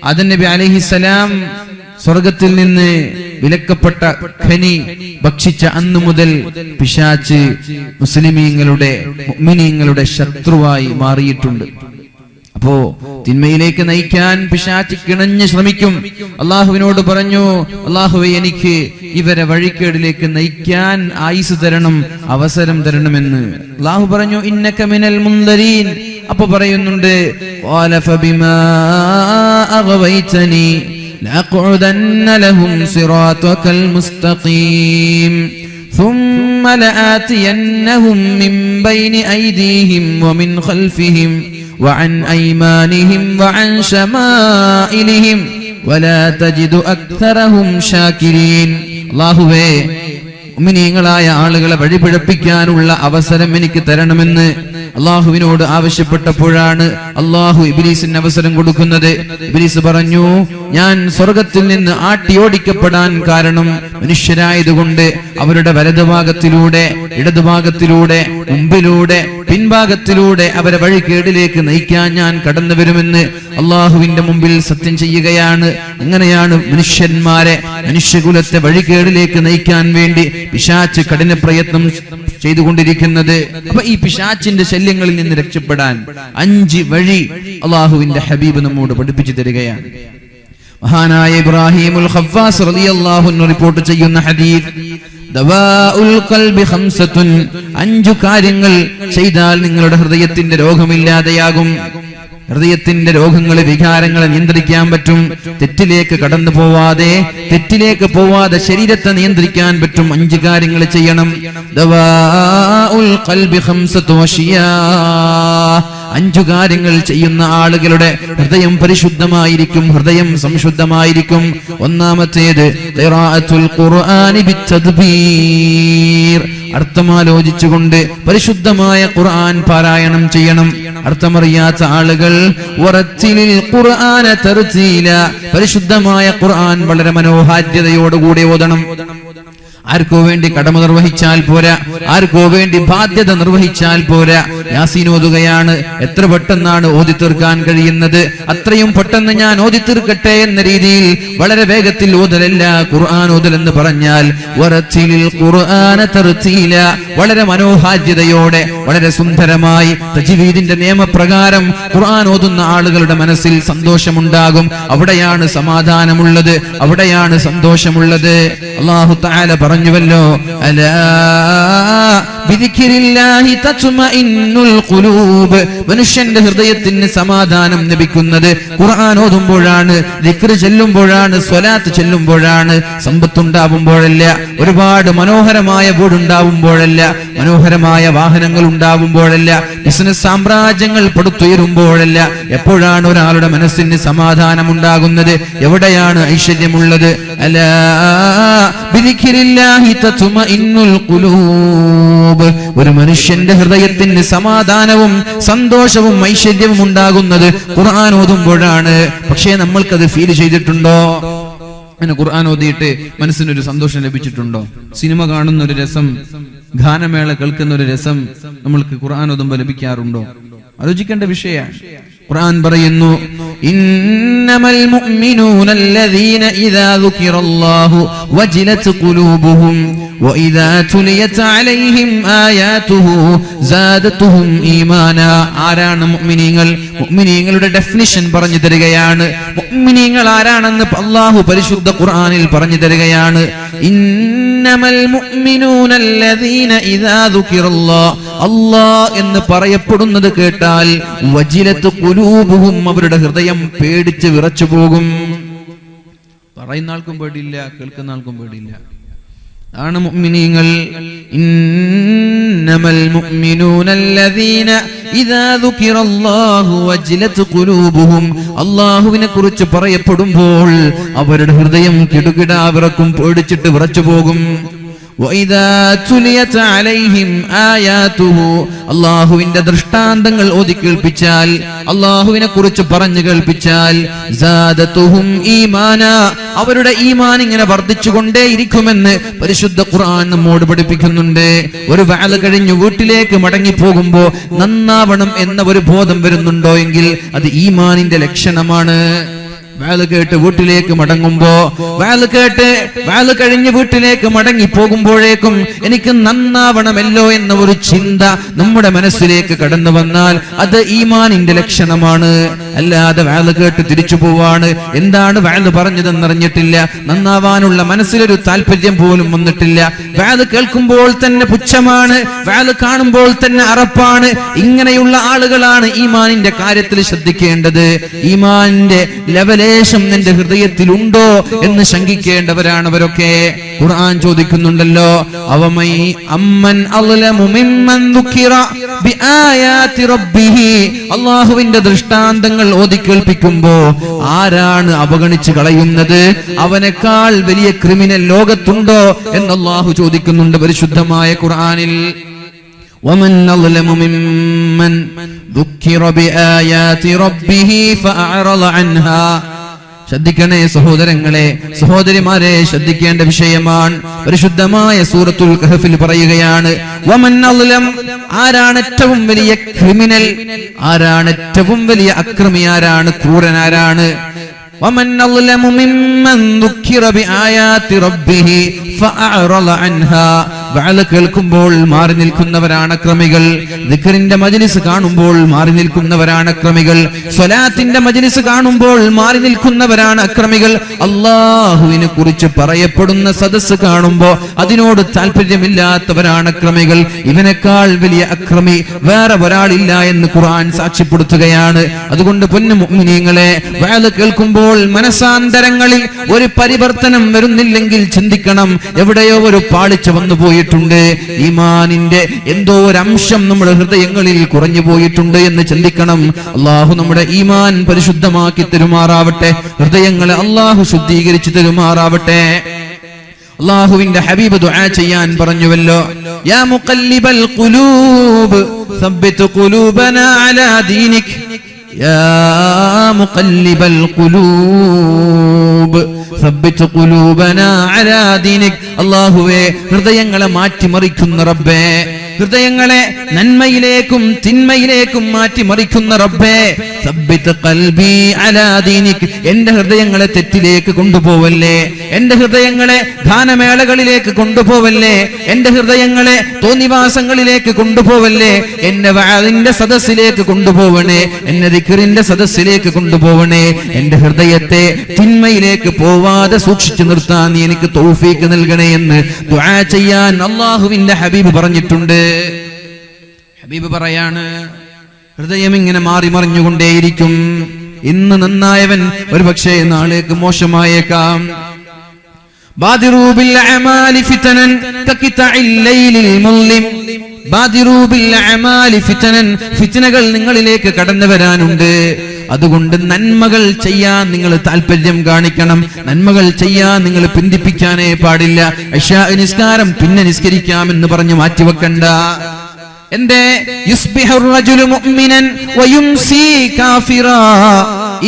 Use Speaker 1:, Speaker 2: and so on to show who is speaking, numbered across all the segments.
Speaker 1: ആദം നബി അലൈഹിസ്സലാം സ്വർഗത്തിൽ നിന്ന് വിലക്കപ്പെട്ട ഖനി ഭക്ഷിച്ച അന്നു മുതൽ പിശാച് മുഅ്മിനീങ്ങളുടെ ശത്രുവായി മാറിയിട്ടുണ്ട്. അപ്പോ തിന്മയിലേക്ക് നയിക്കാൻ പിശാച് കിണഞ്ഞ് ശ്രമിക്കും. അള്ളാഹുവിനോട് പറഞ്ഞു, അള്ളാഹുവേ, എനിക്ക് ഇവരെ വഴിക്കേടിലേക്ക് നയിക്കാൻ ആയുസ് തരണം, അവസരം തരണമെന്ന്. അള്ളാഹു പറഞ്ഞു, ഇന്നക മിനൽ മുൻദരീൻ. അപ്പൊ പറയുന്നുണ്ട്, ഖാല ഫബിമാ അഗ്വൈതനി ലഅഖഉദന്ന ലഹും സിറാതകൽ മുസ്തഖീം ثم لآتينهم من بين أيديهم ومن خلفهم وعن أيمانهم وعن شمائلهم ولا تجد أكثرهم شاكرين. അല്ലാഹുവേ, മുഅ്മിനീങ്ങളായ ആളുകളെ വഴിപിഴപ്പിക്കാനുള്ള അവസരം എനിക്ക് തരണമെന്ന് അള്ളാഹുവിനോട് ആവശ്യപ്പെട്ടപ്പോഴാണ് അള്ളാഹു ഇബ്ലീസിന് അവസരം കൊടുക്കുന്നത്. ഇബ്ലീസ് പറഞ്ഞു, ഞാൻ സ്വർഗത്തിൽ നിന്ന് ആട്ടിയോടിക്കപ്പെടാൻ കാരണം മനുഷ്യരായതുകൊണ്ട് അവരുടെ വലതുഭാഗത്തിലൂടെ, ഇടതുഭാഗത്തിലൂടെ, മുമ്പിലൂടെ, പിൻഭാഗത്തിലൂടെ അവരെ വഴികേടിലേക്ക് നയിക്കാൻ ഞാൻ കടന്നു വരുമെന്ന് അള്ളാഹുവിന്റെ മുമ്പിൽ സത്യം ചെയ്യുകയാണ്. അങ്ങനെയാണ് മനുഷ്യകുലത്തെ വഴികേടിലേക്ക് നയിക്കാൻ വേണ്ടി പിശാച് കഠിന പ്രയത്നം ചെയ്തുകൊണ്ടിരിക്കുന്നത്. അപ്പൊ ഈ പിശാചിന്റെ ശല്യങ്ങളിൽ നിന്ന് രക്ഷപ്പെടാൻ 5 വഴി അള്ളാഹുവിന്റെ ഹബീബ് നമ്മോട് പഠിപ്പിച്ചു തരികയാണ്. മഹാനായ ഇബ്രാഹിമുൽ ഖഫ്ഫാസ് റളിയല്ലാഹു അൻഹു റിപ്പോർട്ട് ചെയ്യുന്ന ഹദീസ്, ദവാഉൽ ഖൽബി ഖംസത്തുൻ, 5 കാര്യങ്ങൾ ചെയ്താൽ നിങ്ങളുടെ ഹൃദയത്തിന്റെ രോഗമില്ലാതെയാകും. ഹൃദയത്തിന്റെ രോഗങ്ങളെ, വികാരങ്ങളെ നിയന്ത്രിക്കാൻ പറ്റും. തെറ്റിലേക്ക് കടന്നു പോവാതെ ശരീരത്തെ നിയന്ത്രിക്കാൻ പറ്റും. 5 കാര്യങ്ങൾ ചെയ്യണം. ദവാഉൽ ഖൽബി ഖംസത്തു അശിയാ, 5 കാര്യങ്ങൾ ചെയ്യുന്ന ആളുകളുടെ ഹൃദയം പരിശുദ്ധമായിരിക്കും, ഹൃദയം സംശുദ്ധമായിരിക്കും. ഒന്നാമത്തേത് ഖിറാഅത്തുൽ ഖുർആനി ബിത്തദ്ബീർ, അർത്ഥമാലോചിച്ചുകൊണ്ട് പരിശുദ്ധമായ ഖുർആൻ പാരായണം ചെയ്യണം. അർത്ഥമറിയാത്ത ആളുകൾ വറത്തിലിൽ ഖുർആന തർതീല, പരിശുദ്ധമായ ഖുർആൻ വളരെ മനോഹാരിതയോടുകൂടി ഓതണം. ആർക്കോ വേണ്ടി കടമ നിർവഹിച്ചാൽ പോരാ, ആർക്കോ വേണ്ടി ബാധ്യത നിർവഹിച്ചാൽ പോരാ. യാസീൻ ഓതുകയാണ്, എത്ര പെട്ടെന്നാണ് ഓതി തീർക്കാൻ കഴിയുന്നത് അത്രയും പെട്ടെന്ന് ഞാൻ ഓതി തീർക്കട്ടെ എന്ന രീതിയിൽ വളരെ വേഗത്തിൽ ഓതലല്ല ഖുർആൻ ഓതലെന്ന് പറഞ്ഞാൽ വറത്തിലിൽ ഖുർആന തർതീല, വളരെ മനോഹാരിതയോടെ, വളരെ സുന്ദരമായി തജ്വീദിന്റെ നിയമപ്രകാരം ഖുർആൻ ഓതുന്ന ആളുകളുടെ മനസ്സിൽ സന്തോഷമുണ്ടാകും. അവിടെയാണ് സമാധാനമുള്ളത്, അവിടെയാണ് സന്തോഷമുള്ളത്. അല്ലാഹു തആല പറഞ്ഞുവല്ലോ, അലാ ബിദിക്രില്ലാഹി തത്മഇന്നുൽ ഖുലൂബ്, മനുഷ്യന്റെ ഹൃദയത്തിന് സമാധാനം ലഭിക്കുന്നത് ഖുർആൻ ഓതുമ്പോഴാണ്, ദിക്ർ ചൊല്ലുമ്പോഴാണ്, സ്വലാത്ത് ചൊല്ലുമ്പോഴാണ്. സമ്പത്തുണ്ടാവുമ്പോഴല്ല, ഒരുപാട് മനോഹരമായ വീടുണ്ടാവുമ്പോഴല്ല, മനോഹരമായ വാഹനങ്ങൾ ഉണ്ടാവുമ്പോഴല്ല, ബിസിനസ് സാമ്രാജ്യങ്ങൾ പടുത്തുയരുമ്പോഴല്ല. എപ്പോഴാണ് ഒരാളുടെ മനസ്സിന് സമാധാനം ഉണ്ടാകുന്നത്? എവിടെയാണ് ഐശ്വര്യമുള്ളത്? അലാ ബിദിക്രില്ലാഹി തത്മഇന്നുൽ ഖുലൂബ്, ഒരു മനുഷ്യന്റെ ഹൃദയത്തിന് സമാധാനവും സന്തോഷവും ഐശ്വര്യവും ഉണ്ടാകുന്നത് ഖുർആൻ ഓതുമ്പോഴാണ്. പക്ഷേ നമ്മൾക്കത് ഫീൽ ചെയ്തിട്ടുണ്ടോ? അങ്ങനെ ഖുർആൻ ഓതിയിട്ട് മനസ്സിനൊരു സന്തോഷം ലഭിച്ചിട്ടുണ്ടോ? സിനിമ കാണുന്ന ഒരു രസം, ഗാനമേള കേൾക്കുന്ന ഒരു രസം നമ്മൾക്ക് ഖുർആൻ ഓതുമ്പോൾ ലഭിക്കാറുണ്ടോ? ആലോചിക്കേണ്ട വിഷയമാണ്. ഖുർആൻ പറയുന്നു, ഇന്നമൽ മുഅ്മിനൂന അല്ലദീന ഇദാ ദുകിറല്ലാഹു വജിലത് ഖുലൂബുഹും വഇദാ തുലിയത് അലൈഹിം ആയാതുഹു സാദതുഹും ഈമാനാ. ആരാണ് മുഅ്മിനീങ്ങൾ? മുഅ്മിനീങ്ങളുടെ ഡെഫിനിഷൻ പറഞ്ഞു തരികയാണ്. മുഅ്മിനീങ്ങൾ ആരാണെന്ന് അല്ലാഹു പരിശുദ്ധ ഖുർആനിൽ പറഞ്ഞു തരികയാണ്. ഇന്നമൽ മുഅ്മിനൂന അല്ലദീന ഇദാ ദുകിറല്ലാഹു, അല്ലാഹ് എന്ന് പറയപ്പെടുന്നത് കേട്ടാൽ വജിലത് ഖുലൂബുഹും, അവരുടെ ഹൃദയം പേടിച്ച് വിറച്ചു പോകും. പറയുന്ന ആൾക്കും പേടിയില്ല, കേൾക്കുന്ന ആൾക്കും പേടിയില്ല. ആണ് മുഅ്മിനീങ്ങൾ. ഇന്നമൽ മുഅ്മിനൂന അല്ലദീന ഇദാ ദുകിറല്ലാഹു വജിലത് ഖുലൂബുഹും, അല്ലാഹുവിനെ കുറിച്ച് പറയപ്പെടുമ്പോൾ അവരുടെ ഹൃദയം കിടുകിടാ വിറക്കും, പേടിച്ചിട്ട് വിറച്ചു പോകും. വഇദാ തുലിയത് അലൈഹിം ആയാതുഹു, അല്ലാഹുവിന്റെ ദൃഷ്ടാന്തങ്ങൾ ഓതി കേൾപ്പിച്ചാൽ, അല്ലാഹുവിനെ കുറിച്ച് പറഞ്ഞു കേൾപ്പിച്ചാൽ, സാദതുഹും ഈമാനാ, അവരുടെ ഈമാൻ ഇങ്ങനെ വർദ്ധിച്ചുകൊണ്ടേയിരിക്കുമെന്ന് പരിശുദ്ധ ഖുർആൻ നമ്മോട് പഠിപ്പിക്കുന്നുണ്ട്. ഒരു വഅദ് കഴിഞ്ഞു വീട്ടിലേക്ക് മടങ്ങി പോകുമ്പോ നന്നാവണം എന്ന ഒരു ബോധം വരുന്നുണ്ടോ എങ്കിൽ അത് ഈമാനിന്റെ ലക്ഷണമാണ്. വാല് കേട്ട് വീട്ടിലേക്ക് മടങ്ങുമ്പോ, വാല് കഴിഞ്ഞ് വീട്ടിലേക്ക് മടങ്ങി പോകുമ്പോഴേക്കും എനിക്ക് നന്നാവണമല്ലോ എന്ന ഒരു ചിന്ത നമ്മുടെ മനസ്സിലേക്ക് കടന്നു വന്നാൽ അത് ഈമാനിന്റെ ലക്ഷണമാണ്. അല്ലാതെ വാല് കേട്ട് തിരിച്ചു പോവാണ്, എന്താണ് വാല് പറഞ്ഞതെന്നറിഞ്ഞിട്ടില്ല, നന്നാവാനുള്ള മനസ്സിലൊരു താല്പര്യം പോലും വന്നിട്ടില്ല, വാല് കേൾക്കുമ്പോൾ തന്നെ പുച്ഛമാണ്, വാല് കാണുമ്പോൾ തന്നെ അറപ്പാണ്, ഇങ്ങനെയുള്ള ആളുകളാണ് ഈമാനിന്റെ കാര്യത്തിൽ ശ്രദ്ധിക്കേണ്ടത്. ഈമാനിന്റെ ലെവലേശം നിന്റെ ഹൃദയത്തിലുണ്ടോ എന്ന് ശങ്കിക്കേണ്ടവരാണ് അവരൊക്കെ. ഖുർആൻ ചോദിക്കുന്നുണ്ടല്ലോ, അല്ലാഹുവിന്റെ ദൃഷ്ടാന്തങ്ങൾ ഓതി കേൾപ്പിക്കുമ്പോ ആരാണ് അവഗണിച്ച് കളയുന്നത്? അവനേക്കാൾ വലിയ ക്രിമിനൽ ലോകത്തുണ്ടോ എന്ന് അല്ലാഹു ചോദിക്കുന്നുണ്ട് പരിശുദ്ധമായ ഖുർആനിൽ. ومن أظلم ممن ذكر بآيات ربه فأعرض عنها. ശ്രദ്ധിക്കണേ സഹോദരങ്ങളെ, സഹോദരിമാരെ, ശ്രദ്ധിക്കേണ്ട വിഷയമാണ്. പരിശുദ്ധമായ സൂറത്തുൽ കഹ്ഫിൽ പറയുകയാണ്, വമൻ അദ്ലം, ആരാണ് ഏറ്റവും വലിയ ക്രിമിനൽ, ആരാണ് ഏറ്റവും വലിയ അക്രമി, ആരാണ് ക്രൂരൻ, ആരാണ്? വമൻ അദ്ലമു മിമ്മൻ ദുക്കിറ ബിആയാതി റബ്ബിഹി ഫഅഅറള അൻഹാ. വഅല കേൾക്കുമ്പോൾ മാറി നിൽക്കുന്നവരാണ് അക്രമികൾ. ദിക്റിന്റെ മജ്ലിസ് കാണുമ്പോൾ മാറി നിൽക്കുന്നവരാണ് അക്രമികൾ. സ്വലാത്തിന്റെ മജ്ലിസ് കാണുമ്പോൾ മാറി നിൽക്കുന്നവരാണ് അക്രമികൾ. അല്ലാഹുവിനെ കുറിച്ച് പറയപ്പെടുന്ന സദസ്സ് കാണുമ്പോൾ അതിനോട് താല്പര്യമില്ലാത്തവരാണ് അക്രമികൾ. ഇവനേക്കാൾ വലിയ അക്രമി വേറെ ഒരാളില്ല എന്ന് ഖുർആൻ സാക്ഷ്യപ്പെടുത്തുകയാണ്. അതുകൊണ്ട് പൊന്നു മുഅ്മിനീങ്ങളെ, വഅല കേൾക്കുമ്പോൾ മനസാന്തരങ്ങളിൽ ഒരു പരിവർത്തനം വരുന്നില്ലെങ്കിൽ ചിന്തിക്കണം, എവിടെയോ ഒരു പാളിച്ച വന്നു പോയിട്ടുണ്ട്, ഈമാനിന്റെ എന്തോ ഒരു അംശം നമ്മുടെ ഹൃദയങ്ങളിൽ കുറഞ്ഞു പോയിട്ടുണ്ട് എന്ന് ചിന്തിക്കണം. അള്ളാഹു നമ്മുടെ ഈമാൻ പരിശുദ്ധമാക്കി തരുമാറാവട്ടെ, ഹൃദയങ്ങളെ അള്ളാഹു ശുദ്ധീകരിച്ചു തരുമാറാവട്ടെ. അള്ളാഹുവിന്റെ ഹബീബ് ദുആ ചെയ്യാൻ പറഞ്ഞുവല്ലോ, യാ മുഖല്ലിബൽ ഖുലൂബ് സബ്ബിത് ഖുലൂബനാ അലാ ദീനിക്, യാ മുഖല്ലിബൽ ഖുലൂബ് സബ്ബിത് ഖുലൂബനാ അലാ ദീനിക്. അല്ലാഹുവേ, ഹൃദയങ്ങളെ മാറ്റിമറിക്കുന്ന റബ്ബേ, ഹൃദയങ്ങളെ നന്മയിലേക്കും തിന്മയിലേക്കും മാറ്റിമറിക്കുന്ന റബ്ബേ, സബ്ബിത് ഖൽബി അലാ ദീനിക്. എന്റെ ഹൃദയങ്ങളെ തെറ്റിലേക്ക് കൊണ്ടുപോവല്ലേ, എന്റെ ഹൃദയങ്ങളെ ഗാനമേളകളിലേക്ക് കൊണ്ടുപോവല്ലേ, എന്റെ ഹൃദയങ്ങളെ തോന്നിവാസങ്ങളിലേക്ക് കൊണ്ടുപോവല്ലേ, എന്നെ വഅദിന്റെ സദസ്സിലേക്ക് കൊണ്ടുപോവണേ, എന്നെ ദിക്റിന്റെ സദസ്സിലേക്ക് കൊണ്ടുപോവണേ. എന്റെ ഹൃദയത്തെ തിന്മയിലേക്ക് പോവാതെ സൂക്ഷിച്ചു നിർത്താൻ നീ എനിക്ക് തൗഫീക്ക് നൽകണേ എന്ന് ദുആ ചെയ്യാൻ അല്ലാഹുവിന്റെ ഹബീബ് പറഞ്ഞിട്ടുണ്ട്. ഹബീബ് പറയാണ്, ഹൃദയം ഇങ്ങനെ മാറി മറിഞ്ഞുകൊണ്ടേയിരിക്കും. ഇന്ന് നന്നായവൻ ഒരുപക്ഷേ നാളേക്ക് മോശമായേക്കാം. ബാദിറൂ ബിൽ അഅമാലി ഫിതനൻ കഖിതഇൽ ലൈലിൽ മുള്ളിം. ബാദിറൂ ബിൽ അഅമാലി ഫിതനൻ, ഫിത്നകൾ നിങ്ങളിലേക്ക് കടന്നു വരാനുണ്ട്. അതുകൊണ്ട് നന്മകൾ ചെയ്യാൻ നിങ്ങൾ താല്പര്യം കാണിക്കണം, നന്മകൾ ചെയ്യാൻ നിങ്ങൾ പിന്തിപ്പിക്കാനേ പാടില്ല. ഇശാ നിസ്കാരം പിന്നെ നിസ്കരിക്കാമെന്ന് പറഞ്ഞ് മാറ്റിവെക്കണ്ട. എന്തേ? യുസ്ബിഹുർ റജുലു മുഅ്മിനൻ വയുംസി കാഫിറാ.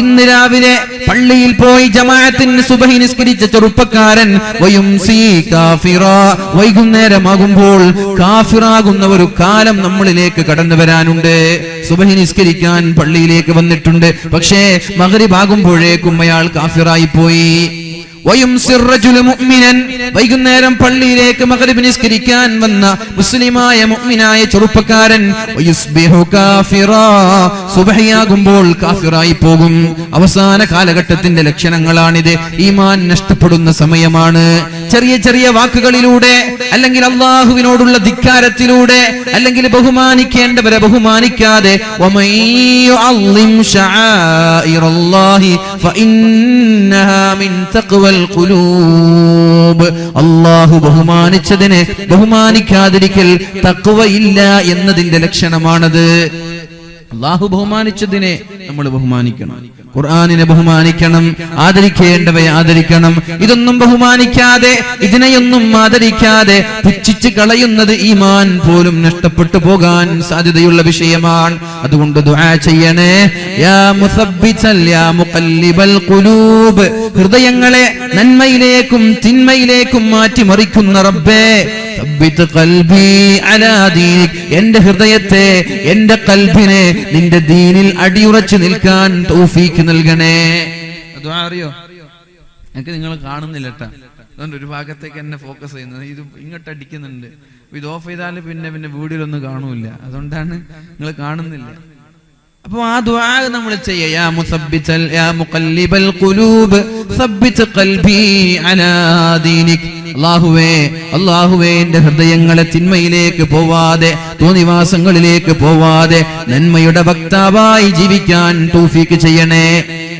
Speaker 1: ഇന്ന് രാവിലെ പള്ളിയിൽ പോയി ജമാഅത്തിന് സുബഹി നിസ്കരിച്ച ചെറുപ്പക്കാരൻ വയുംസി കാഫിറാ, വൈകുന്നേരമാകുമ്പോൾ കാഫിറാകുന്ന ഒരു കാലം നമ്മളിലേക്ക് കടന്നു വരാനുണ്ട്. സുബഹി നിസ്കരിക്കാൻ പള്ളിയിലേക്ക് വന്നിട്ടുണ്ട്, പക്ഷേ മഗ്രിബ് ആകുമ്പോഴേക്കും അയാൾ കാഫിറായി പോയി. വൈകുന്നേരം പള്ളിയിലേക്ക് മഗ്രിബ് നിസ്കരിക്കാൻ വന്ന മുസ്ലിമായ മുഅ്മിനായ ചെറുപ്പക്കാരൻ സുബ്ഹിയാകുമ്പോൾ കാഫിറായി പോകും. അവസാന കാലഘട്ടത്തിന്റെ ലക്ഷണങ്ങളാണിത്. ഈമാൻ നഷ്ടപ്പെടുന്ന സമയമാണ്. ചെറിയ ചെറിയ വാക്കുകളിലൂടെ, അല്ലെങ്കിൽ അല്ലാഹുവിനോടുള്ള ധിക്കാരത്തിലൂടെ, അല്ലെങ്കിൽ ബഹുമാനിക്കേണ്ടവരെ ബഹുമാനിക്കാതെ, അല്ലാഹു ബഹുമാനിച്ചതിനെ ബഹുമാനിക്കാതിരിക്കൽ തഖ്വയില്ല എന്നതിന്റെ ലക്ഷണമാണത്. അല്ലാഹു ബഹുമാനിച്ചതിനെ നമ്മൾ ബഹുമാനിക്കണം, ഖുർആനിനെ ബഹുമാനിക്കണം, ആദരിക്കേണ്ടവയെ ആദരിക്കണം. ഇതൊന്നും ബഹുമാനിക്കാതെ, ഇതിനെയൊന്നും ആദരിക്കാതെ പുച്ഛിച്ച് കളയുന്നത് ഈമാൻ പോലും നഷ്ടപ്പെട്ടു പോകാൻ സാധ്യതയുള്ള വിഷയമാണ്. അതുകൊണ്ട് ദുആ ചെയ്യണേ, യാ മുസബ്ബിതൽ യാ മുഖല്ലിബൽ ഖുലൂബ്. ഹൃദയങ്ങളെ നന്മയിലേക്കും തിന്മയിലേക്കും മാറ്റിമറിക്കുന്ന റബ്ബേ, സബ്ബിത് ഖൽബി അലാ ദീനിക്. എന്റെ ഹൃദയത്തെ, എന്റെ ഖൽബിനെ നിന്റെ ദീനിൽ അടിയുറച്ചു നിൽക്കാൻ തൗഫീക്ക് നൽകണേ. ദുആ അറിയോ? എനിക്ക് നിങ്ങൾ കാണുന്നില്ല കേട്ടാ, അതുകൊണ്ട് ഒരു ഭാഗത്തേക്ക് എന്നെ ഫോക്കസ് ചെയ്യുന്നത്. ഇത് ഇങ്ങോട്ട് അടിക്കുന്നുണ്ട്. ഇത് ഓഫ് ചെയ്താൽ പിന്നെ വീഡിയോയിലൊന്നും കാണൂല, അതുകൊണ്ടാണ് നിങ്ങൾ കാണുന്നില്ല. അപ്പൊ ആ ദുആ നമ്മൾ ചെയ്യാ. യാ മുസബ്ബിതൽ യാ മുഖല്ലിബൽ ഖുലൂബ് സബ്ബിത് ഖൽബി അലാ ദീനിക്. അല്ലാഹുവേ എന്റെ ഹൃദയങ്ങളെ തിന്മയിലേക്ക് പോവാതെ, തോന്നിവാസങ്ങളിലേക്ക് പോവാതെ നന്മയുടെ വക്താവായി ജീവിക്കാൻ തൗഫീഖ് ചെയ്യണേ.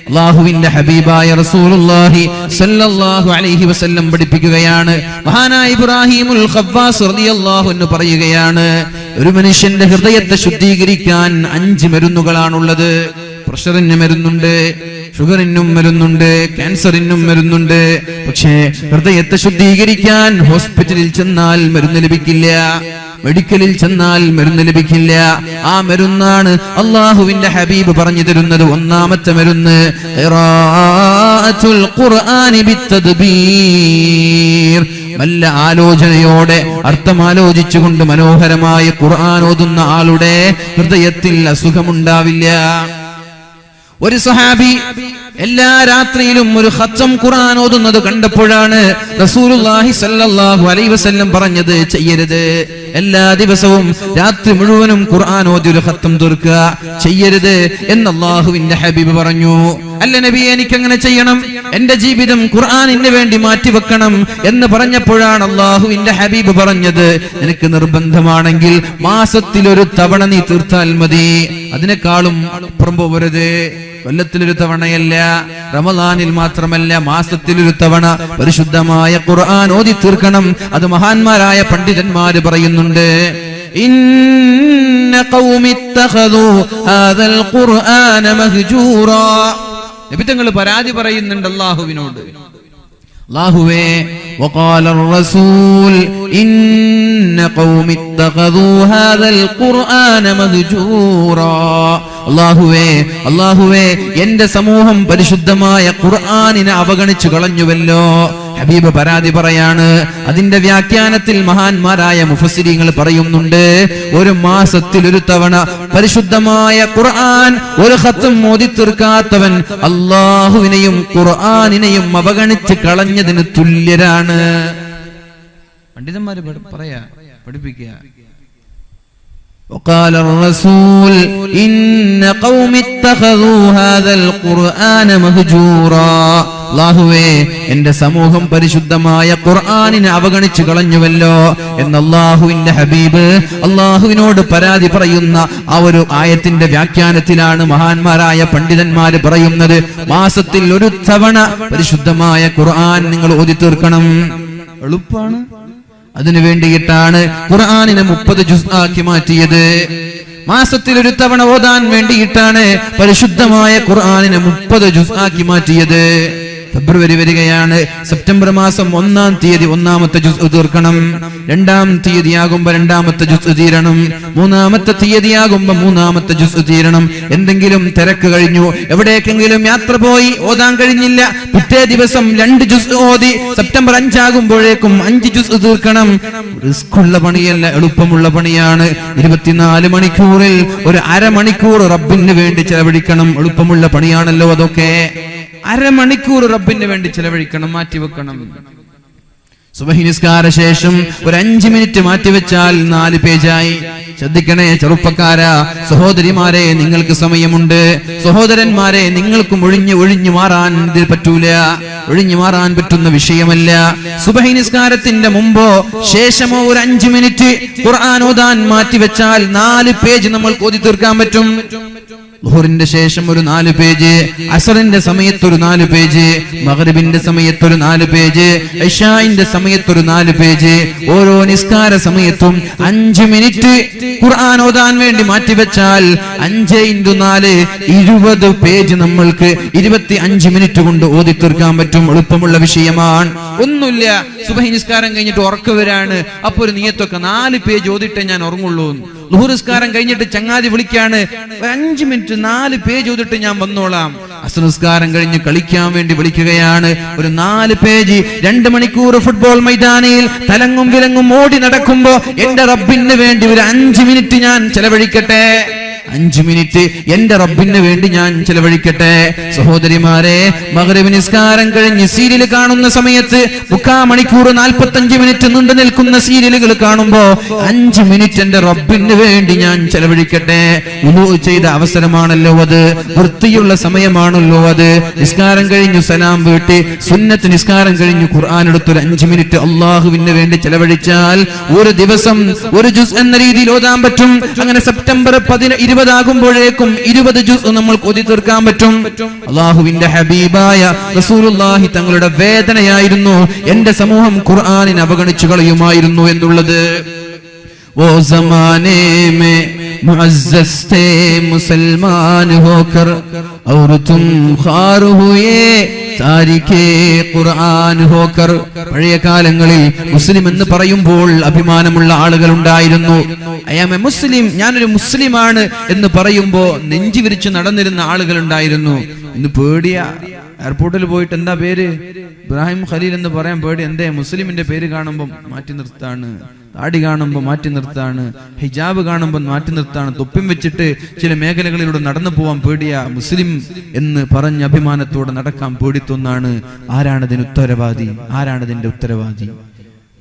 Speaker 1: അല്ലാഹുവിന്റെ ഹബീബായ റസൂലുള്ളാഹി സ്വല്ലല്ലാഹു അലൈഹി വസല്ലം പഠിപ്പിക്കുകയാണ്. മഹാനായ ഇബ്രാഹിമുൽ ഖവ്വാസ് റളിയല്ലാഹു അൻഹു പറയുകയാണ്, ഒരു മനുഷ്യന്റെ ഹൃദയത്തെ ശുദ്ധീകരിക്കാൻ 5 മരുന്നുകളാണുള്ളത്. പ്രഷറിന് മരുന്നുണ്ട്, ഷുഗറിനും മരുന്നുണ്ട്, ക്യാൻസറിനും മരുന്നുണ്ട്. പക്ഷേ ഹൃദയത്തെ ശുദ്ധീകരിക്കാൻ ഹോസ്പിറ്റലിൽ ചെന്നാൽ മരുന്ന് ലഭിക്കില്ല, മെഡിക്കലിൽ ചെന്നാൽ മരുന്ന് ലഭിക്കില്ല. ആ മരുന്നാണ് അല്ലാഹുവിന്റെ ഹബീബ് പറഞ്ഞു തരുന്നത്. ഒന്നാമത്തെ മരുന്ന് ഖിറാഅത്തുൽ ഖുർആനി ബിത്തദ്ബീർ. നല്ല ആലോചനയോടെ അർത്ഥമാലോചിച്ചുകൊണ്ട് മനോഹരമായ ഖുർആൻ ഓതുന്ന ആളുടെ ഹൃദയത്തിൽ അസുഖമുണ്ടാവില്ല. ഒരു സഹാബി എല്ലാ രാത്രിയിലും ഒരു ഖത്ം ഖുർആൻ ഓതുന്നത് കണ്ടപ്പോഴാണ് റസൂലുള്ളാഹി സ്വല്ലല്ലാഹു അലൈഹി വസല്ലം പറഞ്ഞത്, ചെയ്യരുത്. എല്ലാ ദിവസവും രാത്രി മുഴുവനും ഖുർആൻ ഓതി ഒരു ഖത്ം തീർക്കുക ചെയ്യരുത് എന്ന് അല്ലാഹുവിന്റെ ഹബീബ് പറഞ്ഞു. അല്ല നബി, എനിക്ക് അങ്ങനെ ചെയ്യണം, എന്റെ ജീവിതം ഖുർആനിന് വേണ്ടി മാറ്റിവെക്കണം എന്ന് പറഞ്ഞപ്പോഴാണ് അല്ലാഹുവിന്റെ ഹബീബ് പറഞ്ഞത്, നിനക്ക് നിർബന്ധമാണെങ്കിൽ മാസത്തിലൊരു തവണ നീ തീർത്താൽ മതി, അതിനേക്കാളും അപ്പുറം പോവരുത്. കൊല്ലത്തിലൊരു തവണയല്ല, റമളാനിൽ മാത്രമല്ല, മാസത്തിലൊരു തവണ പരിശുദ്ധമായ ഖുർആൻ ഓതി തീർക്കണം. അത് മഹാന്മാരായ പണ്ഡിതന്മാര് പറയുന്നുണ്ട്. ഇന്ന ഖൗമി ഇത്തഖദു ഹാദൽ ഖുർആന മഹ്ജൂറാ. നബി തങ്ങൾ പരാതി പറയുന്നുണ്ട് അല്ലാഹുവിനോട്. അല്ലാഹുവേ, വഖാലർ റസൂൽ ഇന്ന ഖൗമി ഇത്തഖദു ഹാദൽ ഖുർആന മഹ്ജൂറാ. അല്ലാഹുവേ എന്റെ സമൂഹം പരിശുദ്ധമായ ഖുർആനിനെ അവഗണിച്ചു കളഞ്ഞുവല്ലോ. ഹബീബ് പരാതി പറയാണ്. അതിന്റെ വ്യാഖ്യാനത്തിൽ മഹാന്മാരായ മുഫസ്സിരീങ്ങൾ പറയുന്നുണ്ട്, ഒരു മാസത്തിൽ ഒരു തവണ പരിശുദ്ധമായ ഖുർആൻ ഒരു ഖത്ം ഓതി തീർക്കാത്തവൻ അല്ലാഹുവിനെയും ഖുർആനിനെയും അവഗണിച്ച് കളഞ്ഞതിന് തുല്യരാണ്. പണ്ഡിതന്മാര് പഠിപ്പിക്കുക. وقال الرسول إن قوم اتخذوا هذا القرآن مهجورا. അല്ലാഹുവേ, എന്റെ സമൂഹം പരിശുദ്ധമായ ഖുർആനിനെ അവഗണിച്ചു കളഞ്ഞുവല്ലോ എന്ന് അല്ലാഹുവിന്റെ ഹബീബ് അല്ലാഹുവിനോട് പരാതി പറയുന്ന ആ ഒരു ആയത്തിന്റെ വ്യാഖ്യാനത്തിലാണ് മഹാന്മാരായ പണ്ഡിതന്മാര് പറയുന്നത്, മാസത്തിൽ ഒരു തവണ പരിശുദ്ധമായ ഖുർആൻ നിങ്ങൾ ഓതി തീർക്കണം. എളുപ്പമാണ്. അതിനു വേണ്ടിയിട്ടാണ് ഖുർആനിനെ 30 ജുസ് ആക്കി മാറ്റിയത്. മാസത്തിൽ ഒരു തവണ ഓതാൻ വേണ്ടിയിട്ടാണ് പരിശുദ്ധമായ ഖുർആനിനെ 30 ജുസ് ആക്കി മാറ്റിയത്. ഫെബ്രുവരി വരികയാണ്. സെപ്റ്റംബർ മാസം 1-ാം തീയതി 1-ാമത്തെ ജുസ് തീർക്കണം. 2-ാം തീയതിയാകുമ്പോ 2-ാമത്തെ ജുസ് തീരണം. 3-ാമത്തെ തീയതിയാകുമ്പോ 3-ാമത്തെ ജുസ് തീരണം. എന്തെങ്കിലും തിരക്ക് കഴിഞ്ഞു, എവിടേക്കെങ്കിലും യാത്ര പോയി ഓതാൻ കഴിഞ്ഞില്ല, പിറ്റേ ദിവസം 2 ജുസ് ഓതി സെപ്റ്റംബർ 5 ആകുമ്പോഴേക്കും 5 ജുസ് തീർക്കണം. റിസ്ക്കുള്ള പണിയല്ല, എളുപ്പമുള്ള പണിയാണ്. 24 മണിക്കൂറിൽ ഒരു അരമണിക്കൂർ റബ്ബിന് വേണ്ടി ചെലവഴിക്കണം. എളുപ്പമുള്ള പണിയാണല്ലോ അതൊക്കെ. അരമണിക്കൂർ റബ്ബിന് വേണ്ടി ചെലവഴിക്കണം, മാറ്റിവെക്കണം. സുബഹി നിസ്കാര ശേഷം ഒരു 5 മിനിറ്റ് മാറ്റിവെച്ചാൽ 4 പേജായി. ശ്രദ്ധിക്കണേ ചെറുപ്പക്കാരാ, സഹോദരിമാരെ, നിങ്ങൾക്ക് സമയമുണ്ട്. സഹോദരന്മാരെ, നിങ്ങൾക്കും ഒഴിഞ്ഞു മാറാൻ പറ്റൂല, ഒഴിഞ്ഞു മാറാൻ പറ്റുന്ന വിഷയമല്ല. സുബഹി നിസ്കാരത്തിന്റെ മുമ്പോ ശേഷമോ ഒരു 5 മിനിറ്റ് ഖുർആൻ ഓതാൻ മാറ്റിവെച്ചാൽ 4 പേജ് നമ്മൾക്ക് ഓതി തീർക്കാൻ പറ്റും. ളുഹറിന്റെ ശേഷം ഒരു 4 പേജ്, അസറിന്റെ സമയത്തൊരു 4 പേജ്, മഗ്രിബിന്റെ സമയത്തൊരു 4 പേജ്, ഇശാഇന്റെ സമയത്തൊരു 4 പേജ്. ഓരോ നിസ്കാര സമയത്തും 5 മിനിറ്റ് ഖുർആൻ ഓതാൻ വേണ്ടി മാറ്റിവെച്ചാൽ 5 × 4 20 പേജ് നമ്മൾക്ക് 25 മിനിറ്റ് കൊണ്ട് ഓതി തീർക്കാൻ പറ്റും. എളുപ്പമുള്ള വിഷയമാണ്, ഒന്നുമില്ല. സുബഹി നിസ്കാരം കഴിഞ്ഞിട്ട് ഉറക്കം വരാണ്, അപ്പൊ ഒരു നിയത്തൊക്കെ 4 പേജ് ഓതിട്ടേ ഞാൻ ഉറങ്ങുള്ളൂ. ളുഹർ നിസ്കാരം കഴിഞ്ഞിട്ട് ചങ്ങാതി വിളിക്കാണ്, 5 മിനിറ്റ് 4 പേജ് ഓതിട്ട് ഞാൻ വന്നോളാം. അസ്ർ നിസ്കാരം കഴിഞ്ഞ് കളിക്കാൻ വേണ്ടി വിളിക്കുകയാണ്, ഒരു 4 പേജ്. 2 മണിക്കൂർ ഫുട്ബോൾ മൈതാനിയിൽ തലങ്ങും വിലങ്ങും ഓടി നടക്കുമ്പോ എന്റെ റബ്ബിന് വേണ്ടി ഒരു 5 മിനിറ്റ് ഞാൻ ചെലവഴിക്കട്ടെ. 5 മിനിറ്റ് എന്റെ റബ്ബിന് വേണ്ടി ഞാൻ ചെലവഴിക്കട്ടെ. സഹോദരിമാരെ, മഗ്രിബ് നിസ്കാരം കഴിഞ്ഞ് സീരിയൽ കാണുന്ന സമയത്ത് 3/4 മണിക്കൂർ 45 മിനിറ്റ് നീണ്ടു നിൽക്കുന്ന സീരിയലുകൾ കാണുമ്പോ 5 മിനിറ്റ് എന്റെ റബ്ബിന് വേണ്ടി ഞാൻ ചെലവഴിക്കട്ടെ. വുളൂ ചെയ്ത അവസരമാണല്ലോ അത്, വൃത്തിയുള്ള സമയമാണല്ലോ അത്. നിസ്കാരം കഴിഞ്ഞു സലാം വീട്ടി സുന്നത്ത് നിസ്കാരം കഴിഞ്ഞു ഖുർആൻ എടുത്തൊരു 5 മിനിറ്റ് അള്ളാഹുവിന് വേണ്ടി ചെലവഴിച്ചാൽ ഒരു ദിവസം ഒരു ജുസ് എന്ന രീതിയിൽ ഓതാൻ പറ്റും. അങ്ങനെ സെപ്റ്റംബർ 20 ആകുമ്പോഴേക്കും 20 ജുസ് നമ്മൾ ഓതി തീർക്കാൻ പറ്റും. അള്ളാഹുവിന്റെ ഹബീബായ റസൂലുള്ളാഹി തങ്ങളുടെ വേദനയായിരുന്നു എന്റെ സമൂഹം ഖുർആനിനെ അവഗണിച്ചു കളയുമായിരുന്നു എന്നുള്ളത്. वो ज़माने में मुअज़्ज़ज़ थे मुसलमान होकर और तुम ख़ार हुए താരിഖേ ഖുർആൻ ഹോക്കർ. പഴയ കാലങ്ങളിൽ മുസ്ലിം എന്ന് പറയുമ്പോൾ അഭിമാനമുള്ള ആളുകൾ ഉണ്ടായിരുന്നു. ഐ ആം എ മുസ്ലിം, ഞാനൊരു മുസ്ലിമാണ് എന്ന് പറയുമ്പോ നെഞ്ചി വിരിച്ച് നടന്നിരുന്ന ആളുകൾ ഉണ്ടായിരുന്നു. ഇന്ന് പേടിയാ. എയർപോർട്ടിൽ പോയിട്ട് എന്താ പേര്, ഇബ്രാഹിം ഖലീൽ എന്ന് പറയാൻ പേടി. എന്തേ? മുസ്ലിമിന്റെ പേര് കാണുമ്പോൾ മാറ്റി നിർത്താണ്, താടി കാണുമ്പോൾ മാറ്റി നിർത്താണ്, ഹിജാബ് കാണുമ്പോൾ മാറ്റി നിർത്താണ്, തൊപ്പിം വെച്ചിട്ട് ചില മേഖലകളിലൂടെ നടന്നു പോവാൻ പേടിയാ. മുസ്ലിം എന്ന് പറഞ്ഞ അഭിമാനത്തോടെ നടക്കാൻ പേടിത്തൊന്നാണ്. ആരാണതിന് ഉത്തരവാദി? ആരാണതിന്റെ ഉത്തരവാദി?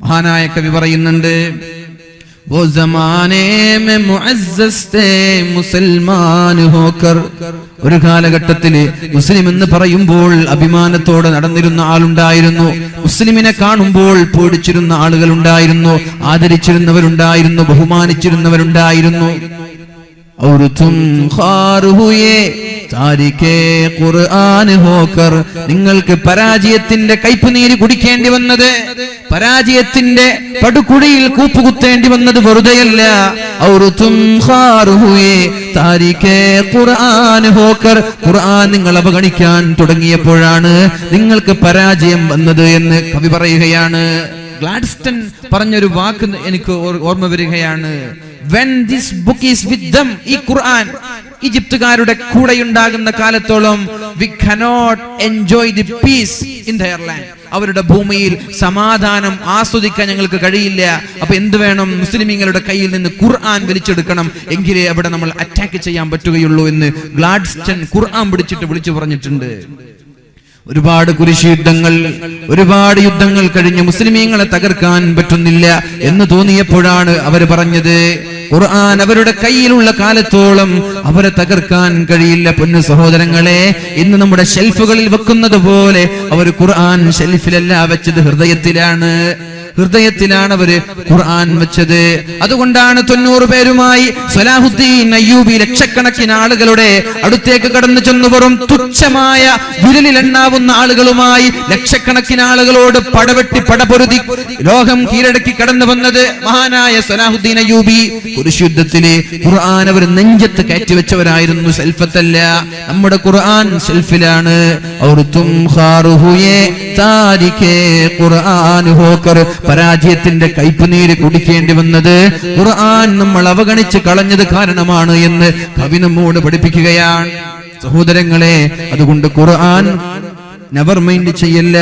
Speaker 1: മഹാനായ കവി പറയുന്നുണ്ട്, वो ज़माने में मुअज़्ज़ज़ थे मुसलमान होकर. ഒരു കാലഘട്ടത്തില് മുസ്ലിം എന്ന് പറയുമ്പോൾ അഭിമാനത്തോടെ നടന്നിരുന്ന ആളുണ്ടായിരുന്നു. മുസ്ലിമിനെ കാണുമ്പോൾ പേടിച്ചിരുന്ന ആളുകൾ ഉണ്ടായിരുന്നു, ആദരിച്ചിരുന്നവരുണ്ടായിരുന്നു, ബഹുമാനിച്ചിരുന്നവരുണ്ടായിരുന്നു. और तुम खार हुए താരിഖേ ഖുർആൻ ഹോക്കർ. നിങ്ങൾക്ക് പരാജയത്തിന്റെ കൈപ്പുനീര് കുടിക്കേണ്ടി വന്നത്, പരാജയത്തിന്റെ പടുകുഴിയിൽ കൂപ്പുകുത്തേണ്ടി വന്നത് വെറുതെയല്ല. और तुम खार हुए താരിഖേ ഖുർആൻ ഹോക്കർ. ഖുർആൻ നിങ്ങൾ അവഗണിക്കാൻ തുടങ്ങിയപ്പോഴാണ് നിങ്ങൾക്ക് പരാജയം വന്നത് എന്ന് കവി പറയുകയാണ്. ഗ്ലാഡ്സ്റ്റൺ പറഞ്ഞൊരു വാക്ക് എനിക്ക് ഓർമ്മ വരികയാണ്. When this book is with them, ഈ ഖുർആൻ ഈജിപ്തുകാരുടെ കൂടെയുണ്ടാകുന്ന കാലത്തോളം we cannot enjoy the peace in their land. അവരുടെ ഭൂമിയിൽ സമാധാനം ആസ്വദിക്കാൻ ഞങ്ങൾക്ക് കഴിയില്ല. അപ്പൊ എന്ത് വേണം? മുസ്ലിമീങ്ങളുടെ കയ്യിൽ നിന്ന് ഖുർആൻ വലിച്ചെടുക്കണം, എങ്കിലേ അവിടെ നമ്മൾ അറ്റാക്ക് ചെയ്യാൻ പറ്റുകയുള്ളൂ എന്ന് ഗ്ലാഡ്സ്റ്റൺ ഖുർആൻ പിടിച്ചിട്ട് വിളിച്ചു പറഞ്ഞിട്ടുണ്ട്. ഒരുപാട് കുരിശ് യുദ്ധങ്ങൾ, ഒരുപാട് യുദ്ധങ്ങൾ കഴിഞ്ഞ് മുസ്ലിമീങ്ങളെ തകർക്കാൻ പറ്റുന്നില്ല എന്ന് തോന്നിയപ്പോഴാണ് അവർ പറഞ്ഞത്, ഖുർആൻ അവരുടെ കയ്യിലുള്ള കാലത്തോളം അവരെ തകർക്കാൻ കഴിയില്ല. പൊന്നു സഹോദരങ്ങളെ, ഇന്ന് നമ്മുടെ ഷെൽഫുകളിൽ വെക്കുന്നത് പോലെ അവർ ഖുർആൻ ഷെൽഫിലല്ല വെച്ചത്, ഹൃദയത്തിലാണ്. ഹൃദയത്തിലാണ് അവര് ഖുർആൻ വെച്ചത്. അതുകൊണ്ടാണ് 90 പേരുമായി സലാഹുദ്ദീൻ അയ്യൂബി ലക്ഷക്കണക്കിന് ആളുകളുടെ അടുത്തേക്ക് കടന്നു ചെന്നു വെറും തുച്ഛമായ വിരലിലെണ്ണാവുന്ന ആളുകളുമായി ലക്ഷക്കണക്കിന് ആളുകളോട് പടവെട്ടി പടപൊരുതി ലോകം കീഴടക്കി കടന്നു വന്നത് മഹാനായ സലാഹുദ്ദീൻ അയ്യൂബി. കുരിശുദ്ധത്തില് ഖുർആൻ അവർ നെഞ്ചത്ത് കയറ്റിവെച്ചവരായിരുന്നു, സെൽഫത്തല്ല. നമ്മുടെ ഖുർആൻ സെൽഫിലാണ്. और तुम खार हुए तारिके ഖുർആൻ ഹോക്കർ. പരാജയത്തിന്റെ കൈപ്പുനീര് കുടിക്കേണ്ടി വന്നത് ഖുർആൻ നമ്മൾ അവഗണിച്ച് കളഞ്ഞത് കാരണമാണ് എന്ന് കവി നമ്മോട് പഠിപ്പിക്കുകയാണ്. സഹോദരങ്ങളെ, അതുകൊണ്ട് ഖുർആൻ നെവർ മൈൻഡ് ചെയ്യല്ല,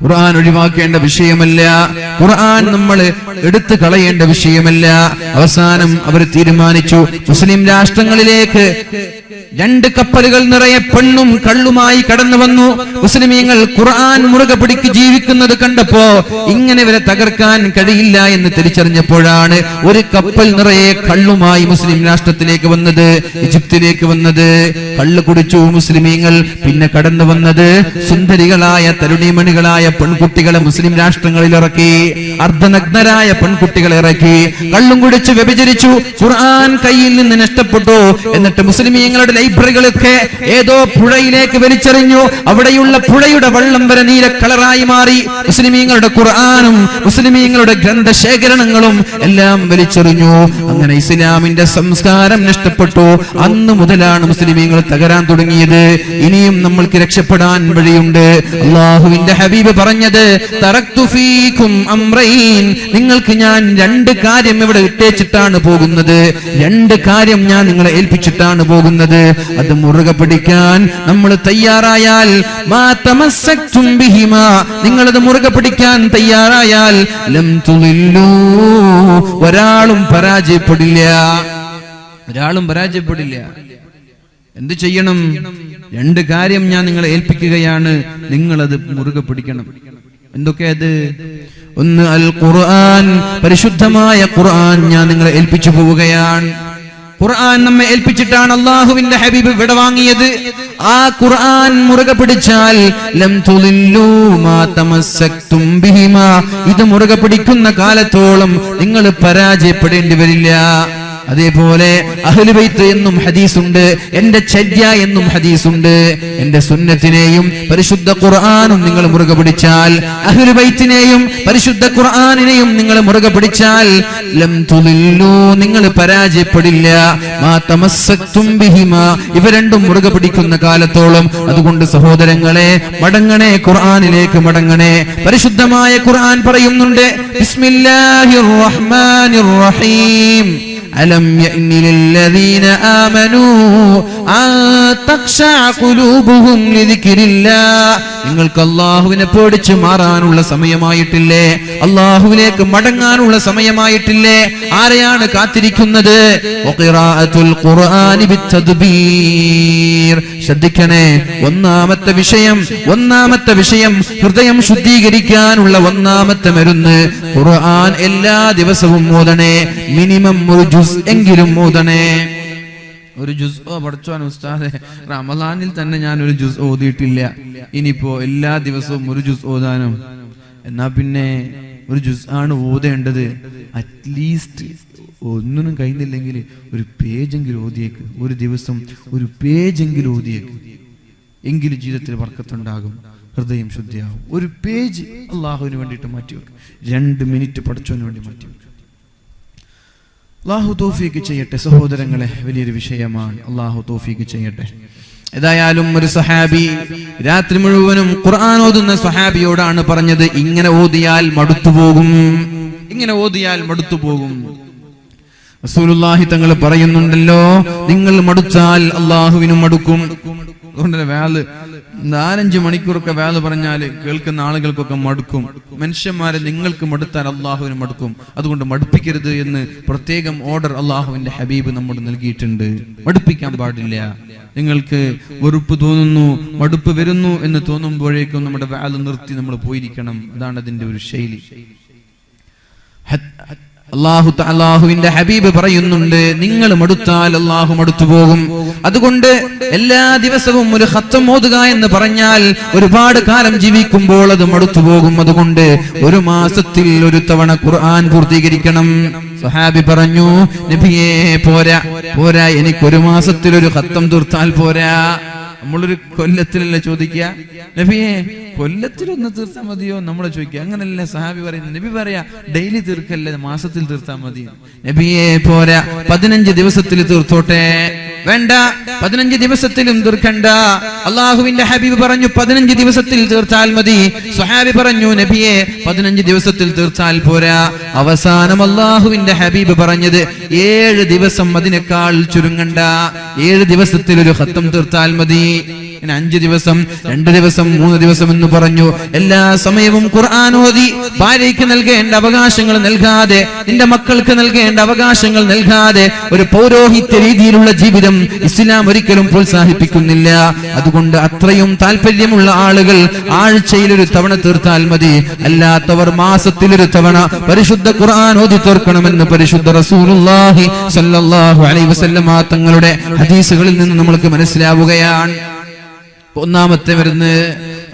Speaker 1: ഖുർആൻ ഒഴിവാക്കേണ്ട വിഷയമല്ല, ഖുർആൻ നമ്മൾ എടുത്തു കളയേണ്ട വിഷയമല്ല. അവസാനം അവർ തീരുമാനിച്ചു, മുസ്ലിം രാഷ്ട്രങ്ങളിലേക്ക് 2 കപ്പലുകൾ നിറയെ പെണ്ണും കള്ളുമായി കടന്നു വന്നു. മുസ്ലിമീങ്ങൾ ഖുർആൻ മുറുകെ പിടിക്ക് ജീവിക്കുന്നത് കണ്ടപ്പോ ഇങ്ങനെ ഇവരെ തകർക്കാൻ കഴിയില്ല എന്ന് തിരിച്ചറിഞ്ഞപ്പോഴാണ് ഒരു കപ്പൽ നിറയെ കള്ളുമായി മുസ്ലിം രാഷ്ട്രത്തിലേക്ക് വന്നത്, ഈജിപ്തിലേക്ക് വന്നത്. കള്ളു കുടിച്ചു മുസ്ലിമീങ്ങൾ. പിന്നെ കടന്നു വന്നത് സുന്ദരികളായ തരുണിമണികളായ പെൺകുട്ടികളെ മുസ്ലിം രാഷ്ട്രങ്ങളിൽ ഇറക്കി, അർദ്ധനഗ്നരായ പെൺകുട്ടികളെ ഇറക്കി, കള്ളും കുടിച്ച് വ്യഭിചരിച്ചു. ഖുർആൻ കയ്യിൽ നിന്ന് നഷ്ടപ്പെട്ടു. എന്നിട്ട് മുസ്ലിമീങ്ങളുടെ ലൈബ്രറികളൊക്കെ ഏതോ പുഴയിലേക്ക് വലിച്ചെറിഞ്ഞു. അവിടെയുള്ള പുഴയുടെ വെള്ളം വരെ നീല കളറായി മാറി. മുസ്ലിമീങ്ങളുടെ ഖുർആനും മുസ്ലിമീങ്ങളുടെ ഗ്രന്ഥശേഖരണങ്ങളും എല്ലാം വലിച്ചെറിഞ്ഞു. അങ്ങനെ ഇസ്ലാമിന്റെ സംസ്കാരം നഷ്ടപ്പെട്ടു. അന്ന് മുതലാണ് മുസ്ലിമീങ്ങൾ തകരാൻ തുടങ്ങിയത്. ഇനിയും നമ്മൾക്ക് രക്ഷപ്പെടാൻ വഴിയുണ്ട്. അല്ലാഹുവിന്റെ ഹബീബ് പറഞ്ഞത്, തറക്തു ഫീകും അംറൈൻ, നിങ്ങൾക്ക് ഞാൻ 2 കാര്യം ഇവിടെ ഇട്ടേച്ചിട്ടാണ് പോകുന്നത്. 2 കാര്യം ഞാൻ നിങ്ങളെ ഏൽപ്പിച്ചിട്ടാണ് പോകുന്നത്. അത് മുറുകെ പിടിക്കാൻ നമ്മൾ തയ്യാറായാൽ, മാ തമസ്സക്തും ബിഹിമാ, നിങ്ങളത് മുറുകെ പിടിക്കാൻ തയ്യാറായാൽ, ലം തുളില്ലൂ, ഒരാളും പരാജയപ്പെടില്ല. ഒരാളും പരാജയപ്പെടില്ല. എന്ത് ചെയ്യണം? 2 കാര്യം ഞാൻ നിങ്ങളെ ഏൽപ്പിക്കുകയാണ്, നിങ്ങളത് മുറുകെ പിടിക്കണം. എന്തൊക്കെയത്? ഒന്ന്, അൽ ഖുർആൻ, പരിശുദ്ധമായ ഖുർആൻ ഞാൻ നിങ്ങളെ ഏൽപ്പിച്ചു പോവുകയാണ്. ഖുർആൻ നമ്മെ ഏൽപ്പിച്ചിട്ടാണ് അല്ലാഹുവിന്റെ ഹബീബ് വിടവാങ്ങിയത്. ആ ഖുർആൻ മുറുകെ പിടിച്ചാൽ ലം തുളില്ലു മാ തമസ്സക്തും ബിഹിമാ, ഇത് മുറുകെ പിടിക്കുന്ന കാലത്തോളം നിങ്ങൾ പരാജയപ്പെടേണ്ടി വരില്ല. അതേപോലെ അഹ്ലു ബൈത്ത് എന്നും ഹദീസുണ്ട്, എന്റെ ചര്യ എന്നും ഹദീസുണ്ട്. എന്റെ സുന്നത്തിനെയും പരിശുദ്ധ ഖുർആനും നിങ്ങൾ മുറുകെ പിടിച്ചാൽ, അഹ്ലു ബൈത്തിനെയും പരിശുദ്ധ ഖുർആനിനെയും നിങ്ങൾ മുറുകെ പിടിച്ചാൽ ലം തുളില്ലു, നിങ്ങൾ പരാജയപ്പെടില്ല. മാ തമസ്സക്തും ബിഹിമാ, ഇവ രണ്ടും മുറുകെ പിടിക്കുന്ന കാലത്തോളം. അതുകൊണ്ട് സഹോദരങ്ങളെ, മടങ്ങണേ, ഖുർആനിലേക്ക് മടങ്ങണേ. പരിശുദ്ധമായ ഖുർആൻ പറയുന്നുണ്ട്, ബിസ്മില്ലാഹിർ റഹ്മാനിർ റഹീം, അലം യഅനി ലില്ലദീന ആമനൂ അൻ തഖ്ശഅ ഖുലൂബുഹും ലിദിക്രില്ലാഹ്, നിങ്ങൾക്ക് അല്ലാഹുവിനെ പേടിച്ച് മാറാനുള്ള സമയമായിട്ടില്ലേ? അല്ലാഹുവിലേക്ക് മടങ്ങാനുള്ള സമയമായിട്ടില്ലേ? ആരെയാണ് കാത്തിരിക്കുന്നത്? വഖിറാഅത്തുൽ ഖുർആനി ബിത്തദ്ബീർ. ശ്രദ്ധിക്കണേ, ഒന്നാമത്തെ വിഷയം ഹൃദയം ശുദ്ധീകരിക്കാനുള്ള ഒന്നാമത്തെ മരുന്ന് ഖുർആൻ എല്ലാ ദിവസവും ഓതണേ. മിനിമം ഒരു ജുസ് എങ്കിലും ഓതണേ. ഒരു ജുസ് പഠിച്ചോൻ ഉസ്താദെ, റമളാനിൽ തന്നെ ഞാൻ ഒരു ജുസ് ഓതിയിട്ടില്ല, ഇനിയിപ്പോ എല്ലാ ദിവസവും ഒരു ജുസ് ഓതാനും. എന്നാ പിന്നെ ഒരു ജുസ് ആണ് ഓതേണ്ടത്. അറ്റ്ലീസ്റ്റ് ഒന്നിനും കഴിയുന്നില്ലെങ്കിൽ ഒരു പേജെങ്കിലും ഓതിയേക്ക്. ഒരു ദിവസം ഒരു പേജെങ്കിലും ഓതിയേക്ക്, എങ്കിലും ജീവിതത്തിൽ ബർക്കത്തുണ്ടാകും, ഹൃദയം ശുദ്ധിയാകും. ഒരു പേജ് അള്ളാഹുവിന് വേണ്ടിയിട്ട് മാറ്റിവെക്ക്. 2 മിനിറ്റ് പഠിച്ചവന് വേണ്ടി മാറ്റിവെക്ക്. അള്ളാഹു തൗഫീഖ് ചെയ്യട്ടെ. സഹോദരങ്ങളെ, വലിയൊരു വിഷയമാണ്. അള്ളാഹു തൗഫീഖ് ചെയ്യട്ടെ. ഏതായാലും ഒരു സഹാബി രാത്രി മുഴുവനും ഖുർആൻ ഓതുന്ന സഹാബിയോടാണ് പറഞ്ഞത്, ഇങ്ങനെ ഓതിയാൽ മടുത്തുപോകും, ഇങ്ങനെ ഓതിയാൽ മടുത്തുപോകും. റസൂലുള്ളാഹി തങ്ങൾ പറയുന്നുണ്ടല്ലോ, നിങ്ങൾ മടുത്താൽ അള്ളാഹുവിനും മടുക്കും. അതുകൊണ്ട് വേള് 4-5 മണിക്കൂറൊക്കെ വേള് പറഞ്ഞാല് കേൾക്കുന്ന ആളുകൾക്കൊക്കെ മടുക്കും. മനുഷ്യന്മാരെ നിങ്ങൾക്ക് മടുത്താൽ അള്ളാഹുവിന് മടുക്കും. അതുകൊണ്ട് മടുപ്പിക്കരുത് എന്ന് പ്രത്യേകം ഓർഡർ അള്ളാഹുവിന്റെ ഹബീബ് നമ്മോട് നൽകിയിട്ടുണ്ട്. മടുപ്പിക്കാൻ പാടില്ല. നിങ്ങൾക്ക് വെറുപ്പ് തോന്നുന്നു, മടുപ്പ് വരുന്നു എന്ന് തോന്നുമ്പോഴേക്കും നമ്മുടെ വേള് നിർത്തി നമ്മൾ പോയിരിക്കണം. അതാണ് അതിന്റെ ഒരു ശൈലി. അള്ളാഹുവിന്റെ ഹബീബ് പറയുന്നുണ്ട്, നിങ്ങൾ മടുത്താൽ അള്ളാഹു മടുത്തു പോകും. അതുകൊണ്ട് എല്ലാ ദിവസവും ഒരു ഖത്തം ഓതുക എന്ന് പറഞ്ഞാൽ ഒരുപാട് കാലം ജീവിക്കുമ്പോൾ അത് മടുത്തു പോകും. അതുകൊണ്ട് 1 മാസത്തിൽ ഒരു തവണ ഖുർആൻ പൂർത്തീകരിക്കണം. സഹാബി പറഞ്ഞു, നബിയേ പോരാ, എനിക്ക് 1 മാസത്തിൽ ഒരു ഖത്തം തീർത്താൽ പോരാ. നമ്മളൊരു കൊല്ലത്തിലല്ലേ ചോദിക്കുക, നബിയെ കൊല്ലത്തിലൊന്ന് തീർത്താൽ മതിയോ? നമ്മൾ ചോദിക്കുക. അങ്ങനല്ല സഹാബി പറയുന്നത്. നബി പറയാ, ഡെയിലി തീർക്കല്ലേ, മാസത്തിൽ തീർത്താൽ മതി. നബിയെ പോരാ, 15 ദിവസത്തിൽ തീർത്തോട്ടെ. വേണ്ട, 15 ദിവസത്തിലും തീർക്കണ്ട. അള്ളാഹുവിന്റെ ഹബീബ് പറഞ്ഞു 15 ദിവസത്തിൽ തീർത്താൽ മതി. സ്വഹാബി പറഞ്ഞു, നബിയെ 15 ദിവസത്തിൽ തീർത്താൽ പോരാ. അവസാനം അള്ളാഹുവിന്റെ ഹബീബ് പറഞ്ഞത് 7 ദിവസം, അതിനേക്കാൾ ചുരുങ്ങണ്ട. 7 ദിവസത്തിൽ ഒരു ഖത്തം തീർത്താൽ മതി. 5 ദിവസം, 2 ദിവസം, 3 ദിവസം എന്ന് പറഞ്ഞു. എല്ലാ സമയവും ഖുർആൻ ഓതി ഭാര്യയ്ക്ക് നൽകേണ്ട അവകാശങ്ങൾ നൽകാതെ, നിന്റെ മക്കൾക്ക് നൽകേണ്ട അവകാശങ്ങൾ നൽകാതെ ഒരു പൗരോഹിത്യ രീതിയിലുള്ള ജീവിതം ഇസ്ലാം ഒരിക്കലും പ്രോത്സാഹിപ്പിക്കുന്നില്ല. അതുകൊണ്ട് അത്രയും താല്പര്യമുള്ള ആളുകൾ ആഴ്ചയിൽ ഒരു തവണ തീർത്താൽ മതി. അല്ലാത്തവർ മാസത്തിൽ ഒരു തവണ പരിശുദ്ധ ഖുർആൻ ഓതി തീർക്കണമെന്ന് പരിശുദ്ധ റസൂലുള്ളാഹി സ്വല്ലല്ലാഹു അലൈഹി വസല്ലം തങ്ങളുടെ ഹദീസുകളിൽ നിന്ന് നമ്മൾക്ക് മനസ്സിലാവുകയാണ്. ഒന്നാമത്തെ വരുന്നത്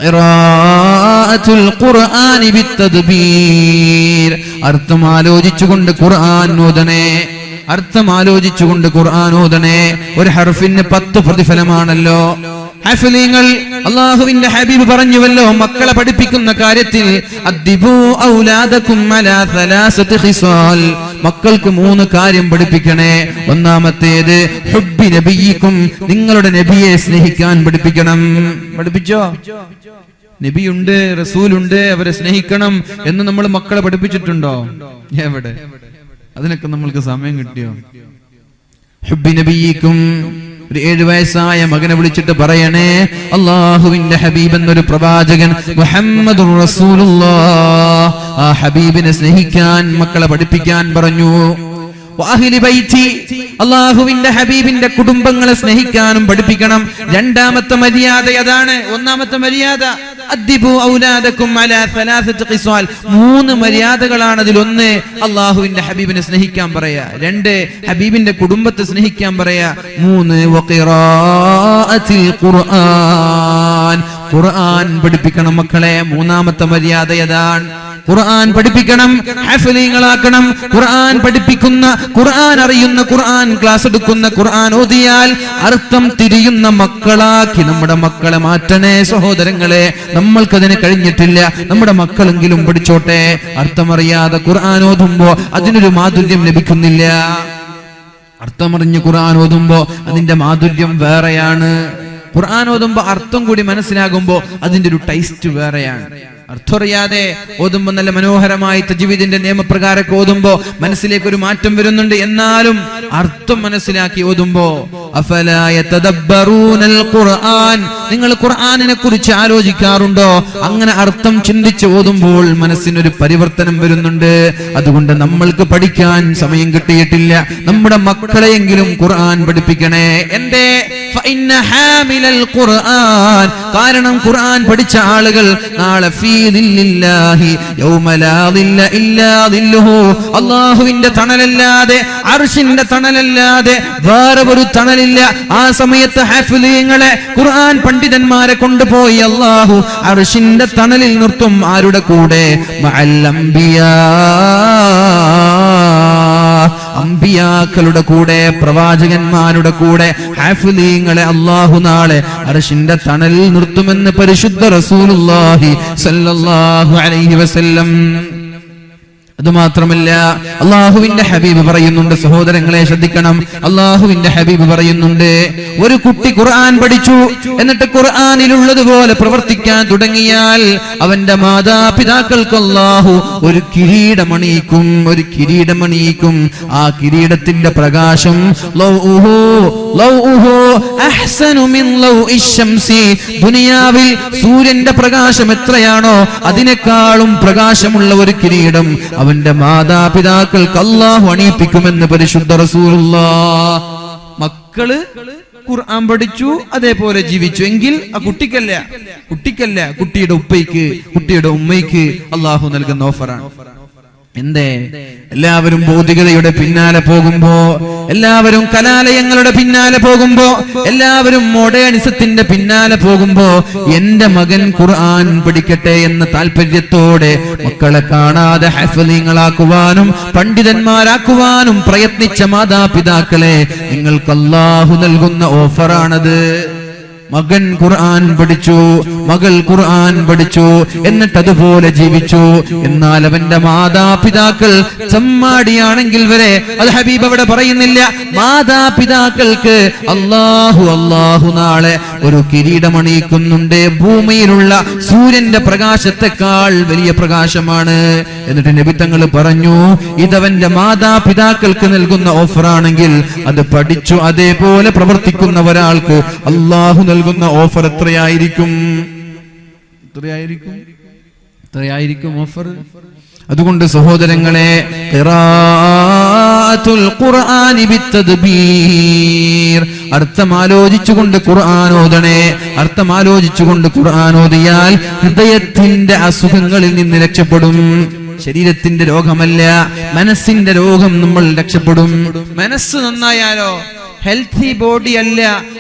Speaker 1: ഖിറാഅത്തുൽ ഖുർആനി ബിത്തദ്ബീർ, അർത്ഥം ആലോചിച്ചുകൊണ്ട് ഖുർആൻ ഓതണേ. അർത്ഥം ആലോചിച്ചുകൊണ്ട് ഖുർആൻ ഓതണേ. ഒരു ഹർഫിന് 10 പ്രതിഫലമാണല്ലോ. ഹഫ്ലീങ്ങൾ, അല്ലാഹുവിന്റെ ഹബീബ് പറഞ്ഞുവല്ലോ, മക്കളെ പഠിപ്പിക്കുന്ന കാര്യത്തിൽ അദ്ദിബു ഔലാദകും അലാ 3 ഖിസാൽ, മക്കൾക്ക് 3 കാര്യം പഠിപ്പിക്കണേ. ഒന്നാമത്തേത് ഹുബ്ബി നബിയിക്കും, നിങ്ങളുടെ നബിയെ സ്നേഹിക്കാൻ പഠിപ്പിക്കണം. പഠിപ്പിച്ചോ? നബിയുണ്ട്, റസൂലുണ്ട്, അവരെ സ്നേഹിക്കണം എന്ന് നമ്മൾ മക്കളെ പഠിപ്പിച്ചിട്ടുണ്ടോ? എവിടെ? അതിനൊക്കെ നമ്മൾക്ക് സമയം കിട്ടിയോ? ഹുബ്ബി നബിയിക്കും, ഒരു 7 വയസ്സായ മകനെ വിളിച്ചിട്ട് പറയണേ, അല്ലാഹുവിന്റെ ഹബീബ് എന്നൊരു പ്രവാചകൻ മുഹമ്മദുർ റസൂലുള്ളാഹ്, ആ ഹബീബിനെ സ്നേഹിക്കാൻ മക്കളെ പഠിപ്പിക്കാൻ പറഞ്ഞു. വഅഹ്ലി ബൈതി, അല്ലാഹുവിന്റെ ഹബീബിന്റെ കുടുംബങ്ങളെ സ്നേഹിക്കാനും പഠിപ്പിക്കണം. രണ്ടാമത്തെ മര്യാദ അതാണ്. ഒന്നാമത്തെ മര്യാദ അദ്ദിബു ഔലാദകും അലാ സലാസത്തി ഖിസ്വാൽ, 3 മര്യാദകളാണ്. അതിലൊന്ന് അല്ലാഹുവിന്റെ ഹബീബിനെ സ്നേഹിക്കാൻ പറയാ, 2 ഹബീബിന്റെ കുടുംബത്തെ സ്നേഹിക്കാൻ പറയാ, 3 വഖിറാഅത്തിൽ ഖുർആൻ, ഖുർആൻ പഠിപ്പിക്കണം മക്കളെ. മൂന്നാമത്തെ മര്യാദ അതാണ്. ഖുർആൻ പഠിപ്പിക്കണം, ഹഫ്ളീങ്ങളാക്കണം. ഖുർആൻ പഠിപ്പിക്കുന്ന, ഖുർആൻ അറിയുന്ന, ഖുർആൻ ക്ലാസ് എടുക്കുന്ന, ഖുർആൻ ഓതിയാൽ അർത്ഥം തിരിയുന്ന മക്കളാക്കി നമ്മുടെ മക്കളെ മാറ്റണേ സഹോദരങ്ങളെ. നമ്മൾക്കതിന് കഴിഞ്ഞിട്ടില്ല, നമ്മുടെ മക്കളെങ്കിലും പഠിച്ചോട്ടെ. അർത്ഥമറിയാതെ ഖുർആൻ ഓതുമ്പോ അതിനൊരു മാധുര്യം ലഭിക്കുന്നില്ല. അർത്ഥമറിഞ്ഞ് ഖുർആൻ ഓതുമ്പോ അതിന്റെ മാധുര്യം വേറെയാണ്. ഖുർആൻ ഓതുമ്പോ അർത്ഥം കൂടി മനസ്സിലാകുമ്പോ അതിന്റെ ഒരു ടേസ്റ്റ് വേറെയാണ്. അർത്ഥറിയാതെ ഓതുമ്പോ നല്ല മനോഹരമായി തജ്വീദിന്റെ നിയമപ്രകാരമൊക്കെ ഓതുമ്പോ മനസ്സിലേക്ക് ഒരു മാറ്റം വരുന്നുണ്ട്. എന്നാലും അർത്ഥം മനസ്സിലാക്കി ഓതുമ്പോ അഫലാ യതദബ്ബറൂനൽ ഖുർആൻ, നിങ്ങൾ ഖുർആനിനെ കുറിച്ച് ആലോചിക്കാറുണ്ടോ? അങ്ങനെ അർത്ഥം ചിന്തിച്ച് ഓതുമ്പോൾ മനസ്സിനൊരു പരിവർത്തനം വരുന്നുണ്ട്. അതുകൊണ്ട് നമ്മൾക്ക് പഠിക്കാൻ സമയം കിട്ടിയിട്ടില്ല, നമ്മുടെ മക്കളെയെങ്കിലും ഖുർആൻ പഠിപ്പിക്കണേ. എന്തേ? ഫഇന്ന ഹാമിലൽ ഖുർആൻ, കാരണം ഖുർആൻ പഠിച്ച ആളുകൾ നാളെ ഫീ ദില്ലില്ലാഹി യൗമ ലാ ദില്ല ഇല്ലാ ദില്ലുഹു, അല്ലാഹുവിന്റെ തണലല്ലാതെ, അർശിന്റെ തണലല്ലാതെ വേറെ ഒരു തണലില്ല. ആ സമയത്ത് ഹാഫിളീങ്ങളെ, ഖുർആൻ പണ്ഡിതന്മാരെ കൊണ്ടുപോയി അല്ലാഹു അർശിന്റെ തണലിൽ നിർത്തും. ആരുടെ കൂടെ? മഅൽ അംബിയാ, അംബിയാക്കളുടെ കൂടെ, പ്രവാചകന്മാരുടെ കൂടെ ഹാഫിളീങ്ങളെ അല്ലാഹു നാളെ അർശിന്റെ തണലിൽ നിർത്തുമെന്ന് പരിശുദ്ധ റസൂലുള്ളാഹി സ്വല്ലല്ലാഹു അലൈഹി വസല്ലം. അതുമാത്രമല്ല, അള്ളാഹുവിന്റെ ഹബീബ് പറയുന്നുണ്ട്, സഹോദരങ്ങളെ ശ്രദ്ധിക്കണം. അള്ളാഹുവിന്റെ ഹബീബ് പറയുന്നുണ്ട്, ഒരു കുട്ടി ഖുർആൻ പഠിച്ചു, എന്നിട്ട് ഖുർആനിലുള്ളതുപോലെ പ്രവർത്തിക്കാൻ തുടങ്ങിയാൽ അവന്റെ മാതാപിതാക്കൾക്ക് അള്ളാഹു ഒരു കിരീടമണിയിക്കും, ഒരു കിരീടമണിയിക്കും. ആ കിരീടത്തിന്റെ പ്രകാശം ദുനിയാവിൽ സൂര്യന്റെ പ്രകാശം എത്രയാണോ അതിനേക്കാളും പ്രകാശമുള്ള ഒരു കിരീടം അവന്റെ മാതാപിതാക്കൾക്ക് അല്ലാഹു അണിയിപ്പിക്കുമെന്ന് പരിശുദ്ധ റസൂലുള്ളാഹ്. മക്കള് ഖുർആൻ പഠിച്ചു, അതേപോലെ ജീവിച്ചു എങ്കിൽ ആ കുട്ടിക്കല്ല, കുട്ടിയുടെ ഉപ്പയ്ക്ക്, കുട്ടിയുടെ ഉമ്മയ്ക്ക് അല്ലാഹു നൽകുന്ന ഓഫറാണ്. എന്തേ? എല്ലാവരും ഭൗതികതയുടെ പിന്നാലെ പോകുമ്പോ, എല്ലാവരും കലാലയങ്ങളുടെ പിന്നാലെ പോകുമ്പോ, എല്ലാവരും മോഡേണിസത്തിന്റെ പിന്നാലെ പോകുമ്പോ എന്റെ മകൻ ഖുർആൻ പഠിക്കട്ടെ എന്ന താല്പര്യത്തോടെ മക്കളെ കാണാതെ ഹഫ്ളീങ്ങളാക്കുവാനും പണ്ഡിതന്മാരാക്കുവാനും പ്രയത്നിച്ച മാതാപിതാക്കളെ, നിങ്ങൾക്ക് അല്ലാഹു നൽകുന്ന ഓഫറാണത്. മകൻ ഖുർആൻ പഠിച്ചു, മകൾ ഖുർആൻ പഠിച്ചു, എന്നിട്ട് അതുപോലെ ജീവിച്ചു. എന്നാൽ അവന്റെ മാതാപിതാക്കൾ ചമ്മാടിയാണെങ്കിൽ വരെ, അത് ഹബീബ് അവിടെ പറയുന്നില്ല, മാതാപിതാക്കൾക്ക് അല്ലാഹു നാളെ ഒരു കിരീടമണിയിക്കുന്നുണ്ട്. ഭൂമിയിലുള്ള സൂര്യന്റെ പ്രകാശത്തെക്കാൾ വലിയ പ്രകാശമാണ്. എന്നിട്ട് നബി തങ്ങൾ പറഞ്ഞു, ഇതവന്റെ മാതാപിതാക്കൾക്ക് നൽകുന്ന ഓഫറാണെങ്കിൽ അത് പഠിച്ചു അതേപോലെ പ്രവർത്തിക്കുന്ന ഒരാൾക്ക് അല്ലാഹു നൽകുന്ന ഓഫർ എത്രയായിരിക്കും? ഓഫർ. അതുകൊണ്ട് സഹോദരങ്ങളെ, ഖിറാഅത്തുൽ ഖുർആനി ബിത്തദ്ബീർ, അർത്ഥമാലോചിച്ചുകൊണ്ട് ഖുർആൻ ഓതണേ. അർത്ഥമാലോചിച്ചുകൊണ്ട് ഖുർആൻ ഓതിയാൽ ഹൃദയത്തിന്റെ അസുഖങ്ങളിൽ നിന്ന് രക്ഷപ്പെടും. ശരീരത്തിന്റെ രോഗമല്ല, മനസ്സിന്റെ രോഗം നമ്മൾ രക്ഷപ്പെടും. മനസ്സ് നന്നായാലോ ഹെൽത്തി ബോഡി അല്ല,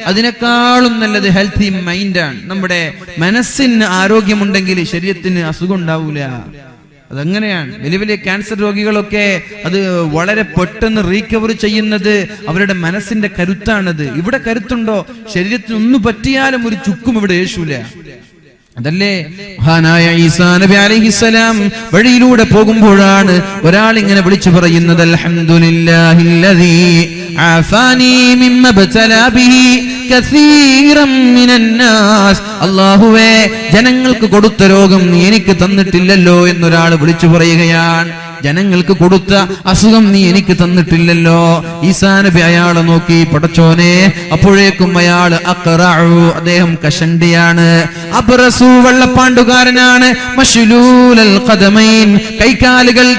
Speaker 1: അതിനേക്കാളും നല്ലത് ഹെൽത്തി മൈൻഡാണ്. നമ്മുടെ മനസ്സിന് ആരോഗ്യമുണ്ടെങ്കിൽ ശരീരത്തിന് അസുഖം ഉണ്ടാവൂല. അതങ്ങനെയാണ്. വലിയ വലിയ ക്യാൻസർ രോഗികളൊക്കെ അത് വളരെ പെട്ടെന്ന് റീകവർ ചെയ്യുന്നത് അവരുടെ മനസ്സിന്റെ കരുത്താണത്. ഇവിടെ കരുത്തുണ്ടോ? ശരീരത്തിന് ഒന്നു പറ്റിയാലും ഒരു ചുക്കും ഇവിടെ യേശൂല. അതല്ലേ മഹാനായ ഈസാ നബി അലൈഹിസ്സലാം വഴിയിലൂടെ പോകുമ്പോഴാണ് ഒരാൾ ഇങ്ങനെ വിളിച്ചു പറയുന്നത്, അൽഹംദുലില്ലാഹില്ലദീ ആഫാനി മിമ്മ ബതലാ ബിഹി കസീറൻ മിനൻ നാസ്. അല്ലാഹുവേ, ജനങ്ങൾക്ക് കൊടുത്ത രോഗം നീ എനിക്ക് തന്നിട്ടില്ലല്ലോ എന്നൊരാൾ വിളിച്ചു പറയുകയാണ്. ജനങ്ങൾക്ക് കൊടുത്ത അസുഖം നീ എനിക്ക് തന്നിട്ടില്ലല്ലോ. ഈസാ നബി അയാളെ നോക്കി, പടച്ചോനെ. അപ്പോഴേക്കും അയാൾ അഖറഉ, അദ്ദേഹം കഷണ്ടിയാണ്. അബ്റസു, വെള്ളപ്പാണ്ടുകാരനാണ്. മശ്ലൂലൽ ഖദമൈൻ, കൈകാലുകൾ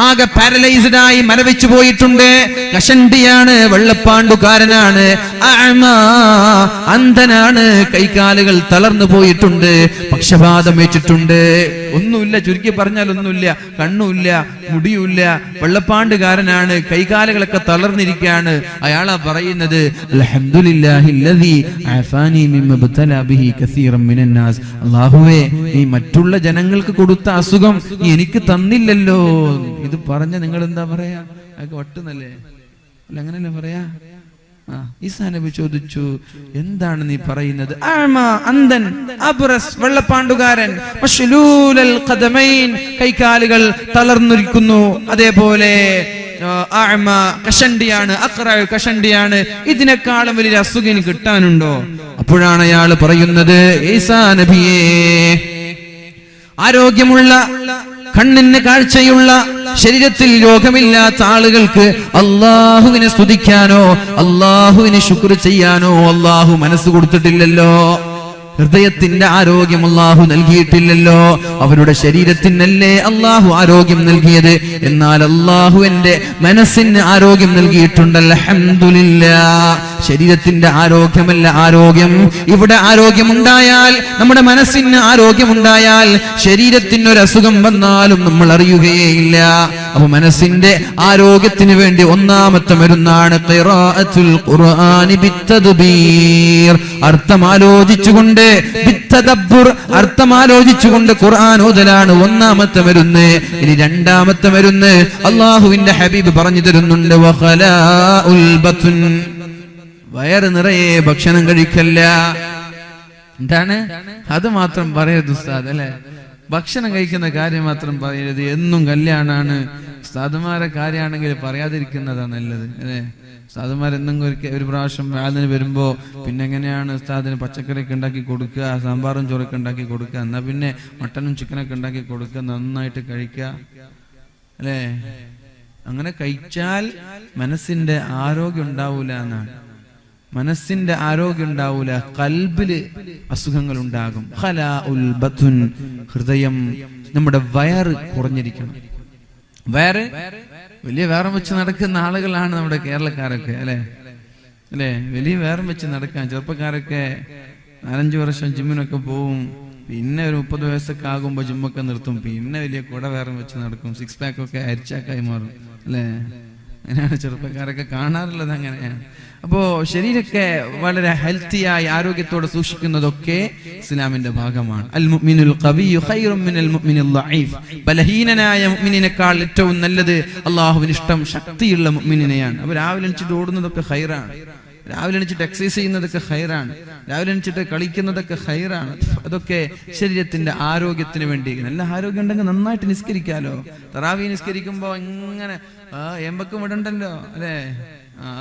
Speaker 1: ആകെ പാരലൈസ്ഡ് ആയി മരവിച്ചു പോയിട്ടുണ്ട്. കഷണ്ടിയാണ്, വെള്ളപ്പാണ്ടുകാരനാണ്. അഅ്മാ, അന്ധനാണ്, കൈകാലുകൾ തളർന്നു പോയിട്ടുണ്ട്. പക്ഷപാതം വെച്ചിട്ടുണ്ട്. ഒന്നുമില്ല, ചുരുക്കി പറഞ്ഞാൽ ഒന്നുമില്ല. കണ്ണുമില്ല, മുടിയുമില്ല, വെള്ളപ്പാണ്ടുകാരനാണ്, കൈകാലുകളൊക്കെ തളർന്നിരിക്കുകയാണ്. അയാളാ പറയുന്നത്, അൽഹംദുലില്ലാഹില്ലദീ ആഫാനി മിമ്മ ബതലാ ബിഹി കസീറൻ മിനൻ നാസ്. അല്ലാഹുവേ, നീ മറ്റുള്ള ജനങ്ങൾക്ക് കൊടുത്ത അസുഖം നീ എനിക്ക് തന്നില്ലല്ലോ. ഇത് പറഞ്ഞ നിങ്ങൾ എന്താ പറയാ? അതൊക്കെ വട്ടുന്നല്ലേ? അല്ല, അങ്ങനല്ലേ പറയാ? ഈസാ നബി ചോദിച്ചു, എന്താണ് നീ പറയുന്നത്? അഅ്മാ, അന്ധൻ. അബ്റസ്, വെള്ളപ്പാണ്ടുകാരൻ. മശ്ലൂലൽ ഖദമൈൻ, കൈകാലുകൾ തളർന്നിരിക്കുന്നു. അതേപോലെ അഅ്മാ, കഷണ്ടിയാണ്. അഖ്റഉ, കഷണ്ടിയാണ്. ഇതിനേക്കാളും വലിയ അസുഖം ഇനി കിട്ടാനുണ്ടോ? അപ്പോഴാണ് അയാൾ പറയുന്നത്, ഈസാ നബിയേ, ആരോഗ്യമുള്ള, കണ്ണിന് കാഴ്ചയുള്ള, ശരീരത്തിൽ രോഗമില്ലാത്ത ആളുകൾക്ക് അല്ലാഹുവിനെ സ്തുതിക്കാനോ അല്ലാഹുവിനെ ശുക്ർ ചെയ്യാനോ അല്ലാഹു മനസ്സ് കൊടുത്തിട്ടില്ലല്ലോ. ഹൃദയത്തിന്റെ ആരോഗ്യം അല്ലാഹു നൽകിയിട്ടില്ലല്ലോ. അവരുടെ ശരീരത്തിനല്ലേ അല്ലാഹു ആരോഗ്യം നൽകിയത്. എന്നാൽ അല്ലാഹു എന്റെ മനസ്സിന് ആരോഗ്യം നൽകിയിട്ടുണ്ട്. അൽഹംദുലില്ലാഹ്. ശരീരത്തിന്റെ ആരോഗ്യമല്ല ആരോഗ്യം. ഇവിടെ ആരോഗ്യമുണ്ടായാൽ, നമ്മുടെ മനസ്സിന് ആരോഗ്യമുണ്ടായാൽ, ശരീരത്തിനൊരു അസുഖം വന്നാലും നമ്മൾ അറിയുകയില്ല. അപ്പൊ മനസ്സിന്റെ ആരോഗ്യത്തിന് വേണ്ടി ഒന്നാമത്തെ മരുന്നാണ് ഖിറാഅത്തുൽ ഖുർആനി ബിത്തദ്ബീർ. അർത്ഥമാലോചിച്ചുകൊണ്ട്, ബിത്തദബ്ബുർ, അർത്ഥമാലോചിച്ചുകൊണ്ട് ഖുർആൻ ഓതലാണ് ഒന്നാമത്തെ മരുന്ന്. ഇനി രണ്ടാമത്തെ മരുന്ന് അല്ലാഹുവിന്റെ ഹബീബ് പറഞ്ഞു തരുന്നുണ്ട്, വഖലാഉൽ ബത്ൻ, വയറ് നിറയെ ഭക്ഷണം കഴിക്കല്ല. എന്താണ് അത് മാത്രം പറയരുത് ഉസ്താദ്, അല്ലെ? ഭക്ഷണം കഴിക്കുന്ന കാര്യം മാത്രം പറയരുത്. എന്നും കല്യാണാണ്. ഉസ്താദുമാരെ കാര്യമാണെങ്കിൽ പറയാതിരിക്കുന്നതാണ് നല്ലത്, അല്ലെ? ഉസ്താദുമാരെന്നും ഒരു പ്രാവശ്യം അതിന് വരുമ്പോ പിന്നെ എങ്ങനെയാണ് ഉസ്താദിന് പച്ചക്കറിയൊക്കെ ഉണ്ടാക്കി കൊടുക്കുക, സാമ്പാറും ചോറൊക്കെ ഉണ്ടാക്കി കൊടുക്കുക, എന്നാ പിന്നെ മട്ടനും ചിക്കനൊക്കെ ഉണ്ടാക്കി കൊടുക്കുക, നന്നായിട്ട് കഴിക്കുക, അല്ലേ? അങ്ങനെ കഴിച്ചാൽ മനസ്സിന്റെ ആരോഗ്യം ഉണ്ടാവൂല എന്നാണ്. മനസ്സിന്റെ ആരോഗ്യം ഉണ്ടാവൂല, കൽബില് അസുഖങ്ങൾ ഉണ്ടാകും. ഖലാഉൽ ബത്ൻ, ഹൃദയം, നമ്മുടെ വയറ് കുറഞ്ഞിരിക്കണം. വയറ് വലിയ വേറെ വെച്ച് നടക്കുന്ന ആളുകളാണ് നമ്മുടെ കേരളക്കാരൊക്കെ, അല്ലെ? വലിയ വേറെ വെച്ച് നടക്കാൻ ചെറുപ്പക്കാരൊക്കെ 4-5 വർഷം ജിമ്മിനൊക്കെ പോവും. പിന്നെ ഒരു 30 വയസ്സൊക്കെ ആകുമ്പോ ജിമ്മൊക്കെ നിർത്തും. പിന്നെ വലിയ കുട വേറെ വെച്ച് നടക്കും. 6 പാക്ക് ഒക്കെ അരിച്ചാക്കായി മാറും, അല്ലെ? അങ്ങനെയാണ് ചെറുപ്പക്കാരൊക്കെ കാണാറുള്ളത്. അങ്ങനെയാണ്. അപ്പോ ശരീരമൊക്കെ വളരെ ഹെൽത്തിയായി ആരോഗ്യത്തോടെ സൂക്ഷിക്കുന്നതൊക്കെ ഇസ്ലാമിന്റെ ഭാഗമാണ്. അൽ മുഅ്മിനുൽ ഖവിയ്യു ഖൈറും മിനൽ മുഅ്മിനിൽ ദഈഫ്. ബലഹീനനായ മുഅ്മിനിനേക്കാൾ ഏറ്റവും നല്ലത് അല്ലാഹുവിന് ഇഷ്ടം ശക്തിയുള്ള മുഅ്മിനിനെയാണ്. അപ്പോൾ രാവിലെ എണീച്ചിട്ട് ഓടുന്നതൊക്കെ ഖൈറാണ്. രാവിലെ എണീച്ചിട്ട് എക്സസൈസ് ചെയ്യുന്നതൊക്കെ ഖൈറാണ്. രാവിലെ എണീച്ചിട്ട് കളിക്കുന്നതൊക്കെ ഖൈറാണ്. അതൊക്കെ ശരീരത്തിന്റെ ആരോഗ്യത്തിന് വേണ്ടി. നല്ല ആരോഗ്യം ഉണ്ടെങ്കിൽ നന്നായിട്ട് നിസ്കരിക്കാലോ. തറാവീഹ് നിസ്കരിക്കുമ്പോ ഇങ്ങനെ എമ്പക്കും വിടണ്ടല്ലോ, അല്ലേ?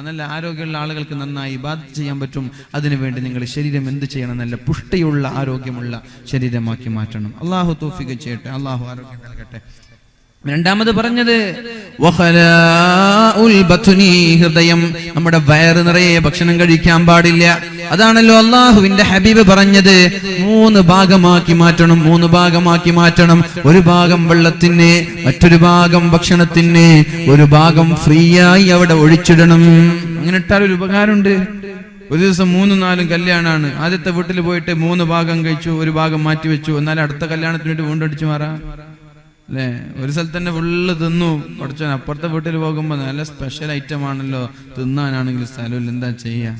Speaker 1: നല്ല ആരോഗ്യമുള്ള ആളുകൾക്ക് നന്നായി ഇബാദത്ത് ചെയ്യാൻ പറ്റും. അതിനുവേണ്ടി നിങ്ങൾ ശരീരം എന്ത് ചെയ്യണം? നല്ല പുഷ്ടിയുള്ള ആരോഗ്യമുള്ള ശരീരമാക്കി മാറ്റണം. അള്ളാഹു തൗഫീഖ് ചെയ്യട്ടെ. അള്ളാഹു ആരോഗ്യം നൽകട്ടെ. രണ്ടാമത് പറഞ്ഞത് വഖലാഉൽ ബത്നി, ഹൃദയം, നമ്മുടെ വയറ് നിറയെ ഭക്ഷണം കഴിക്കാൻ പാടില്ല. അതാണല്ലോ അല്ലാഹുവിന്റെ ഹബീബ് പറഞ്ഞത്. 3 ഭാഗമാക്കി മാറ്റണം. 3 ഭാഗമാക്കി മാറ്റണം. ഒരു ഭാഗം വെള്ളത്തിന്, മറ്റൊരു ഭാഗം ഭക്ഷണത്തിന്, ഒരു ഭാഗം ഫ്രീ ആയി അവിടെ ഒഴിച്ചിടണം. അങ്ങനെ ഇട്ടാൽ ഒരു ഉപകാരമുണ്ട്. ഒരു ദിവസം 3-4 കല്യാണാണ്. ആദ്യത്തെ വീട്ടിൽ പോയിട്ട് 3 ഭാഗം കഴിച്ചു, ഒരു ഭാഗം മാറ്റി വെച്ചു. എന്നാൽ അടുത്ത കല്യാണത്തിന് വേണ്ടി വീണ്ടും അടിച്ചു മാറാം, അല്ലേ? ഒരു സ്ഥലത്ത് തന്നെ ഫുള്ള് തിന്നു പഠിച്ചാൽ അപ്പുറത്തെ വീട്ടിൽ പോകുമ്പോൾ നല്ല സ്പെഷ്യൽ ഐറ്റം ആണല്ലോ, തിന്നാനാണെങ്കിൽ സ്ഥലമില്ല, എന്താ ചെയ്യാ?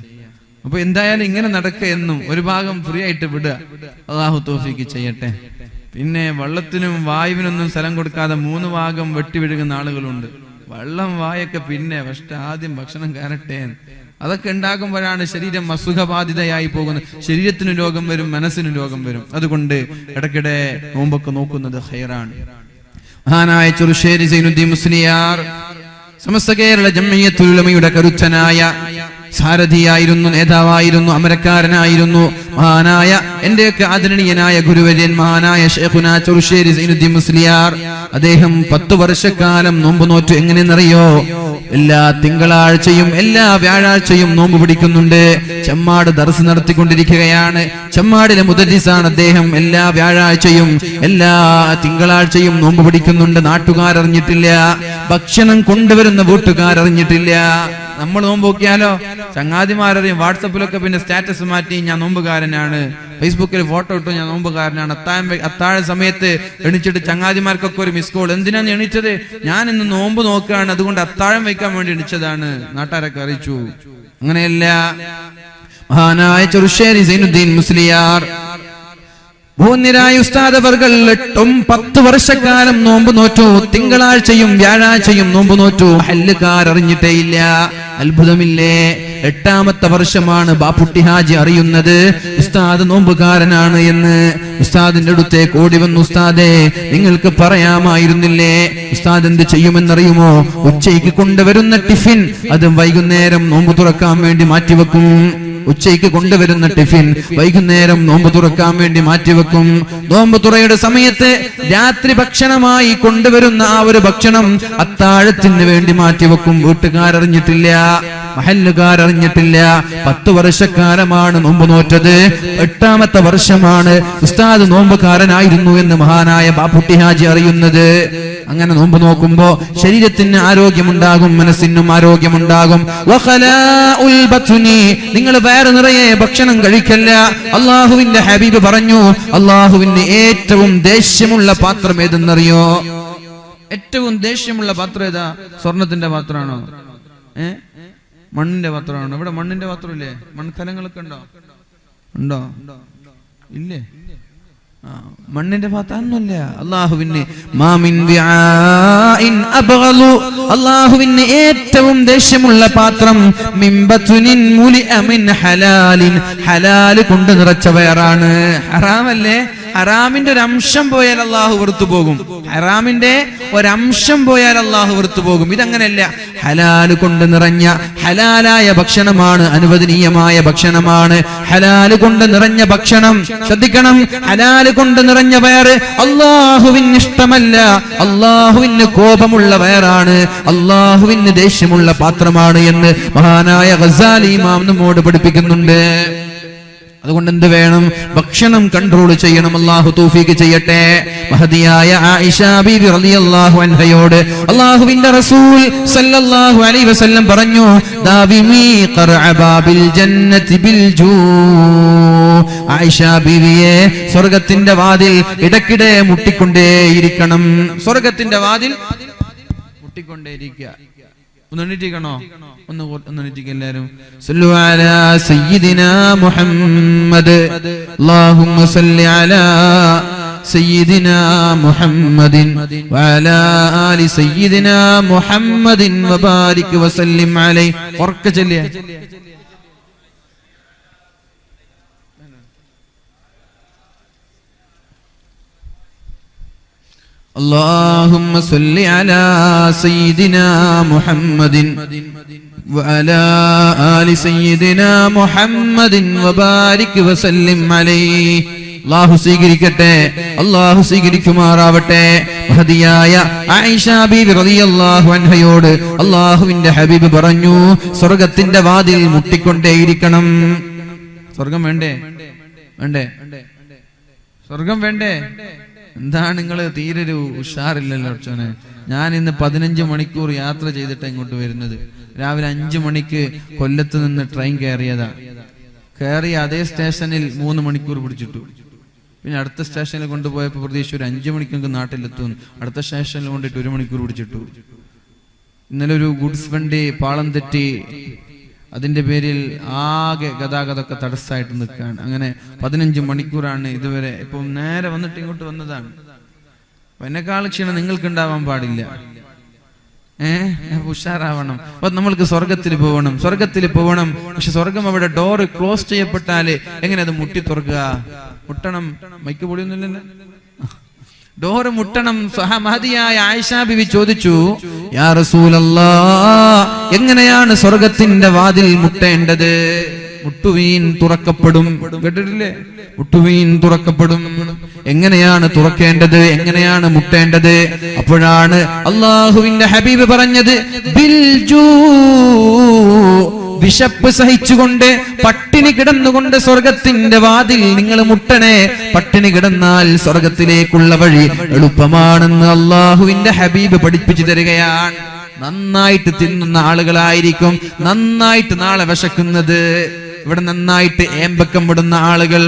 Speaker 1: അപ്പൊ എന്തായാലും ഇങ്ങനെ നടക്കുക. എന്നും ഒരു ഭാഗം ഫ്രീ ആയിട്ട് വിടുക. അല്ലാഹു തൗഫീഖ് ചെയ്യട്ടെ. പിന്നെ വെള്ളത്തിനും വായുവിനൊന്നും സ്ഥലം കൊടുക്കാതെ 3 ഭാഗം വെട്ടി വിഴുകുന്ന ആളുകളുണ്ട്. വെള്ളം വായൊക്കെ പിന്നെ ഫസ്റ്റ് ആദ്യം ഭക്ഷണം കയറട്ടെ. അതൊക്കെ ഉണ്ടാകുമ്പോഴാണ് ശരീരം അസുഖബാധിതയായി പോകുന്നത്. ശരീരത്തിന് രോഗം വരും, മനസ്സിന് രോഗം വരും. അതുകൊണ്ട് ഇടയ്ക്കിടെ നോമ്പൊക്കെ നോക്കുന്നത് ഖൈറാണ്. മഹാനായ ചെറുശ്ശേരി സൈനുദ്ദീൻ മുസ്ലിയാർ സമസ്ത കേരള ജംഇയ്യത്തുൽ ഉലമയുടെ കരുത്തനായ സാരഥിയായിരുന്നു, നേതാവായിരുന്നു, അമരക്കാരനായിരുന്നു മഹാനായ എന്റെയൊക്കെ ആദരണീയനായ ഗുരുവര്യൻ മഹാനായ ശൈഖുനാ ചെറുശ്ശേരി സൈനുദ്ദീൻ മുസ്ലിയാർ. അദ്ദേഹം 10 വർഷക്കാലം നോമ്പ് നോറ്റു. എങ്ങനെയെന്നറിയോ? എല്ലാ തിങ്കളാഴ്ചയും എല്ലാ വ്യാഴാഴ്ചയും നോമ്പ് പിടിക്കുന്നുണ്ട്. ചെമ്മാട് ദർസ് നടത്തിക്കൊണ്ടിരിക്കുകയാണ്. ചെമ്മാടിലെ മുദരിസാണ് അദ്ദേഹം. എല്ലാ വ്യാഴാഴ്ചയും എല്ലാ തിങ്കളാഴ്ചയും നോമ്പ് പിടിക്കുന്നുണ്ട്. നാട്ടുകാരറിഞ്ഞിട്ടില്ല, ഭക്ഷണം കൊണ്ടുവരുന്ന വീട്ടുകാരറിഞ്ഞിട്ടില്ല. നമ്മൾ നോമ്പ് നോക്കിയാലോ ചങ്ങാതിമാരറിയും. വാട്സപ്പിലൊക്കെ പിന്നെ സ്റ്റാറ്റസ് മാറ്റി ഞാൻ നോമ്പുകാരനാണ്, ഫേസ്ബുക്കിൽ ഫോട്ടോ ഇട്ടു ഞാൻ നോമ്പുകാരനാണ്. അത്താഴ സമയത്ത് എണീച്ചിട്ട് ചങ്ങാതിമാർക്കൊക്കെ ഒരു മിസ് കോൾ. എന്തിനാണ് എണീച്ചത്? ഞാൻ ഇന്ന് നോമ്പ് നോക്കുകയാണ്, അതുകൊണ്ട് അത്താഴം വയ്ക്കാൻ വേണ്ടി എണീച്ചതാണ്. നാട്ടുകാരൊക്കെ അറിയിച്ചു. അങ്ങനെയല്ല. മഹാനായ ചെറുശ്ശേരി സൈനുദ്ദീൻ മുസ്ലിയാർ ഭൂന്നിരായ ഉസ്താദ് അവർകൾ 10 വർഷക്കാലം നോമ്പ് നോറ്റു. തിങ്കളാഴ്ചയും വ്യാഴാഴ്ചയും നോമ്പ് നോറ്റു. ഹല്ലുകാരറിഞ്ഞിട്ടേ ഇല്ല. അത്ഭുതമില്ലേ? 8ാമത്തെ വർഷമാണ് ബാപ്പുട്ടി ഹാജി അറിയുന്നത് ഉസ്താദ് നോമ്പുകാരനാണ് എന്ന്. ഉസ്താദിന്റെ അടുത്തേക്ക് ഓടി വന്നു. ഉസ്താദേ, നിങ്ങൾക്ക് പറയാമായിരുന്നില്ലേ? ഉസ്താദ് എന്ത് ചെയ്യുമെന്നറിയുമോ? ഉച്ചയ്ക്ക് കൊണ്ടുവരുന്ന ടിഫിൻ അത് വൈകുന്നേരം നോമ്പ് തുറക്കാൻ വേണ്ടി മാറ്റിവെക്കും. ഉച്ചയ്ക്ക് കൊണ്ടുവരുന്ന ടിഫിൻ വൈകുന്നേരം നോമ്പ് തുറക്കാൻ വേണ്ടി മാറ്റിവെക്കും. നോമ്പ് തുറയുടെ സമയത്ത് രാത്രി ഭക്ഷണമായി കൊണ്ടുവരുന്ന ആ ഒരു ഭക്ഷണം അത്താഴത്തിന് വേണ്ടി മാറ്റിവെക്കും. വീട്ടുകാരറിഞ്ഞിട്ടില്ല, മഹല്ലുകാരറിഞ്ഞിട്ടില്ല. 10 വർഷക്കാലമാണ് നോമ്പ് നോറ്റത്. 8ാമത്തെ വർഷമാണ് ഉസ്താദ് നോമ്പുകാരനായിരുന്നു എന്ന് മഹാനായ ബാപ്പുട്ടി ഹാജി അറിയുന്നത്. അങ്ങനെ നോമ്പ് നോക്കുമ്പോ ശരീരത്തിന് ആരോഗ്യമുണ്ടാകും, മനസ്സിനും ആരോഗ്യമുണ്ടാകും. നിങ്ങൾ വയറ് നിറയെ ഭക്ഷണം കഴിക്കല്ല. അള്ളാഹുവിന്റെ ഹബീബ് പറഞ്ഞു, അള്ളാഹുവിന് ഏറ്റവും ദേഷ്യമുള്ള പാത്രം ഏതെന്നറിയോ? ഏറ്റവും ദേഷ്യമുള്ള പാത്രം ഏതാ? സ്വർണത്തിന്റെ പാത്രമാണോ? മണ്ണിന്റെ പാത്രമാണോ? ഇവിടെ മണ്ണിന്റെ പാത്രമില്ലേ? മൺകലങ്ങളൊക്കെ ഉണ്ടോ? ഇല്ലേ? മണ്ണിന്റെ പാത്രമൊന്നുമില്ല. അള്ളാഹുവിന് അള്ളാഹുവിന് ഏറ്റവും ദേഷ്യമുള്ള പാത്രം ഹലാല് കൊണ്ട് നിറച്ച വയറാണ്. ഹറാമല്ലേ? ഹറാമിന്റെ ഒരു അംശം പോയാൽ അള്ളാഹു വെറുത്തു പോകും. ഹറാമിന്റെ ഒരംശം പോയാൽ അള്ളാഹു വെറുത്തു പോകും. ഇതങ്ങനെയല്ല. ഹലാല് കൊണ്ട് നിറഞ്ഞ ഹലാലായ ഭക്ഷണമാണ്, അനുവദനീയമായ ഭക്ഷണമാണ്. ഹലാല് കൊണ്ട് നിറഞ്ഞ ഭക്ഷണം ശ്രദ്ധിക്കണം. ഹലാല് കൊണ്ട് നിറഞ്ഞ വയറ് അള്ളാഹുവിന് ഇഷ്ടമല്ല. അള്ളാഹുവിന് കോപമുള്ള വയറാണ്, അള്ളാഹുവിന് ദേഷ്യമുള്ള പാത്രമാണ് എന്ന് മഹാനായ ഗസാലി ഇമാം നമ്മോട് പഠിപ്പിക്കുന്നുണ്ട്. അതുകൊണ്ട് എന്ത് വേണം? ഭക്ഷണം കൺട്രോൾ ചെയ്യണം. അല്ലാഹു തൗഫീഖ് ചെയ്യട്ടെ. മഹദിയായ ആയിഷ ബീബി റളിയല്ലാഹു അൻഹയോട് അല്ലാഹുവിന്റെ റസൂൽ സല്ലല്ലാഹു അലൈഹി വസല്ലം പറഞ്ഞു, ദാവിമി ഖർഅബാബിൽ ജന്നതി ബിൽ ജൂ. ആയിഷ ബീവിയെ, സ്വർഗ്ഗത്തിന്റെ വാതിൽ ഇടയ്ക്കിടെ മുട്ടിക്കൊണ്ടേയിരിക്കണം. സ്വർഗ്ഗത്തിന്റെ വാതിൽ മുട്ടിക്കൊണ്ടേയിരിക്കുക. ഒന്ന് എണീറ്റിക്കണോ? ഒന്ന് എണീറ്റിക്ക എല്ലാരും. സല്ലു അലാ സയ്യിദിനാ മുഹമ്മദ്. അല്ലാഹുമ്മ സല്ലി അലാ സയ്യിദിനാ മുഹമ്മദിൻ വഅലാ ആലി സയ്യിദിനാ മുഹമ്മദിൻ വബാരിക് വസല്ലിം അലൈഹി. ഉറക്കെ ചൊല്ലിയ. اللهم صل على سيدنا محمد وعلى آل سيدنا محمد وبارك وسلم عليه. അല്ലാഹു സ്വീകരിക്കട്ടെ, അല്ലാഹു സ്വീകരിക്കുമാറാവട്ടെ. മഹദിയായ ആയിഷ ബീബി റളിയല്ലാഹു അൻഹയോട് അല്ലാഹുവിന്റെ ഹബീബ് പറഞ്ഞു, സ്വർഗ്ഗത്തിന്റെ വാതിൽ മുട്ടിക്കൊണ്ടേയിരിക്കണം. സ്വർഗ്ഗം വേണ്ടേ? സ്വർഗ്ഗം വേണ്ടേ? എന്താണ് നിങ്ങൾ തീരെ ഒരു ഉഷാറില്ലല്ലോ അച്ഛനെ? ഞാൻ ഇന്ന് 15 മണിക്കൂർ യാത്ര ചെയ്തിട്ട് ഇങ്ങോട്ട് വരുന്നത്. രാവിലെ 5 മണിക്ക് കൊല്ലത്ത് നിന്ന് ട്രെയിൻ കയറിയ അതേ സ്റ്റേഷനിൽ 3 മണിക്കൂർ പിടിച്ചിട്ടു. പിന്നെ അടുത്ത സ്റ്റേഷനിൽ കൊണ്ടുപോയപ്പോൾ പ്രതീക്ഷ ഒരു 5 മണിക്ക് നാട്ടിലെത്തും. അടുത്ത സ്റ്റേഷനിൽ കൊണ്ടിട്ട് 1 മണിക്കൂർ പിടിച്ചിട്ടു. ഇന്നലെ ഒരു ഗുഡ്സ് വണ്ടി പാളം തെറ്റി, അതിന്റെ പേരിൽ ആകെ ഗതാഗതമൊക്കെ തടസ്സമായിട്ട് നിൽക്കുകയാണ്. അങ്ങനെ 15 മണിക്കൂറാണ് ഇതുവരെ. ഇപ്പം നേരെ വന്നിട്ട് ഇങ്ങോട്ട് വന്നതാണ്. എന്നെക്കാൾ ക്ഷീണം നിങ്ങൾക്ക് ഉണ്ടാവാൻ പാടില്ല. ഉഷാറാവണം. അപ്പൊ നമ്മൾക്ക് സ്വർഗത്തിൽ പോകണം. പക്ഷെ സ്വർഗം അവിടെ ഡോറ് ക്ലോസ് ചെയ്യപ്പെട്ടാല് എങ്ങനെ അത് മുട്ടി തുറക്കുക? മുട്ടണം. മൈക്ക് പൊടിയൊന്നുമില്ലല്ലോ. ഡോറ് മുട്ടണം. മഹദിയായ ആയിഷ ബിവി ചോദിച്ചു, യാ റസൂലല്ലാഹ്, എങ്ങനെയാണ് സ്വർഗത്തിന്റെ വാതിൽ മുട്ടേണ്ടത്? മുട്ടുവീൻ തുറക്കപ്പെടും. കേട്ടിട്ടില്ലേ? മുട്ടുവീൻ തുറക്കപ്പെടും. എങ്ങനെയാണ് തുറക്കേണ്ടത്? എങ്ങനെയാണ് മുട്ടേണ്ടത്? അപ്പോഴാണ് അള്ളാഹുവിന്റെ ഹബീബ് പറഞ്ഞത്, ബിൽജൂ, വിശപ്പ് സഹിച്ചുകൊണ്ട് പട്ടിണി കിടന്നുകൊണ്ട് സ്വർഗത്തിന്റെ വാതിൽ നിങ്ങൾ മുട്ടണേ. പട്ടിണി കിടന്നാൽ സ്വർഗത്തിലേക്കുള്ള വഴി എളുപ്പമാണെന്ന് അള്ളാഹുവിന്റെ ഹബീബ് പഠിപ്പിച്ചു തരികയാണ്. നന്നായിട്ട് തിന്നുന്ന ആളുകളായിരിക്കും നന്നായിട്ട് നാളെ വിശക്കുന്നത്. ഇവിടെ നന്നായിട്ട് ഏമ്പക്കം വിടുന്ന ആളുകൾ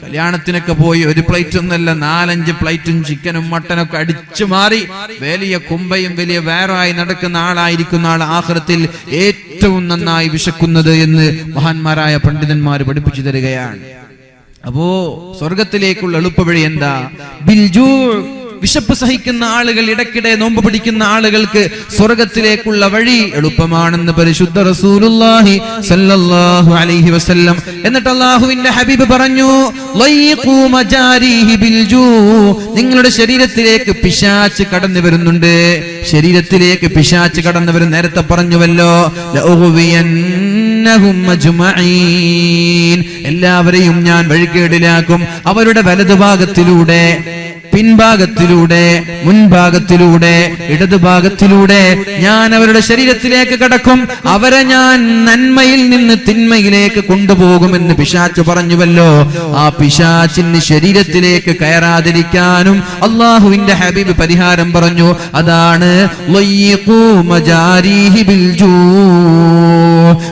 Speaker 1: കല്യാണത്തിനൊക്കെ പോയി ഒരു പ്ലേറ്റ് ഒന്നല്ല 4-5 പ്ലേറ്റും ചിക്കനും മട്ടനൊക്കെ അടിച്ചു മാറി വലിയ കുമ്പയും വലിയ വേറായി നടക്കുന്ന ആളായിരിക്കുന്ന ആൾ ആഖിറത്തിൽ ഏറ്റവും നന്നായി വിശക്കുന്നത് എന്ന് മഹാന്മാരായ പണ്ഡിതന്മാർ പഠിപ്പിച്ചു തരികയാണ്. അപ്പോ സ്വർഗത്തിലേക്കുള്ള എളുപ്പവഴി എന്താ? ബിൽജൂ, വിശപ്പ് സഹിക്കുന്ന ആളുകൾ, ഇടയ്ക്കിടെ നോമ്പ് പിടിക്കുന്ന ആളുകൾക്ക് സ്വർഗത്തിലേക്കുള്ള വഴി എളുപ്പമാണെന്ന് പരിശുദ്ധ റസൂലുള്ളാഹി സല്ലല്ലാഹു അലൈഹി വസല്ലം. എന്നിട്ട് അല്ലാഹുവിന്റെ ഹബീബ് പറഞ്ഞു, ലയ്ഖൂ മജാരിഹി ബിൽജൂ, നിങ്ങളുടെ ശരീരത്തിലേക്ക് പിശാച് കടന്നു വരുന്നുണ്ട്. ശരീരത്തിലേക്ക് പിശാച് കടന്നു വരും. നേരത്തെ പറഞ്ഞുവല്ലോ, ലഉഗ്വിയന്നഹും അജ്മഈൻ, എല്ലാവരെയും ഞാൻ വഴികേടിലാക്കും. അവരുടെ വലതുഭാഗത്തിലൂടെ, പിൻഭാഗത്തിലൂടെ, മുൻഭാഗത്തിലൂടെ, ഇടതുഭാഗത്തിലൂടെ ഞാൻ അവരുടെ ശരീരത്തിലേക്ക് കടക്കും. അവരെ ഞാൻ നന്മയിൽ നിന്ന് തിന്മയിലേക്ക് കൊണ്ടുപോകുമെന്ന് പിശാച് പറഞ്ഞുവല്ലോ. ആ പിശാചിന് ശരീരത്തിലേക്ക് കയറാതിരിക്കാനും അള്ളാഹുവിന്റെ ഹബീബ് പരിഹാരം പറഞ്ഞു. അതാണ്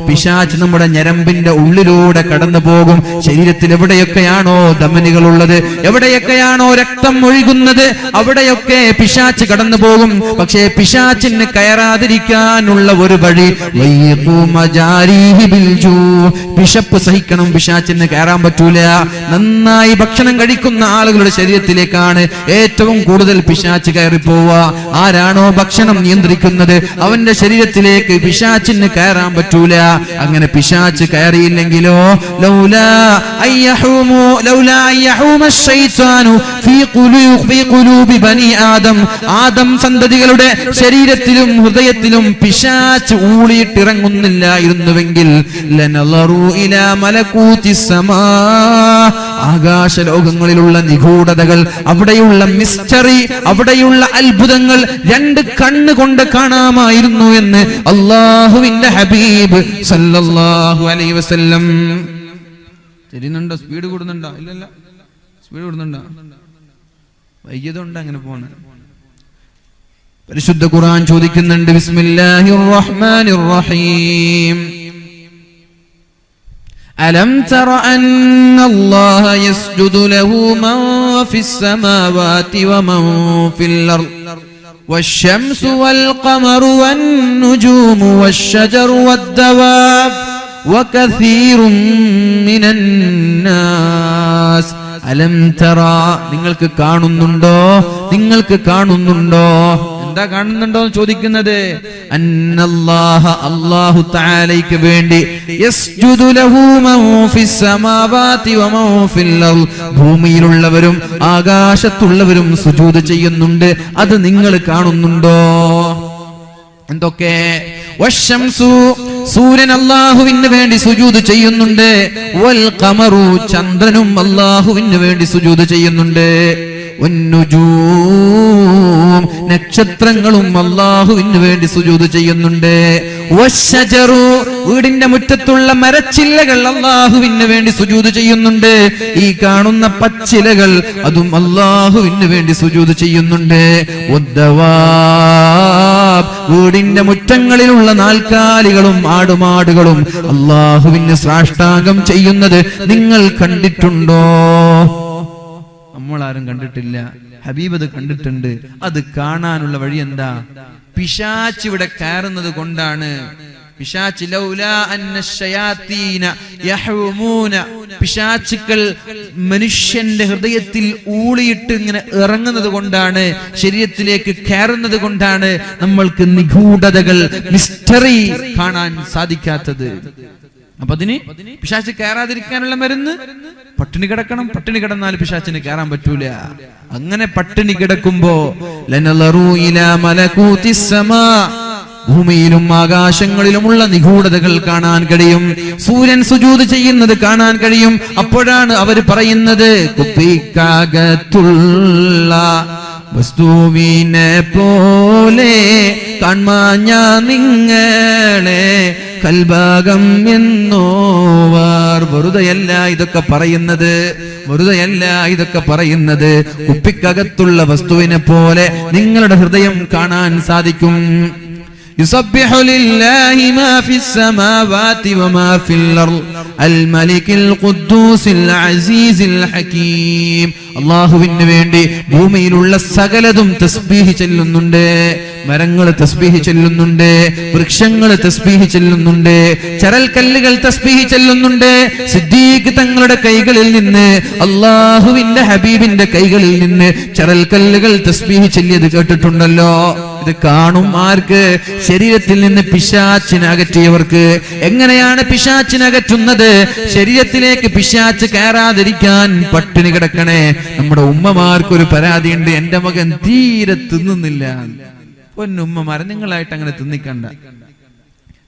Speaker 1: പിശാച് നമ്മുടെ ഞരമ്പിന്റെ ഉള്ളിലൂടെ കടന്നു പോകും. ശരീരത്തിൽ എവിടെയൊക്കെയാണോ ധമനികളുള്ളത്, എവിടെയൊക്കെയാണോ രക്തം ഒഴുകുന്നത്, അവിടെയൊക്കെ പിശാച് കടന്നു പോകും. പക്ഷേ പിശാചിന് കയറാതിരിക്കാനുള്ള ഒരു വഴി, വിശപ്പ് സഹിക്കണം. പിശാചിന് കയറാൻ പറ്റൂല. നന്നായി ഭക്ഷണം കഴിക്കുന്ന ആളുകളുടെ ശരീരത്തിലേക്കാണ് ഏറ്റവും കൂടുതൽ പിശാച് കയറി പോവുക. ആരാണോ ഭക്ഷണം നിയന്ത്രിക്കുന്നത് അവന്റെ ശരീരത്തിലേക്ക് പിശാചിന് കയറാൻ പറ്റൂല. അങ്ങനെ പിശാച് കയറിയില്ലെങ്കിലോ, ലൗലാ അയ്യഹൂമ ശൈത്താനു ഫീ ഖുലൂബി ബനി ആദം, ആദം സന്തതികളുടെ ശരീരത്തിലും ഹൃദയത്തിലും പിശാച് ഊളിയിട്ടിറങ്ങുന്നില്ലായിരുന്നുവെങ്കിൽ ലനളറു ഇലാ മലകൂതിസ് സമാ, ആകാശ ലോകങ്ങളിലുള്ള നിഗൂഢതകൾ, അവിടെയുള്ള മിസ്റ്ററി, അവിടെയുള്ള അത്ഭുതങ്ങൾ 2 കണ്ണുകൊണ്ട് കാണാമായിരുന്നു എന്ന് അല്ലാഹുവിന്റെ ഹബീബ് സല്ലല്ലാഹു അലൈഹി വസല്ലം. തിരിയുന്നുണ്ടോ? സ്പീഡ് കൂടുന്നുണ്ടോ? ഇല്ലല്ല, സ്പീഡ് കൂടുന്നുണ്ടോ? വൈകിയതുകൊണ്ട് അങ്ങനെ പോണ്. പരിശുദ്ധ ഖുർആൻ ചോദിക്കുന്നുണ്ട്, ബിസ്മില്ലാഹിർ റഹ്മാനിർ റഹീം, അലം തറ അന്നല്ലാഹ യസ്ജുദു ലഹു മൻ ഫിസ് സമാവാതി വമൻ ഫിൽ അർദ് വശംസു വൽ ഖമറു വൻ നുജൂമു വശജറു വദ്ദവാബ് വകസീറുൻ മിനൻ നാസ്. അലം തറ, നിങ്ങൾക്ക് കാണുന്നുണ്ടോ? നിങ്ങൾക്ക് കാണുന്നുണ്ടോ? എന്താ കാണുന്നുണ്ടോ എന്ന് ചോദിക്കുന്നത്? അന്നല്ലാഹ, അല്ലാഹു തആലയ്ക്ക് വേണ്ടി, യസ്ജുദു ലഹു മൻ ഫിസ് സമാവാതി വമൻ ഫിൽ അർദ്, ഭൂമിയിലുള്ളവരും ആകാശത്തുള്ളവരും സുജൂദ് ചെയ്യുന്നുണ്ട്. അത് നിങ്ങൾ കാണുന്നുണ്ടോ? എന്തൊക്കെ? വശംസു, സൂര്യൻ അല്ലാഹുവിന് വേണ്ടി സുജൂദ് ചെയ്യുന്നുണ്ട്. വൽ ഖമറു, ചന്ദ്രനും അല്ലാഹുവിന് വേണ്ടി സുജൂദ് ചെയ്യുന്നുണ്ട്. വന്നുജൂം, നക്ഷത്രങ്ങളും അല്ലാഹുവിന് വേണ്ടി സുജൂദ് ചെയ്യുന്നുണ്ട്. വശജറു, വീടിന്റെ മുറ്റത്തുള്ള മരച്ചില്ലകൾ അല്ലാഹുവിന് വേണ്ടി സുജൂദ് ചെയ്യുന്നുണ്ട്. ഈ കാണുന്ന പച്ചിലകൾ അതും അല്ലാഹുവിന് വേണ്ടി സുജൂദ് ചെയ്യുന്നുണ്ട്. വദ്ദവാബ്, വീടിന്റെ മുറ്റങ്ങളിലുള്ള നാൽക്കാലികളും ആടുമാടുകളും അല്ലാഹുവിന് സാഷ്ടാംഗം ചെയ്യുന്നത് നിങ്ങൾ കണ്ടിട്ടുണ്ടോ? നമ്മളാരും കണ്ടിട്ടില്ല. ഹബീബ് അത് കണ്ടിട്ടുണ്ട്. അത് കാണാനുള്ള വഴി എന്താ? പിശാച് ഇവിടെ കയറുന്നത് കൊണ്ടാണ്. പിശാച്, ലൗലാ അന്ന ശയാതീന യഹ്റൂമൂന, പിശാചുക്കൾ മനുഷ്യന്റെ ഹൃദയത്തിൽ ഊളിയിട്ട് ഇങ്ങനെ ഇറങ്ങുന്നത് കൊണ്ടാണ്, ശരീരത്തിലേക്ക് കയറുന്നത് കൊണ്ടാണ് നമ്മൾക്ക് നിഗൂഢതകൾ, മിസ്റ്ററി കാണാൻ സാധിക്കാത്തത്. അപ്പൊ അതിന് പിശാച് കയറാതിരിക്കാനുള്ള മരുന്ന് പട്ടിണി കിടക്കണം. പട്ടിണി കിടന്നാൽ പിശാചിന് കയറാൻ പറ്റൂല. അങ്ങനെ പട്ടിണി കിടക്കുമ്പോ ലനളറു ഇലാ മലകൂതിസ് സമാ, ഭൂമിയിലും ആകാശങ്ങളിലുമുള്ള നിഗൂഢതകൾ കാണാൻ കഴിയും. സൂര്യൻ സുജൂദ് ചെയ്യുന്നത് കാണാൻ കഴിയും. അപ്പോഴാണ് അവർ പറയുന്നത് കുപ്പിക്കകത്തുള്ള വസ്തുവിനെ പോലെ കാൺമാഞ്ഞ നിങ്ങളെ കൽഭാഗം എന്നോവാർ. വെറുതെയല്ല ഇതൊക്കെ പറയുന്നത്, വെറുതെയല്ല ഇതൊക്കെ പറയുന്നത്. കുപ്പിക്കകത്തുള്ള വസ്തുവിനെ പോലെ നിങ്ങളുടെ ഹൃദയം കാണാൻ സാധിക്കും. يسبح لله ما في السماوات وما في الأرض الملك القدوس العزيز الحكيم. അല്ലാഹുവിന് വേണ്ടി ഭൂമിയിലുള്ള സകലതും തസ്ബീഹ് ചൊല്ലുന്നുണ്ട്. മരങ്ങൾ തസ്ബീഹ് ചൊല്ലുന്നുണ്ട്, വൃക്ഷങ്ങൾ തസ്ബീഹ് ചൊല്ലുന്നുണ്ട്, ചരൽക്കല്ലുകൾ തസ്ബീഹ് ചൊല്ലുന്നുണ്ട്. സിദ്ദീഖ് തങ്ങളുടെ കൈകളിൽ നിന്ന്, അല്ലാഹുവിന്റെ ഹബീബിന്റെ കൈകളിൽ നിന്ന് ചരൽക്കല്ലുകൾ തസ്ബീഹ് ചൊല്ലിയത് കേട്ടിട്ടുണ്ടല്ലോ. ഇത് കാണും ആർക്ക്? ശരീരത്തിൽ നിന്ന് പിശാചിനെ അകറ്റിയവർക്ക്. എങ്ങനെയാണ് പിശാചിനെ അകറ്റുന്നത്? ശരീരത്തിലേക്ക് പിശാച് കയറാതിരിക്കാൻ പട്ടിണി കിടക്കണേ. നമ്മുടെ ഉമ്മമാർക്കൊരു പരാതിയുണ്ട്, എന്റെ മകൻ തീരെ തിന്നുന്നില്ല. പൊന്നുമ്മമാരെ, നിങ്ങളായിട്ട് അങ്ങനെ തിന്നിക്കണ്ട.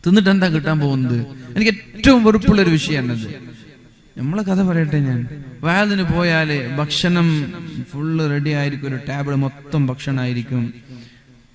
Speaker 1: തിന്നിട്ട് എന്താ കിട്ടാൻ പോകുന്നത്? എനിക്ക് ഏറ്റവും വെറുപ്പുള്ളൊരു വിഷയമാണത്. നമ്മളെ കഥ പറയട്ടെ. ഞാൻ വയലിന് പോയാല് ഭക്ഷണം ഫുള്ള് റെഡി ആയിരിക്കും, ഒരു ടേബിൾ മൊത്തം ഭക്ഷണമായിരിക്കും.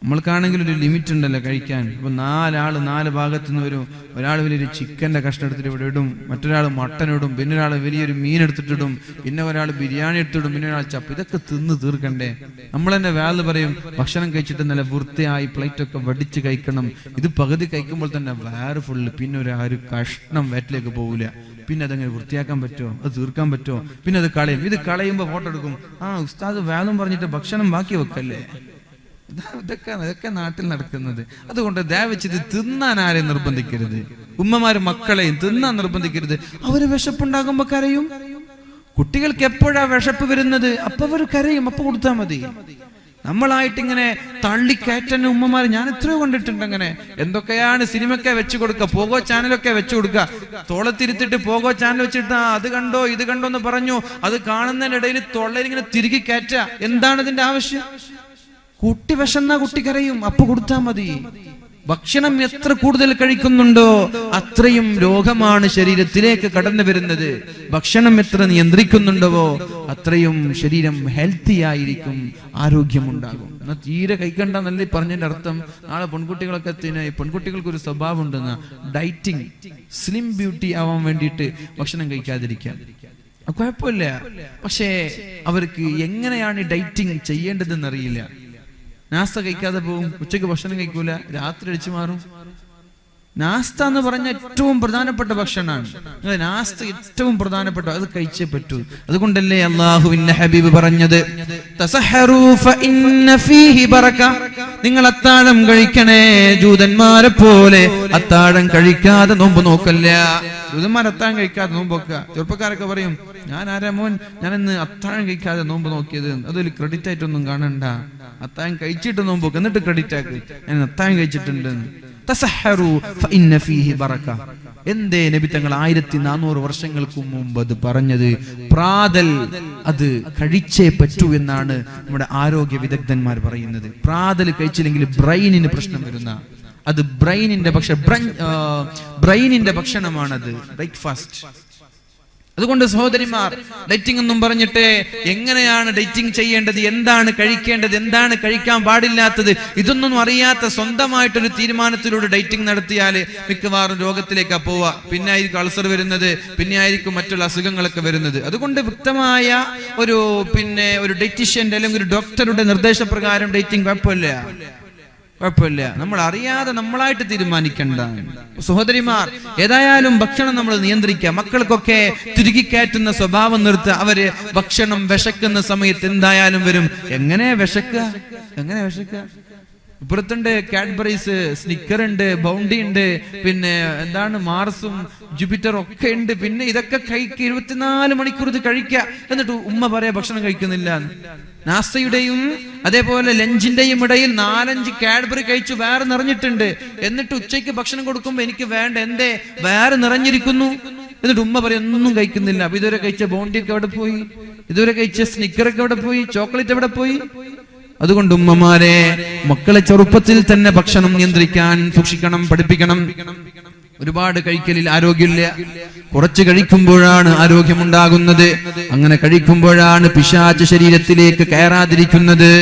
Speaker 1: നമ്മൾക്കാണെങ്കിൽ ഒരു ലിമിറ്റ് ഉണ്ടല്ലോ കഴിക്കാൻ. ഇപ്പൊ 4 ആള് 4 ഭാഗത്തു നിന്ന് വരും. ഒരാൾ വലിയൊരു ചിക്കന്റെ കഷ്ണം എടുത്തിട്ട് ഇവിടെ ഇടും, മറ്റൊരാൾ മട്ടൻ ഇടും, പിന്നെ ഒരാൾ വലിയൊരു മീൻ എടുത്തിട്ടിടും, പിന്നെ ഒരാൾ ബിരിയാണി എടുത്തിടും, പിന്നെ ഒരാൾ ചപ്പ്. ഇതൊക്കെ തിന്ന് തീർക്കണ്ടേ? നമ്മൾ തന്നെ വേറെ പറയും ഭക്ഷണം കഴിച്ചിട്ട് നല്ല വൃത്തിയായി പ്ലേറ്റ് ഒക്കെ വടിച്ച് കഴിക്കണം. ഇത് പകുതി കഴിക്കുമ്പോൾ തന്നെ വേറെ ഫുള്ള്, പിന്നെ ഒരു കഷ്ണം വയറ്റിലേക്ക് പോകില്ല. പിന്നെ അതങ്ങനെ വൃത്തിയാക്കാൻ പറ്റുമോ? അത് തീർക്കാൻ പറ്റുമോ? പിന്നെ അത് കളയും. ഇത് കളയുമ്പോ ഫോട്ടോ എടുക്കും. ഉസ്താദ് വേദം പറഞ്ഞിട്ട് ഭക്ഷണം ബാക്കി വെക്കല്ലേ. ഇതൊക്കെ നാട്ടിൽ നടക്കുന്നത്. അതുകൊണ്ട് ദയവച്ച് ഇത് തിന്നാൻ ആരെയും നിർബന്ധിക്കരുത്. ഉമ്മമാര് മക്കളെയും തിന്നാൻ നിർബന്ധിക്കരുത്. അവര് വിശപ്പുണ്ടാകുമ്പോ കരയും. കുട്ടികൾക്ക് എപ്പോഴാ വിശപ്പ് വരുന്നത്? അപ്പൊ അവർ കരയും, അപ്പൊ കൊടുത്താൽ മതി. നമ്മളായിട്ട് ഇങ്ങനെ തള്ളിക്കയറ്റുന്ന ഉമ്മമാര് ഞാൻ എത്രയോ കണ്ടിട്ടുണ്ട്. അങ്ങനെ എന്തൊക്കെയാണ് സിനിമയൊക്കെ വെച്ച് കൊടുക്കുക, പോകോ ചാനലൊക്കെ വെച്ച് കൊടുക്കുക. തോളത്തിരുത്തിട്ട് പോകോ ചാനൽ വെച്ചിട്ട് അത് കണ്ടോ ഇത് കണ്ടോ എന്ന് പറഞ്ഞു. അത് കാണുന്നതിനിടയിൽ തൊള്ളയിലിങ്ങനെ തിരികെ കയറ്റ. എന്താണ് ഇതിന്റെ ആവശ്യം? കുട്ടി വിശന്നാ കുട്ടി കരയും, അപ്പൊ കൊടുത്താൽ മതി. ഭക്ഷണം എത്ര കൂടുതൽ കഴിക്കുന്നുണ്ടോ അത്രയും രോഗമാണ് ശരീരത്തിലേക്ക് കടന്നു വരുന്നത്. ഭക്ഷണം എത്ര നിയന്ത്രിക്കുന്നുണ്ടോ അത്രയും ശരീരം ഹെൽത്തി ആയിരിക്കും, ആരോഗ്യമുണ്ടാകും. എന്നാൽ തീരെ കഴിക്കണ്ടെന്നല്ലേ പറഞ്ഞതിന്റെ അർത്ഥം. നാളെ പെൺകുട്ടികളൊക്കെ പെൺകുട്ടികൾക്ക് ഒരു സ്വഭാവം ഉണ്ടെന്ന ഡയറ്റിങ്, സ്ലിം ബ്യൂട്ടി ആവാൻ വേണ്ടിയിട്ട് ഭക്ഷണം കഴിക്കാതിരിക്കാൻ. കുഴപ്പമില്ല, പക്ഷേ അവർക്ക് എങ്ങനെയാണ് ഡയറ്റിങ് ചെയ്യേണ്ടതെന്ന് അറിയില്ല. നാസ്ത കഴിക്കാതെ പോകും, ഉച്ചയ്ക്ക് ഭക്ഷണം കഴിക്കൂല, രാത്രി അടിച്ചു മാറും. നാസ്ത എന്ന് പറഞ്ഞ ഏറ്റവും പ്രധാനപ്പെട്ട ഭക്ഷണമാണ്. നാസ്ത ഏറ്റവും പ്രധാനപ്പെട്ട, അത് കഴിച്ചേ പറ്റൂ. അതുകൊണ്ടല്ലേ അല്ലാഹുവിന്റെ ഹബീബ് പറഞ്ഞത്, തസഹറൂ ഫഇന്ന ഫീഹി ബറക. നിങ്ങൾ അത്താഴം കഴിക്കണേ. ജൂതന്മാരെ പോലെ അത്താഴം കഴിക്കാതെ നോമ്പ് നോക്കല്ല. ജൂതന്മാർ അത്താഴം കഴിക്കാതെ നോമ്പ് നോക്കുക. ചെറുപ്പക്കാരൊക്കെ പറയും, ഞാൻ ആരാ മോൻ, ഞാൻ ഇന്ന് അത്താഴം കഴിക്കാതെ നോമ്പ് നോക്കിയത്. അതൊരു ക്രെഡിറ്റ് ആയിട്ടൊന്നും കാണണ്ട. അത്താഴം കഴിച്ചിട്ട് നോമ്പ് നോക്കുക, എന്നിട്ട് ക്രെഡിറ്റ് ആക്ക്, ഞാൻ അത്താഴം കഴിച്ചിട്ടുണ്ട്. തസഹറൂ ഫഇന്ന ഫീഹി ബറക. എന്തേ നബി തങ്ങൾ 1400 വർഷങ്ങൾക്ക് മുമ്പ് അത് പറഞ്ഞത്? പ്രാതൽ അത് കഴിച്ചേ പറ്റൂ എന്നാണ് നമ്മുടെ ആരോഗ്യ വിദഗ്ധന്മാർ പറയുന്നത്. പ്രാതൽ കഴിച്ചില്ലെങ്കിൽ ബ്രെയിനിന് പ്രശ്നം വരുന്ന, അത് ബ്രെയിനിന്റെ ഭക്ഷണമാണത്, ബ്രേക്ക്ഫാസ്റ്റ്. അതുകൊണ്ട് സഹോദരിമാർ, ഡയറ്റിംഗ് എന്നും പറഞ്ഞിട്ട് എങ്ങനെയാണ് ഡയറ്റിംഗ് ചെയ്യേണ്ടത്, എന്താണ് കഴിക്കേണ്ടത്, എന്താണ് കഴിക്കാൻ പാടില്ലാത്തത്, ഇതൊന്നും അറിയാത്ത സ്വന്തമായിട്ടൊരു തീരുമാനത്തിലൂടെ ഡയറ്റിംഗ് നടത്തിയാൽ മിക്കവാറും രോഗത്തിലേക്കാ പോവുക. പിന്നെ ആയിരിക്കും അൾസർ വരുന്നത്, പിന്നെ ആയിരിക്കും മറ്റുള്ള അസുഖങ്ങളൊക്കെ വരുന്നത്. അതുകൊണ്ട് വ്യക്തമായ ഒരു ഡയറ്റീഷ്യന്റെ അല്ലെങ്കിൽ ഒരു ഡോക്ടറുടെ നിർദ്ദേശപ്രകാരം ഡയറ്റിംഗ് കുഴപ്പമില്ല. നമ്മൾ അറിയാതെ നമ്മളായിട്ട് തീരുമാനിക്കണ്ട. സഹോദരിമാർ, ഏതായാലും ഭക്ഷണം നമ്മൾ നിയന്ത്രിക്കുക. മക്കൾക്കൊക്കെ തിരുകിക്കയറ്റുന്ന സ്വഭാവം നിർത്തുക. അവര് ഭക്ഷണം വിശക്കുന്ന സമയത്ത് എന്തായാലും വരും. എങ്ങനെ വിശക്കുക? ഇപ്പുറത്തുണ്ട് കാഡ്ബറീസ്, സ്നിക്കർ ഉണ്ട്, ബൗണ്ടി ഉണ്ട്, പിന്നെ എന്താണ് മാർസും ജൂപ്പിറ്ററും ഒക്കെ ഉണ്ട്. പിന്നെ ഇതൊക്കെ കഴിക്കുക, 24 മണിക്കൂർ ഇത് കഴിക്കുക. എന്നിട്ട് ഉമ്മ പറയാ ഭക്ഷണം കഴിക്കുന്നില്ല. നാസ്തയുടെയും അതേപോലെ ലഞ്ചിന്റെയും ഇടയിൽ 4-5 കാഡ്ബറി കഴിച്ചു വയറ് നിറഞ്ഞിട്ടുണ്ട്. എന്നിട്ട് ഉച്ചയ്ക്ക് ഭക്ഷണം കൊടുക്കുമ്പോ എനിക്ക് വേണ്ട, എന്തേ വയറ് നിറഞ്ഞിരിക്കുന്നു? എന്നിട്ട് ഉമ്മ പറയും ഒന്നും കഴിക്കുന്നില്ല. അപ്പൊ ഇതുവരെ കഴിച്ച ബോണ്ടിയൊക്കെ എവിടെ പോയി? ഇതുവരെ കഴിച്ച സ്നിക്കറൊക്കെ എവിടെ പോയി? ചോക്ലേറ്റ് എവിടെ പോയി? അതുകൊണ്ട് ഉമ്മമാരെ, മക്കളെ ചെറുപ്പത്തിൽ തന്നെ ഭക്ഷണം നിയന്ത്രിക്കാൻ സൂക്ഷിക്കണം, പഠിപ്പിക്കണം. ഒരുപാട് കഴിക്കലിൽ ആരോഗ്യമില്ല. കുറച്ച് കഴിക്കുമ്പോഴാണ് ആരോഗ്യമുണ്ടാകുന്നത്. അങ്ങനെ കഴിക്കുമ്പോഴാണ് പിശാച് ശരീരത്തിലേക്ക് കയറാതിരിക്കുന്നത്.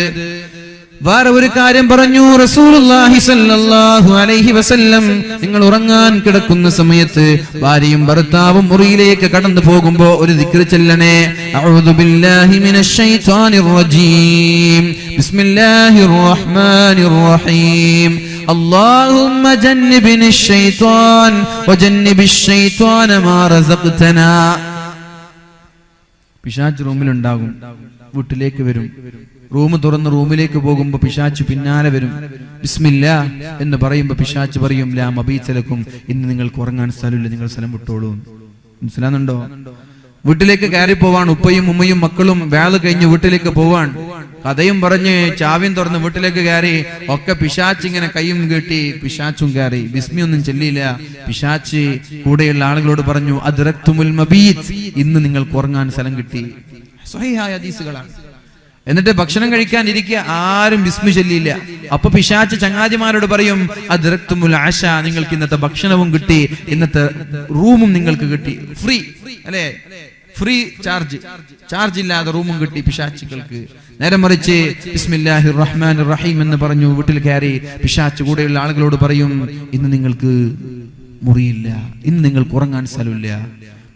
Speaker 1: വേറെ ഒരു കാര്യം പറഞ്ഞു റസൂലുള്ളാഹി സ്വല്ലല്ലാഹു അലൈഹി വസല്ലം, നിങ്ങൾ ഉറങ്ങാൻ കിടക്കുന്ന സമയത്ത് ഭാര്യയും ഭർത്താവും മുറിയിലേക്ക് കടന്നു പോകുമ്പോ ഒരു ദിക്ർ ചൊല്ലണേ. അഊദു ബില്ലാഹി മിനശ് ശൈത്വാനിർ റജീം, ബിസ്മില്ലാഹിർ റഹ്മാനിർ റഹീം, اللهم جنبنا الشيطان وجنب الشيطان ما رزقتنا. പിശാച് റൂമിലുണ്ടാകും, വീട്ടിലേക്ക് വരും. റൂം തുറന്ന് റൂമിലേക്ക് പോകുമ്പോ പിശാച് പിന്നാലെ വരും. ബിസ്മില്ലാ എന്ന് പറയുമ്പോ പിശാച് പറയും, ലാ മബീതലക്കും, ഇന്ന് നിങ്ങൾക്ക് ഉറങ്ങാൻ സ്ഥലമില്ല, നിങ്ങൾ സ്ഥലം വിട്ടോളൂ. മനസ്സിലാകുന്നുണ്ടോ? വീട്ടിലേക്ക് കയറി പോവാൻ ഉപ്പയും ഉമ്മയും മക്കളും വേല കഴിഞ്ഞ് വീട്ടിലേക്ക് പോവാൻ, കഥയും പറഞ്ഞ് ചാവിയും തുറന്ന് വീട്ടിലേക്ക് കയറി. ഒക്കെ പിശാച്ച് ഇങ്ങനെ കൈയും കെട്ടി പിശാച്ചും കയറി. ബിസ്മി ഒന്നും ചൊല്ലിയില്ല. പിശാച്ച് കൂടെയുള്ള ആളുകളോട് പറഞ്ഞു, അദ്റക്തുമുൽ മബീത്, ഇന്ന് നിങ്ങൾക്ക് ഉറങ്ങാൻ സ്ഥലം കിട്ടി. സ്വഹീഹായ ഹദീസുകളാണ്. എന്നിട്ട് ഭക്ഷണം കഴിക്കാൻ ഇരിക്കുക, ആരും ബിസ്മി ചൊല്ലിയില്ല. അപ്പൊ പിശാച്ച് ചങ്ങാതിമാരോട് പറയും, അദ്റക്തുമുൽ ആശ, നിങ്ങൾക്ക് ഇന്നത്തെ ഭക്ഷണവും കിട്ടി, ഇന്നത്തെ റൂമും നിങ്ങൾക്ക് കിട്ടി, ഫ്രീ അല്ലേ, ഫ്രീ ചാർജ് ഇല്ലാതെ റൂമും കിട്ടി പിശാച്ചുകൾക്ക്. നേരെ മറിച്ച് ബിസ്മില്ലാഹിർ റഹ്മാനിർ റഹീം എന്ന് പറഞ്ഞു വീട്ടിൽ കയറി പിശാച്ച് കൂടെയുള്ള ആളുകളോട് പറയും, ഇന്ന് നിങ്ങൾക്ക് മുറിയില്ല, ഇന്ന് നിങ്ങൾക്ക് ഉറങ്ങാൻ സ്ഥലമില്ല.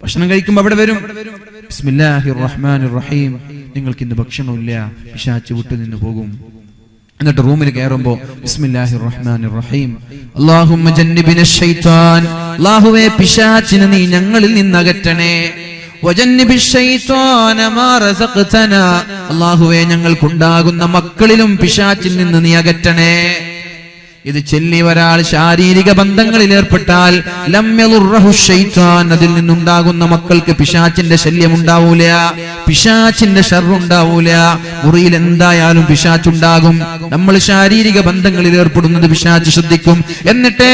Speaker 1: ഭക്ഷണം കഴിക്കുമ്പോൾ അവിടെ വരും, ബിസ്മില്ലാഹിർ റഹ്മാനിർ റഹീം, നിങ്ങൾക്ക് ഇന്ന് ഭക്ഷണമില്ല. പിശാച്ച് വിട്ടു നിന്ന് പോകും. എന്നിട്ട് റൂമിൽ കയറുമ്പോ ബിസ്മില്ലാഹിർ റഹ്മാനിർ റഹീം, അല്ലാഹുമ്മ ജന്നിബിനശ് ശൈത്വാൻ, അല്ലാഹുവേ പിശാചിനെ നീ ഞങ്ങളിൽ നിന്ന് അകറ്റണേ. വജന്നിബിശ് ശൈത്വാന മാ റസഖ്തനാ, അല്ലാഹുവേ ഞങ്ങൾക്കുണ്ടാകുന്ന മക്കളിലും പിശാചിൽ നിന്ന് നീ അകറ്റണേ. ഇത് ചൊല്ലി ഒരാൾ ശാരീരിക ബന്ധങ്ങളിൽ ഏർപ്പെട്ടാൽ ലം യളുറഹു ശൈത്വാൻ, അതിൽ നിന്നുണ്ടാകുന്ന മക്കൾക്ക് പിശാചിന്റെ ശല്യം ഉണ്ടാവൂല, പിശാചിന്റെ ശർറുണ്ടാവൂല. മുറിയിൽ എന്തായാലും പിശാചുണ്ടാകും. നമ്മൾ ശാരീരിക ബന്ധങ്ങളിൽ ഏർപ്പെടുന്നത് പിശാച് ശ്രദ്ധിക്കും. എന്നിട്ട്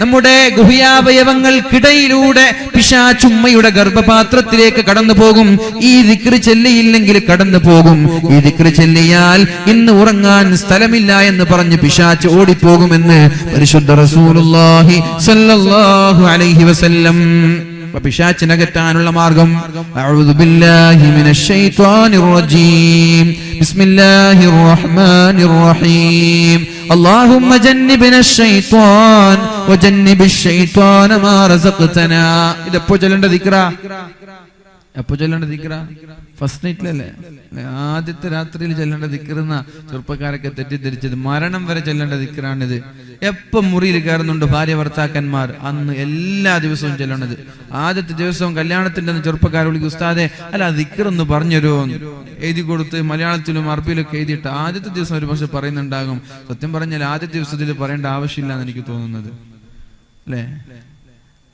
Speaker 1: നമ്മുടെ ഗുഹ്യാവയവങ്ങൾക്കിടയിലൂടെ പിശാചുമ്മയുടെ ഗർഭപാത്രത്തിലേക്ക് കടന്നു പോകും. ഈ ദിക്ർ ചൊല്ലിയില്ലെങ്കിൽ കടന്നു പോകും. ഈ ദിക്ർ ചൊല്ലിയാൽ ഇന്ന് ഉറങ്ങാൻ സ്ഥലമില്ല എന്ന് പറഞ്ഞ് പിശാച് ഓടിപ്പോകുമെന്ന് പരിശുദ്ധ റസൂലുള്ളാഹി സ്വല്ലല്ലാഹു അലൈഹി വസല്ലം. പിശാചിനകറ്റാനുള്ള മാർഗം, അഊദു ബില്ലാഹി മിനശ് ശൈത്വാനിർ റജീം, ബിസ്മില്ലാഹിർ റഹ്മാനിർ റഹീം, അല്ലാഹുമ്മ ജന്നിബിനശ് ശൈത്വാൻ വജന്നിബിശ് ശൈത്വാന മാ റസഖ്തനാ. ഇതെപ്പോ ചൊല്ലേണ്ട ദിക്റാ? എപ്പോ ചൊല്ലേണ്ട ദിക്റാ? ഫസ്റ്റ് നൈറ്റിലല്ലേ, ആദ്യത്തെ രാത്രിയിൽ ചൊല്ലേണ്ട ദിക്റെന്ന ചെറുപ്പക്കാരൊക്കെ തെറ്റിദ്ധരിച്ചത്. മരണം വരെ ചൊല്ലേണ്ട ദിക്റാണിത്. എപ്പം മുറിയിൽ കയറുന്നുണ്ട് ഭാര്യ ഭർത്താക്കന്മാർ, അന്ന് എല്ലാ ദിവസവും ചൊല്ലണത്. ആദ്യത്തെ ദിവസവും കല്യാണത്തിന്റെ ചെറുപ്പക്കാരെ വിളിക്കും, ഉസ്താദെ അല്ല ദിക്റൊന്ന് പറഞ്ഞുതരുമോ, എഴുതി കൊടുത്ത് മലയാളത്തിലും അറബിയിലൊക്കെ എഴുതിയിട്ട് ആദ്യത്തെ ദിവസം ഒരു പക്ഷെ പറയുന്നുണ്ടാകും. സത്യം പറഞ്ഞാൽ ആദ്യത്തെ ദിവസത്തിൽ പറയേണ്ട ആവശ്യമില്ല എന്ന് എനിക്ക് തോന്നുന്നത് അല്ലേ.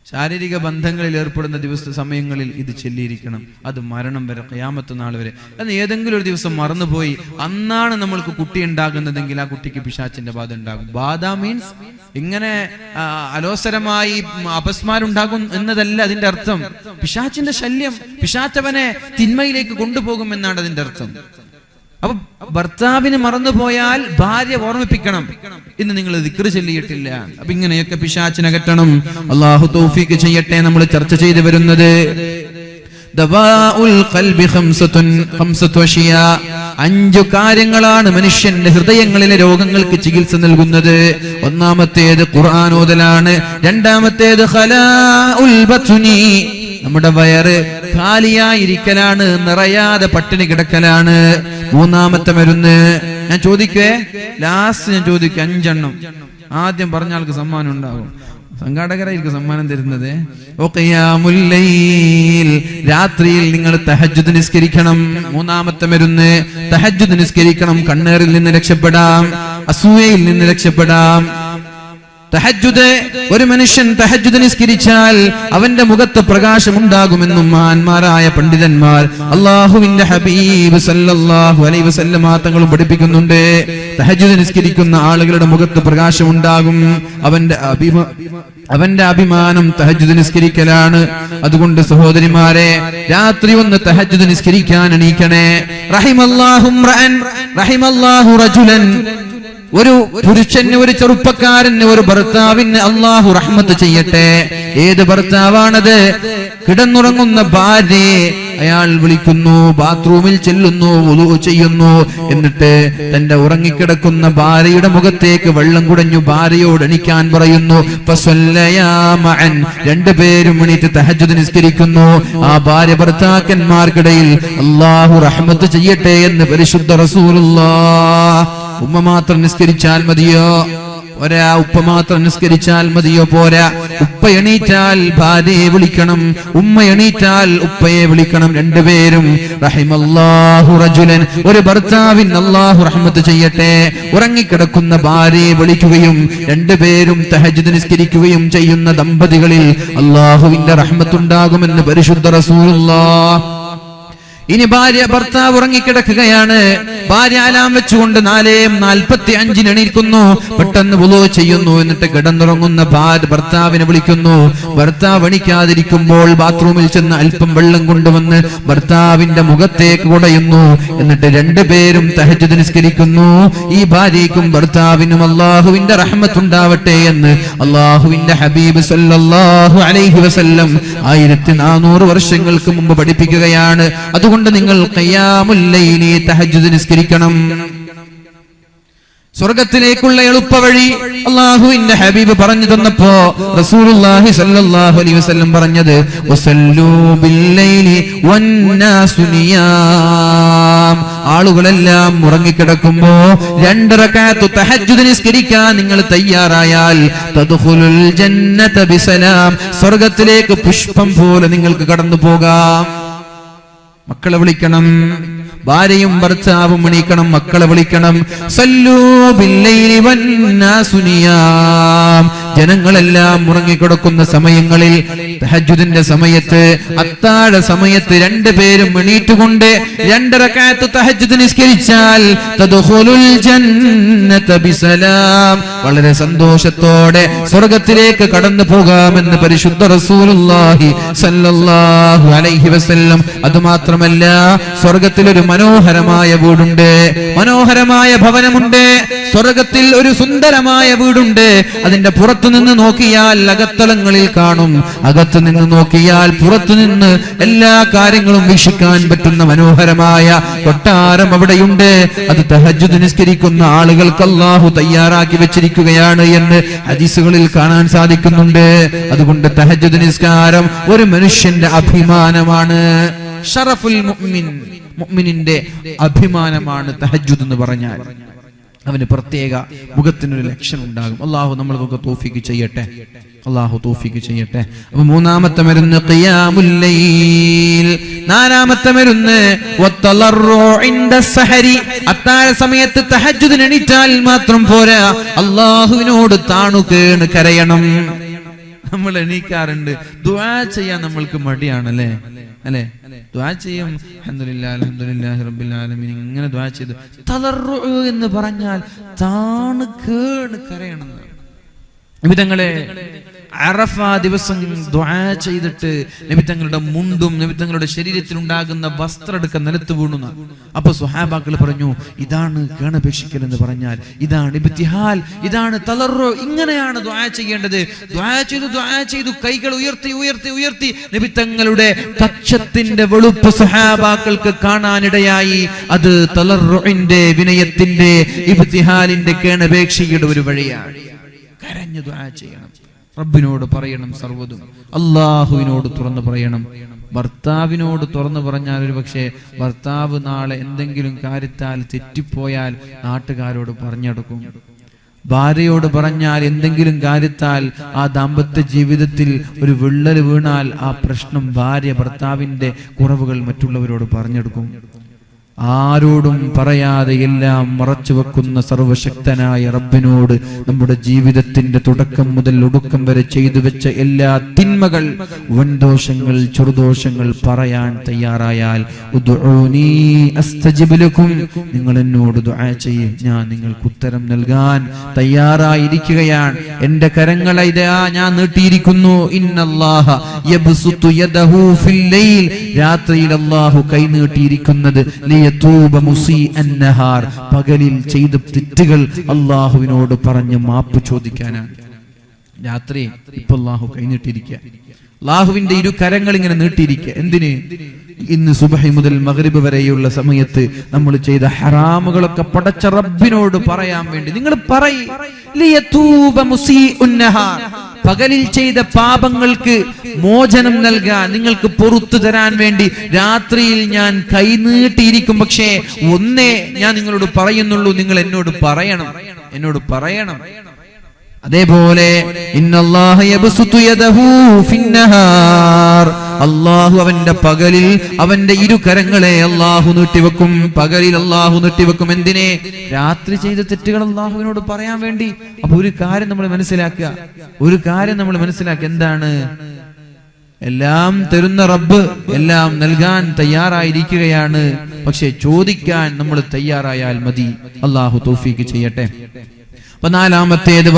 Speaker 1: ശാരീരിക ബന്ധങ്ങളിൽ ഏർപ്പെടുന്ന സമയങ്ങളിൽ ഇത് ചൊല്ലിയിരിക്കണം. അത് മരണം വരെ, ഖിയാമത്ത് നാൾ വരെ. അത് ഏതെങ്കിലും ഒരു ദിവസം മറന്നുപോയി അന്നാണ് നമ്മൾക്ക് കുട്ടി ഉണ്ടാകുന്നതെങ്കിൽ ആ കുട്ടിക്ക് പിശാചിന്റെ ബാധ ഉണ്ടാകും. ബാധ മീൻസ് ഇങ്ങനെ അലോസരമായി അപസ്മാരുണ്ടാകും എന്നതല്ല അതിന്റെ അർത്ഥം. പിശാചിന്റെ ശല്യം, പിശാചവനെ തിന്മയിലേക്ക് കൊണ്ടുപോകും എന്നാണ് അതിന്റെ അർത്ഥം. അപ്പൊ ഭർത്താവിന് മറന്നുപോയാൽ ഭാര്യ ഓർമ്മിപ്പിക്കണം, ഇന്ന് നിങ്ങൾ ദിക്ർ ചൊല്ലിയിട്ടില്ല. അപ്പൊ ഇങ്ങനെയൊക്കെ പിശാചിനകറ്റണം. അല്ലാഹു തൗഫീഖ് ചെയ്യട്ടെ. നമ്മൾ ചർച്ച ചെയ്തു വരുന്നത് ദവാഉൽ ഖൽബി ഖംസത്തു അഷിയാ, 5 കാര്യങ്ങളാണ് മനുഷ്യന്റെ ഹൃദയങ്ങളിലെ രോഗങ്ങൾക്ക് ചികിത്സ നൽകുന്നത്. ഒന്നാമത്തേത് ഖുർആൻ ഓതലാണ്. രണ്ടാമത്തേത് ഖലാഉൽ ബത്നി, നമ്മുടെ വയറ് ഖാലിയായിരിക്കലാണ്, നിറയാതെ പട്ടിണി കിടക്കലാണ്. മൂന്നാമത്തെ മരുന്ന് ഞാൻ ചോദിക്കുവേ, ലാസ്റ്റ് ഞാൻ ചോദിക്കും 5 എണ്ണം. ആദ്യം പറഞ്ഞ ആൾക്ക് സമ്മാനം ഉണ്ടാകും. സംഘാടകരായിരിക്കും സമ്മാനം തരുന്നത്. രാത്രിയിൽ നിങ്ങൾ തഹജ്ജുദ് നിസ്കരിക്കണം. മൂന്നാമത്തെ മരുന്ന് തഹജ്ജുദ് നിസ്കരിക്കണം. കണ്ണേറിൽ നിന്ന് രക്ഷപ്പെടാം, അസൂയയിൽ നിന്ന് രക്ഷപ്പെടാം. തഹജ്ജുദ്, ഒരു മനുഷ്യൻ തഹജ്ജുദ് നിസ്കരിച്ചാൽ അവന്റെ മുഖത്ത് പ്രകാശമുണ്ടാകുമെന്നും മഹാന്മാരായ പണ്ഡിതന്മാർ അല്ലാഹുവിന്റെ ഹബീബ് സല്ലല്ലാഹു അലൈഹി വസല്ലം തങ്ങളും പഠിപ്പിക്കുന്നുണ്ട്. തഹജ്ജുദ് നിസ്കരിക്കുന്ന ആളുകളുടെ മുഖത്ത് പ്രകാശമുണ്ടാകും. അവന്റെ അഭിമാനം തഹജ്ജുദ് നിസ്കരിക്കലാണ്. അതുകൊണ്ട് സഹോദരിമാരെ, രാത്രി ഒന്ന് തഹജ്ജുദ് നിസ്കരിക്കാൻ എണീക്കണേ. റഹിമല്ലാഹു റജുലൻ, ഒരു പുരുഷന്, ഒരു ചെറുപ്പക്കാരന്, ഒരു ഭർത്താവിന് അള്ളാഹു റഹ്മത്ത് ചെയ്യട്ടെ. ഏത് ഭർത്താവാണത്? കിടന്നുറങ്ങുന്ന ഭാര്യയെ അയാൾ വിളിക്കുന്നു, ബാത്റൂമിൽ ചെല്ലുന്നു, വുളൂ ചെയ്യുന്നു. എന്നിട്ട് തന്റെ ഉറങ്ങിക്കിടക്കുന്ന ഭാര്യയുടെ മുഖത്തേക്ക് വെള്ളം കുടഞ്ഞു ഭാര്യയോട് എണീക്കാൻ പറയുന്നു. രണ്ടുപേരും എണീറ്റ് തഹജ്ജുദ് നിസ്കരിക്കുന്നു. ആ ഭാര്യ ഭർത്താക്കന്മാർക്കിടയിൽ അള്ളാഹു റഹ്മത്ത് ചെയ്യട്ടെ എന്ന് പരിശുദ്ധ റസൂലുള്ളാഹ്. ഉമ്മ മാത്രം നിസ്കരിച്ചാൽ മതിയോ? ഉപ്പ മാത്രം നിസ്കരിച്ചാൽ മതിയോ? പോരാ. ഉപ്പ എണീറ്റാൽ ഭാര്യയെ വിളിക്കണം, ഉമ്മ എണീറ്റാൽ ഉപ്പയെ വിളിക്കണം. രണ്ടുപേരും റഹിമല്ലാഹു റജുലൻ, ഒരു ഭർത്താവിന് അല്ലാഹു റഹ്മത്ത് ചെയ്യട്ടെ. ഉറങ്ങിക്കിടക്കുന്ന ഭാര്യയെ വിളിക്കുകയും രണ്ടുപേരും തഹജ്ജുദ് നിസ്കരിക്കുകയും ചെയ്യുന്ന ദമ്പതികളിൽ അല്ലാഹുവിന്റെ റഹ്മത്തുണ്ടാകുമെന്ന് പരിശുദ്ധ റസൂലുള്ളാഹ്. ഇനി ഭർത്താവ് ഉറങ്ങിക്കിടക്കുകയാണ്. ഭാര്യ അലാം വെച്ചുകൊണ്ട് 4:45 എണീക്കുന്നു. പെട്ടെന്ന് വുളൂ ചെയ്യുന്നു. എന്നിട്ട് കിടന്നുറങ്ങുന്ന ഭർത്താവിനെ വിളിക്കുന്നു. ഭർത്താവ് എണീക്കാതിരിക്കുമ്പോൾ ബാത്റൂമിൽ ചെന്ന് അല്പം വെള്ളം കൊണ്ടുവന്ന് ഭർത്താവിന്റെ മുഖത്തേക്ക് കുടയുന്നു. എന്നിട്ട് രണ്ടുപേരും തഹജ്ജുദ് നിസ്കരിക്കുന്നു. ഈ ഭാര്യയ്ക്കും ഭർത്താവിനും അല്ലാഹുവിന്റെ റഹ്മത്തുണ്ടാവട്ടെ എന്ന് അല്ലാഹുവിന്റെ ഹബീബ് സല്ലല്ലാഹു അലൈഹി വസല്ലം 1400 വർഷങ്ങൾക്ക് മുമ്പ് പഠിപ്പിക്കുകയാണ്. അതുകൊണ്ട് നിങ്ങൾ ഖിയാമുൽ ലൈലി തഹജ്ജുദ് നിസ്കരിക്കണം. സ്വർഗ്ഗത്തിലേക്കുള്ള എളുപ്പവഴി അല്ലാഹുവിന്റെ ഹബീബ് പറഞ്ഞു തന്നപ്പോ റസൂലുള്ളാഹി സ്വല്ലല്ലാഹു അലൈഹി വസല്ലം പറഞ്ഞത് വസല്ലൂ ബില്ലൈലി വന്നാസു നിയാം. ആളുകളെല്ലാം ഉറങ്ങിക്കിടക്കുമ്പോ 2 റക്അത്ത് തഹജ്ജുദ് നിസ്കരിക്കാൻ നിങ്ങൾ തയ്യാറായാൽ തദ്ഖുലുൽ ജന്നത ബിസലാം, സ്വർഗ്ഗത്തിലേക്ക് പുഷ്പം പോലെ നിങ്ങൾക്ക് കടന്നു പോകാം. മക്കളെ വിളിക്കണം, ഭാര്യയും ഭർത്താവും എണീക്കണം, മക്കളെ വിളിക്കണം. സല്ലൂ ബില്ലൈലി വന്നാസു നിയാം. ജനങ്ങളെല്ലാം ഉറങ്ങിക്കിടക്കുന്ന സമയങ്ങളിൽ, തഹജ്ജുദിന്റെ സമയത്ത്, അത്താഴ സമയത്ത് രണ്ടുപേരും എണീറ്റുകൊണ്ട് 2 റക്അത്ത് തഹജ്ജുദ് നിസ്കരിച്ചാൽ തദ്ഖുലുൽ ജന്നത ബിസലാം, വളരെ സന്തോഷത്തോടെ സ്വർഗ്ഗത്തിലേക്ക് കടന്നു പോകാമെന്ന് പരിശുദ്ധ റസൂലുള്ളാഹി സ്വല്ലല്ലാഹു അലൈഹി വസല്ലം. അതുമാത്രമല്ല, സ്വർഗ്ഗത്തിൽ ഒരു മനോഹരമായ വീടുണ്ട്, മനോഹരമായ ഭവനമുണ്ട്. സ്വർഗ്ഗത്തിൽ ഒരു സുന്ദരമായ വീടുണ്ട്. അതിന്റെ പുറത്തു നിന്ന് നോക്കിയാൽ അകത്തളങ്ങളിൽ കാണും, അകത്തു നിന്ന് നോക്കിയാൽ പുറത്തു നിന്ന് എല്ലാ കാര്യങ്ങളും വീക്ഷിക്കാൻ പറ്റുന്ന മനോഹരമായ കൊട്ടാരം അവിടെയുണ്ട്. അത് തഹജ്ജുദ് നിസ്കരിക്കുന്ന ആളുകൾക്ക് അല്ലാഹു തയ്യാറാക്കി വെച്ചിരിക്കുകയാണ് എന്ന് ഹദീസുകളിൽ കാണാൻ സാധിക്കുന്നുണ്ട്. അതുകൊണ്ട് തഹജ്ജുദ് നിസ്കാരം ഒരു മനുഷ്യന്റെ അഭിമാനമാണ്. ഷറഫുൽ മുഅ്മിൻ, മുഅ്മിനിന്റെ അഭിമാനമാണ് തഹജ്ജുദ് എന്ന് പറഞ്ഞാൽ. അവന് പ്രത്യേക മുഖത്തിനൊരു ലക്ഷണം ഉണ്ടാകും. അല്ലാഹു നമ്മൾക്കൊക്കെ തൗഫീഖ് ചെയ്യട്ടെ, അല്ലാഹു തൗഫീഖ് ചെയ്യട്ടെ. അപ്പോൾ 3-ാമത്തെ മരുന്ന് ഖിയാമുൽ ലൈൽ. 4-ാമത്തെ മരുന്ന് വത്തളറു ഇൻദ സഹരി. അത്താഴ സമയത്ത് തഹജ്ജുദിന് എണീറ്റാൽ മാത്രം പോരാ, അല്ലാഹുവിനോട് താണുകേണ് കരയണം. നമ്മൾ എണീക്കാറുണ്ട്, ദുആ ചെയ്യാൻ നമ്മൾക്ക് മടിയാണല്ലേ, അല്ലേ? ദുആ ചെയ്യും, അൽഹംദുലില്ലാഹി അൽഹംദുലില്ലാഹി റബ്ബിൽ ആലമീൻ, ഇങ്ങനെ ദുആ ചെയ്തു. തളറു എന്ന് പറഞ്ഞാൽ താണുകേണ് കരയണം. നബി തങ്ങളെ അറഫ ദിവസം ദുആ ചെയ്തിട്ട് നബി തങ്ങളുടെ മുണ്ടും നബി തങ്ങളുടെ ശരീരത്തിൽ ഉണ്ടാകുന്ന വസ്ത്രം എടുക്കാൻ നിലത്ത് വീണു. അപ്പൊ സ്വഹാബാക്കൾ പറഞ്ഞു, ഇതാണ് കേണപേക്ഷിക്കൽ എന്ന് പറഞ്ഞാൽ, ഇതാണ് ഇബ്തിഹാൽ, ഇതാണ് തളറു, ഇങ്ങനെയാണ് ദുആ ചെയ്യേണ്ടത്. ദുആ ചെയ്തു കൈകൾ ഉയർത്തി ഉയർത്തി ഉയർത്തി നബി തങ്ങളുടെ കക്ഷത്തിന്റെ വെളുപ്പ് സ്വഹാബാക്കൾക്ക് കാണാനിടയായി. അത് തളറുഇന്റെ, വിനയത്തിന്റെ, ഇബ്തിഹാലിന്റെ, കേണപേക്ഷയുടെ ഒരു വഴിയാണ്. കരഞ്ഞു ദുആ ചെയ്യണം, റബ്ബിനോട് പറയണം സർവ്വതും, അല്ലാഹുവിനോട് തുറന്നു പറയണം. ഭർത്താവിനോട് തുറന്നു പറഞ്ഞാൽ ഒരു പക്ഷേ ഭർത്താവ് നാളെ എന്തെങ്കിലും കാര്യത്താൽ തെറ്റിപ്പോയാൽ നാട്ടുകാരോട് പറഞ്ഞെടുക്കും. ഭാര്യയോട് പറഞ്ഞാൽ എന്തെങ്കിലും കാര്യത്താൽ ആ ദാമ്പത്യ ജീവിതത്തിൽ ഒരു വിള്ളൽ വീണാൽ ആ പ്രശ്നം ഭാര്യ ഭർത്താവിന്റെ കുറവുകൾ മറ്റുള്ളവരോട് പറഞ്ഞെടുക്കും. ആരോടും പറയാതെ എല്ലാം മറച്ചു വെക്കുന്ന സർവശക്തനായ റബ്ബിനോട് നമ്മുടെ ജീവിതത്തിന്റെ തുടക്കം മുതൽ ഒടുക്കം വരെ ചെയ്തു വെച്ച എല്ലാ തിന്മകൾ, വൻദോഷങ്ങൾ, ചെറുദോഷങ്ങൾ പറയാൻ തയ്യാറായാൽ ഉദ്ഉനി അസ്തജിബ് ലക്കും, നിങ്ങൾ എന്നോട് ദുആ ചെയ്യ്, ഞാൻ നിങ്ങൾക്ക് ഉത്തരം നൽകാൻ തയ്യാറായിരിക്കുകയാണ്. എന്റെ കരങ്ങളെ ഇതാ ഞാൻ നീട്ടിയിരിക്കുന്നു. ഇന്നല്ലാഹ യബ്സുതു യദഹു ഫിൽ ലൈൽ, രാത്രിയിൽ അല്ലാഹു കൈ നീട്ടിയിരിക്കുന്നത് പകലിൽ ചെയ്ത തെറ്റുകൾ അള്ളാഹുവിനോട് പറഞ്ഞ് മാപ്പ് ചോദിക്കാനാണ്. രാത്രി ഇപ്പൊ അള്ളാഹു കൈനീട്ടിരിക്കുക, അള്ളാഹുവിന്റെ ഇരു കരങ്ങൾ ഇങ്ങനെ നീട്ടിയിരിക്കുക. എന്തിന്? ഇന്ന് സുബഹി മുതൽ മഗ്രിബ് വരെയുള്ള സമയത്ത് നമ്മൾ ചെയ്ത ഹറാമുകളൊക്കെ പടച്ച റബ്ബിനോട് പറയാൻ വേണ്ടി. നിങ്ങൾ പകലിൽ ചെയ്ത പാപങ്ങൾക്ക് മോചനം നൽകാൻ, നിങ്ങൾക്ക് പൊറുത്തു തരാൻ വേണ്ടി രാത്രിയിൽ ഞാൻ കൈനീട്ടിയിരിക്കും. പക്ഷേ ഒന്നേ ഞാൻ നിങ്ങളോട് പറയുന്നുള്ളൂ, നിങ്ങൾ എന്നോട് പറയണം. അതേപോലെ അള്ളാഹു അവന്റെ പകലിൽ അവന്റെ ഇരു കരങ്ങളെ അള്ളാഹു നീട്ടിവെക്കും. പകലിൽ അള്ളാഹു നീട്ടിവെക്കും. എന്തിനെ? രാത്രി ചെയ്ത തെറ്റുകൾ അള്ളാഹുവിനോട് പറയാൻ വേണ്ടി. അപ്പൊ ഒരു കാര്യം നമ്മൾ മനസ്സിലാക്കുക, എന്താണ്? എല്ലാം തരുന്ന റബ്ബ് എല്ലാം നൽകാൻ തയ്യാറായിരിക്കുകയാണ്. പക്ഷെ ചോദിക്കാൻ നമ്മൾ തയ്യാറായാൽ മതി. അള്ളാഹു തൗഫീഖ് ചെയ്യട്ടെ. നാലാമത്തേത്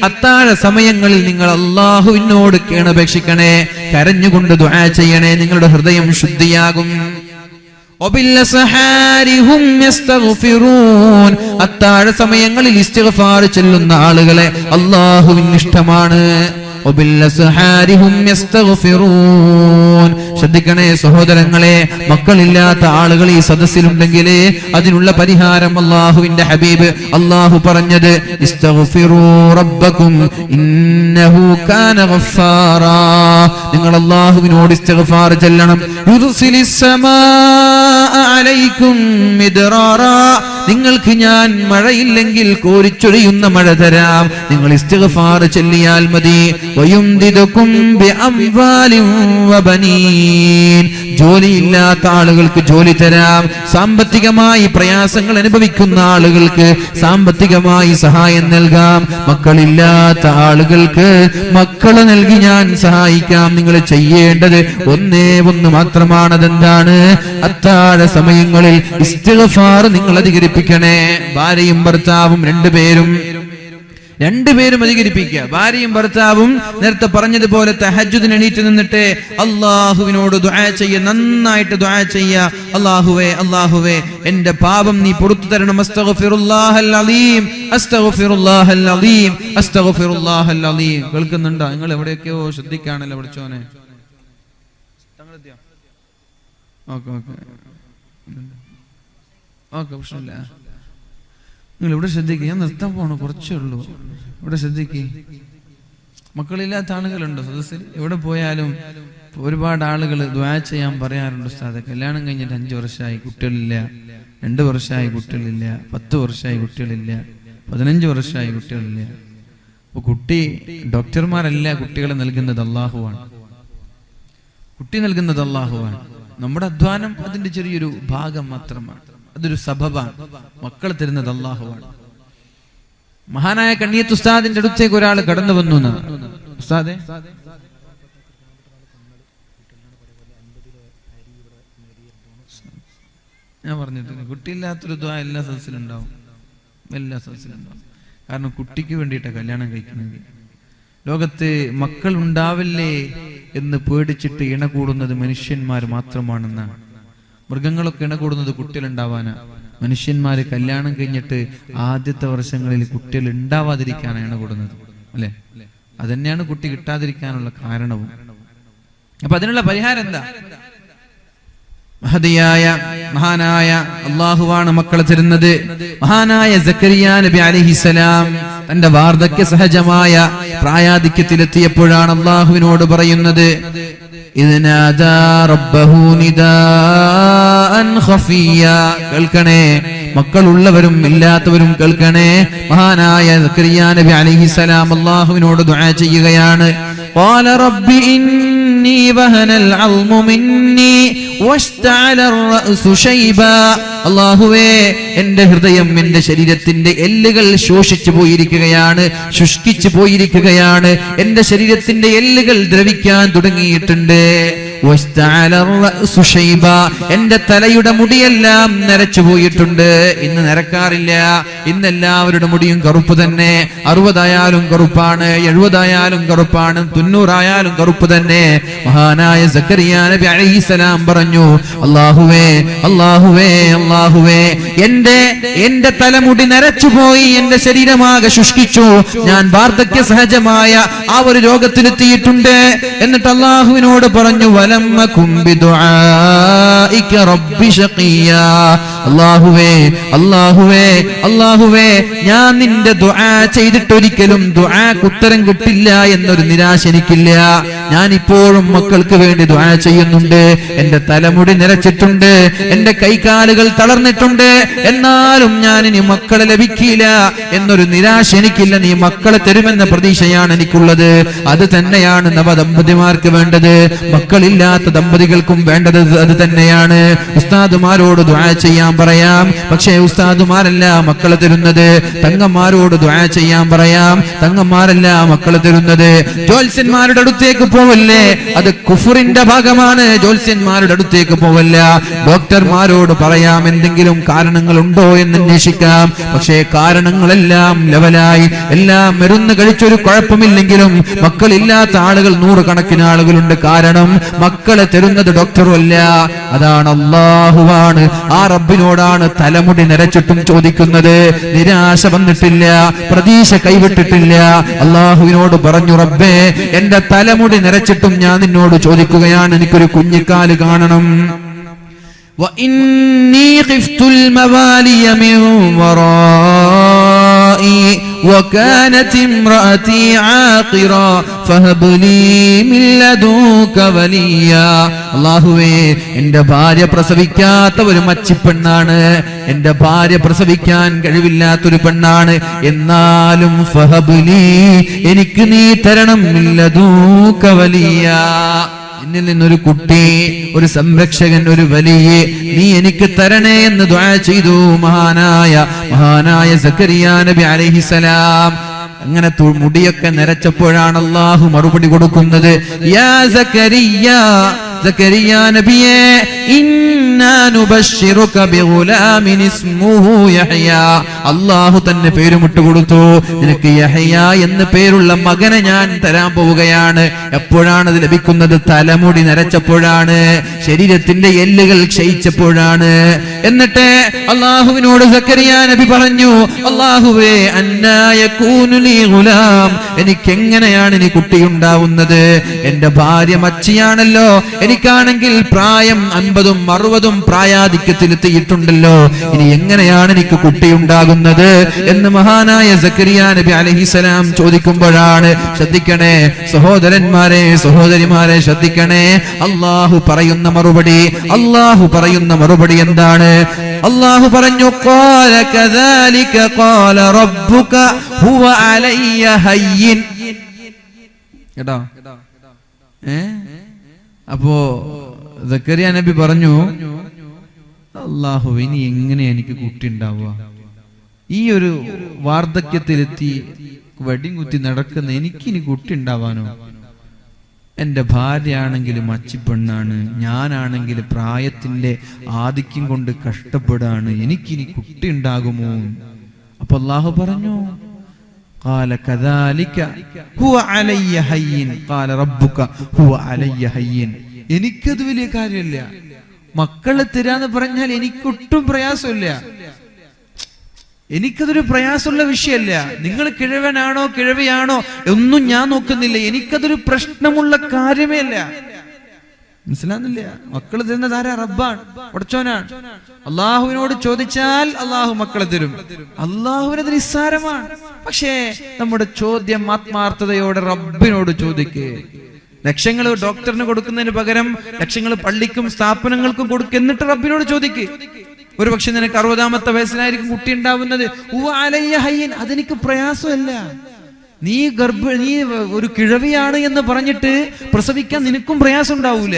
Speaker 1: അത്താഴ സമയങ്ങളിൽ നിങ്ങൾ അള്ളാഹുവിനോട് കേണപേക്ഷിക്കണേ, കരഞ്ഞുകൊണ്ട് ദുആ ചെയ്യണേ. നിങ്ങളുടെ ഹൃദയം ശുദ്ധിയാകും. അത്താഴ സമയങ്ങളിൽ ഇസ്തിഗ്ഫാർ ചൊല്ലുന്ന ആളുകളെ അള്ളാഹുവിന് ഇഷ്ടമാണ്. ശ്രദ്ധിക്കണേ സഹോദരങ്ങളെ, മക്കളില്ലാത്ത ആളുകൾ ഈ സദസ്സിലുണ്ടെങ്കിൽ അതിനുള്ള പരിഹാരം അള്ളാഹുവിന്റെ ഹബീബ് അള്ളാഹു പറഞ്ഞത് ഇസ്തഗ്ഫിറൂ റബ്ബക്കും ഇന്നഹു കാന ഗഫാറാ. നിങ്ങൾ അള്ളാഹുവിനോട് ഇസ്തിഗ്ഫാർ ചൊല്ലണം. യുർസിലിസ് സമാഅ അലൈക്കും മിദ്റാറാ, നിങ്ങൾക്ക് ഞാൻ മഴയില്ലെങ്കിൽ കോരിച്ചൊരിയുന്ന മഴ തരാം. നിങ്ങൾ ഇസ്തിഗ്ഫാർ ചൊല്ലിയാൽ മതി. വയുംദിദുകും ബിഅംവാലിൻ വബനീൻ, ജോലിയില്ലാത്ത ആളുകൾക്ക് ജോലി തരാം. സാമ്പത്തികമായി പ്രയാസങ്ങൾ അനുഭവിക്കുന്ന ആളുകൾക്ക് സാമ്പത്തികമായി സഹായം നൽകാം. മക്കളില്ലാത്ത ആളുകൾക്ക് മക്കളെ നൽകി ഞാൻ സഹായിക്കാം. നിങ്ങൾ ചെയ്യേണ്ടത് ഒന്ന് മാത്രമാണ്. അതെന്താണ്? അത്താഴ സമയങ്ങളിൽ ഇസ്തിഗ്ഫാർ നിങ്ങൾ അധികരിപ്പിക്കണേ. ഭാര്യയും ഭർത്താവും രണ്ടുപേരും അധികരിപ്പിക്കുക. ഭാര്യയും ഭർത്താവും നേരത്തെ പറഞ്ഞതുപോലെ തഹജ്ജുദിന് എണീറ്റ് നിന്നിട്ട് അള്ളാഹുവിനോട് ദുആ ചെയ്യുക, നന്നായിട്ട് ദുആ ചെയ്യുക. അള്ളാഹുവേ എന്റെ പാപം നീ പുറത്തു തരണം. അസ്തഗ്ഫിറുല്ലാഹൽ അലീം, അസ്തഗ്ഫിറുല്ലാഹൽ അലീം, അസ്തഗ്ഫിറുല്ലാഹൽ അലീം. കേൾക്കുന്നുണ്ടോ? നിങ്ങൾ എവിടെയൊക്കെയോ ശ്രദ്ധിക്കാണല്ലോ പഠിച്ചോനെ. ഓക്കെ പ്രശ്നമില്ല. നിങ്ങൾ ഇവിടെ ശ്രദ്ധിക്കുക. ഞാൻ നിർത്താൻ പോണു, കുറച്ചേ ഉള്ളൂ. ഇവിടെ ശ്രദ്ധിക്കുക. മക്കളില്ലാത്ത ആളുകളുണ്ടോ സദസ്സിൽ? എവിടെ പോയാലും ഒരുപാട് ആളുകൾ ദുആ ചെയ്യാൻ പറയാറുണ്ട്. ഉസ്താദേ, കല്യാണം കഴിഞ്ഞിട്ട് 5 വർഷമായി കുട്ടികളില്ല, 2 വർഷമായി കുട്ടികളില്ല, 10 വർഷമായി കുട്ടികളില്ല, 15 വർഷമായി കുട്ടികളില്ല. അപ്പൊ ഡോക്ടർമാരല്ല കുട്ടികളെ നൽകുന്നത് അള്ളാഹുവാണ്. കുട്ടി നൽകുന്നത് അള്ളാഹുവാണ്. നമ്മുടെ അധ്വാനം അതിന്റെ ചെറിയൊരു ഭാഗം മാത്രമാണ്. അതൊരു സബബാണ്. മക്കൾ തരുന്നത് അള്ളാഹുവാണ്. മഹാനായ കണ്ണിയത്ത് ഉസ്താദിന്റെ അടുത്തേക്ക് ഒരാൾ കടന്നു വന്നു. ഉസ്താദേ, ഞാൻ പറഞ്ഞിട്ടുണ്ട്, കുട്ടിയില്ലാത്തൊരു ദ്വാ എല്ലാ സദസ്സിലും ഉണ്ടാവും. കാരണം കുട്ടിക്ക് വേണ്ടിയിട്ടാണ് കല്യാണം കഴിക്കുന്നത്. ലോകത്ത് മക്കൾ ഉണ്ടാവില്ലേ എന്ന് പേടിച്ചിട്ട് ഇണ കൂടുന്നത് മനുഷ്യന്മാർ മാത്രമാണെന്നാണ്. മൃഗങ്ങളൊക്കെ ഇണ കൂടുന്നത് കുട്ടികളുണ്ടാവാനാ. മനുഷ്യന്മാര് കല്യാണം കഴിഞ്ഞിട്ട് ആദ്യത്തെ വർഷങ്ങളിൽ കുട്ടികൾ ഉണ്ടാവാതിരിക്കാനാണ് ഇണ കൂടുന്നത്, അല്ലെ? അതന്നെയാണ് കുട്ടി കിട്ടാതിരിക്കാനുള്ള കാരണവും. അപ്പൊ അതിനുള്ള പരിഹാരം എന്താ? മഹാനായ അള്ളാഹുവാണ് മക്കളെ തരുന്നത്. മഹാനായ സക്കരിയ നബി അലൈഹിസ്സലാം തന്റെ വാർദ്ധക്യ സഹജമായ പ്രായാധിക്യത്തിലെത്തിയപ്പോഴാണ് അള്ളാഹുവിനോട് പറയുന്നത്, കേൾക്കണേ, മക്കളുള്ളവരും ഇല്ലാത്തവരും കേൾക്കണേ. മഹാനായ സക്കരിയ നബി അലൈഹിസ്സലാം അള്ളാഹുവിനോട് ദുആ ചെയ്യുകയാണ്. ഖാല റബ്ബി ഇന്നി വഹനൽ അൽമു മിന്നി വസ്തഅല അർറഅസു ശൈബാ. അല്ലാഹുവേ, എന്റെ ഹൃദയം, എന്റെ ശരീരത്തിന്റെ എല്ലുകൾ ശോഷിച്ചു പോയിരിക്കുകയാണ്, ശുഷ്കിച്ചു പോയിരിക്കുകയാണ്. എന്റെ ശരീരത്തിന്റെ എല്ലുകൾ ദ്രവിക്കാൻ തുടങ്ങിയിട്ടുണ്ട്. എന്റെ തലയുടെ മുടിയെല്ലാം നരച്ചു പോയിട്ടുണ്ട്. ഇന്ന് നരക്കാറില്ല. ഇന്ന് എല്ലാവരുടെ മുടിയും കറുപ്പ് തന്നെ. 60 ആയാലും കറുപ്പാണ്, 70 ആയാലും കറുപ്പാണ്, 90 ആയാലും കറുപ്പ് തന്നെ. മഹാനായ സക്കറിയാ നബി അലൈഹിസ്സലാം പറഞ്ഞു, അല്ലാഹുവേ, അല്ലാഹുവേ, അല്ലാഹുവേ, എന്റെ തലമുടി നരച്ചുപോയി, എന്റെ ശരീരമാകെ ശുഷ്കിച്ചു, ഞാൻ വാർദ്ധക്യ സഹജമായ ആ ഒരു രോഗത്തിലെത്തിയിട്ടുണ്ട്. എന്നിട്ട് അല്ലാഹുവിനോട് പറഞ്ഞു, അല്ലാഹുവേ, അല്ലാഹുവേ, അല്ലാഹുവേ, ഞാൻ നിന്റെ ദുആ ചെയ്തിട്ടൊരിക്കലും ദുആക്ക് ഉത്തരം കിട്ടില്ല എന്നൊരു നിരാശ എനിക്കില്ല. ഞാൻ ഇപ്പോഴും മക്കൾക്ക് വേണ്ടി ദുആ ചെയ്യുന്നുണ്ട്. എന്റെ തലമുടി നിരച്ചിട്ടുണ്ട്, എന്റെ കൈകാലുകൾ തളർന്നിട്ടുണ്ട്, എന്നാലും ഞാൻ ഇനി മക്കളെ ലഭിക്കില്ല എന്നൊരു നിരാശ എനിക്കില്ല. നീ മക്കളെ തരുമെന്ന പ്രതീക്ഷയാണ് എനിക്കുള്ളത്. അത് തന്നെയാണ് നവദമ്പതിമാർക്ക് വേണ്ടത്. മക്കളില്ലാത്ത ദമ്പതികൾക്കും വേണ്ടത് അത് തന്നെയാണ്. ഉസ്താദുമാരോട് ദുആ ചെയ്യാൻ പറയാം, പക്ഷേ ഉസ്താദുമാരല്ല മക്കളെ തരുന്നത്. തങ്ങന്മാരോട് ദുആ ചെയ്യാൻ പറയാം, തങ്ങന്മാരല്ല മക്കളെ തരുന്നത്. ജ്യോത്സ്യന്മാരുടെ അടുത്തേക്ക് പോവല്ലേ, അത് കുഫറിന്റെ ഭാഗമാണ്. ജ്യോത്സ്യന്മാരുടെ അടുത്തേക്ക് പോവല്ല. ഡോക്ടർമാരോട് പറയാം, എന്തെങ്കിലും കാരണങ്ങൾ ഉണ്ടോ എന്ന് അന്വേഷിക്കാം. പക്ഷേ കാരണങ്ങളെല്ലാം ലെവലായി, എല്ലാം മരുന്ന് കഴിച്ചൊരു കുഴപ്പമില്ലെങ്കിലും മക്കളില്ലാത്ത ആളുകൾ 100 കണക്കിന് ആളുകളുണ്ട്. കാരണം മക്കളെ തരുന്നത് ഡോക്ടറുമല്ല, അതാണ് അല്ലാഹുവാണ്. ആ റബ്ബിനോടാണ് തലമുടി നരച്ചിട്ടും ചോദിക്കുന്നത്. നിരാശ വന്നിട്ടില്ല, പ്രതീക്ഷ കൈവിട്ടിട്ടില്ല. അല്ലാഹുവിനോട് പറഞ്ഞു, റബ്ബേ, എന്റെ തലമുടി നരച്ചിട്ടും ഞാൻ നിന്നോട് ചോദിക്കുകയാണ്, എനിക്കൊരു കുഞ്ഞിക്കാല് കാണണം. وإني خفت الموالي من ورائي وكانت امرأتي عاقرا فهب لي من لدنك وليا. അല്ലാഹുവേ, എന്റെ ഭാര്യ പ്രസവിക്കാത്ത ഒരു മച്ചിപ്പെണ്ണാണ്, എന്റെ ഭാര്യ പ്രസവിക്കാൻ കഴിവില്ലാത്തൊരു പെണ്ണാണ്. എന്നാലും ഫഹബ് ലീ, എനിക്ക് നീ തരണം, മിൻ ലദുക വലിയാ, എന്നിൽ നിന്നൊരു കുട്ടി, ഒരു സംരക്ഷകൻ, ഒരു വലിയ നീ എനിക്ക് തരണേ എന്ന് ദുആ ചെയ്തു മഹാനായ സക്കറിയാ നബി അലൈഹിസ്സലാം. അങ്ങനെ മുടിയൊക്കെ നരച്ചപ്പോഴാണ് അല്ലാഹു മറുപടി കൊടുക്കുന്നത്. യാ സക്കരിയാ, സക്കരിയാ നബിയേ, ഇന്നാ നുബശ്ശിറുക ബിഗുലാമിൻ ഇസ്മുഹു യഹ്യാ. അല്ലാഹു തന്നെ പേരുമിട്ട് കൊടുത്തു, നിനക്ക് യഹ്യ എന്ന് പേരുള്ള മകനെ ഞാൻ തരാൻ പോവുകയാണ്. എപ്പോഴാണ് അത് ലഭിക്കുന്നത്? തലമുടി നരച്ചപ്പോഴാണ്, ശരീരത്തിന്റെ എല്ലുകൾ ക്ഷയിച്ചപ്പോഴാണ്. എന്നിട്ട് അല്ലാഹുവിനോട് സക്കരിയാ നബി പറഞ്ഞു, അല്ലാഹുവേ, അന്നാ യകൂനു ലീ ഗുലാം, എനിക്ക് എങ്ങനെയാണ് ഇനി കുട്ടിയുണ്ടാവുന്നത്? എന്റെ ഭാര്യ മച്ചിയാണല്ലോ, എനിക്കാണെങ്കിൽ പ്രായം 50ഉം 60ഉം പ്രായാധിക്യത്തിലെത്തിയിട്ടുണ്ടല്ലോ, ഇനി എങ്ങനെയാണ് എനിക്ക് കുട്ടിയുണ്ടാകുന്നത് എന്ന് മഹാനായ സക്കരിയാ നബി അലൈഹിസ്സലാം ചോദിക്കുമ്പോഴാണ്, ശ്രദ്ധിക്കണേ സഹോദരന്മാരെ, സഹോദരിമാരെ, ശ്രദ്ധിക്കണേ, അല്ലാഹു പറയുന്ന മറുപടി എന്താണ്? അല്ലാഹു പറഞ്ഞു, ഖാല കദാലിക ഖാല റബ്ബുക ഹുവ അലയ്യ ഹയ്യിൻ. കേട്ടോ? അപ്പോ സക്കരിയ നബി പറഞ്ഞു, അല്ലാഹു, ഇനി എങ്ങനെ എനിക്ക് കുട്ടി ഉണ്ടാവുക? ഈ ഒരു വാർദ്ധക്യത്തിലെത്തി വെടിയും കുത്തി നടക്കുന്ന എനിക്കിനി കുട്ടി ഉണ്ടാവാനോ? എന്റെ ഭാര്യയാണെങ്കിൽ മച്ചിപ്പെണ്ണാണ്, ഞാനാണെങ്കിൽ പ്രായത്തിന്റെ ആധിക്യം കൊണ്ട് കഷ്ടപ്പെടാണ്, എനിക്കിനി കുട്ടി ഉണ്ടാകുമോ? അപ്പൊ അല്ലാഹു പറഞ്ഞു, ഖാല കദാലിക ഹുവ അലയ്യ ഹയ്യിൻ ഖാല റബ്ബുക ഹുവ അലയ്യ ഹയ്യിൻ. എനിക്കത് വലിയ കാര്യമില്ല, മക്കളെ തരാന്ന് പറഞ്ഞാൽ എനിക്കൊട്ടും പ്രയാസമില്ല, എനിക്കതൊരു പ്രയാസമുള്ള വിഷയമല്ല. നിങ്ങൾ കിഴവനാണോ കിഴവിയാണോ ഒന്നും ഞാൻ നോക്കുന്നില്ല, എനിക്കതൊരു പ്രശ്നമുള്ള കാര്യമേ അല്ല. മനസ്സിലാകുന്നില്ല? മക്കള് തരുന്നത് ആരാ? റബ്ബാണ്, പടച്ചോനാണ്. അള്ളാഹുവിനോട് ചോദിച്ചാൽ അള്ളാഹു മക്കളെ തരും. അള്ളാഹുവിനത് നിസ്സാരമാണ്. പക്ഷേ നമ്മുടെ ചോദ്യം ആത്മാർത്ഥതയോടെ റബ്ബിനോട് ചോദിക്കേ. ലക്ഷങ്ങൾ ഡോക്ടറിന് കൊടുക്കുന്നതിന് പകരം ലക്ഷങ്ങൾ പള്ളിക്കും സ്ഥാപനങ്ങൾക്കും കൊടുക്കുക, എന്നിട്ട് റബ്ബിനോട് ചോദിക്ക്. ഒരു പക്ഷെ നിനക്ക് 60ാമത്തെ വയസ്സിലായിരിക്കും കുട്ടി ഉണ്ടാവുന്നത്. അതെനിക്ക് പ്രയാസമല്ല, നീ ഒരു കിഴവിയാണ് എന്ന് പറഞ്ഞിട്ട് പ്രസവിക്കാൻ നിനക്കും പ്രയാസം ഉണ്ടാവൂല.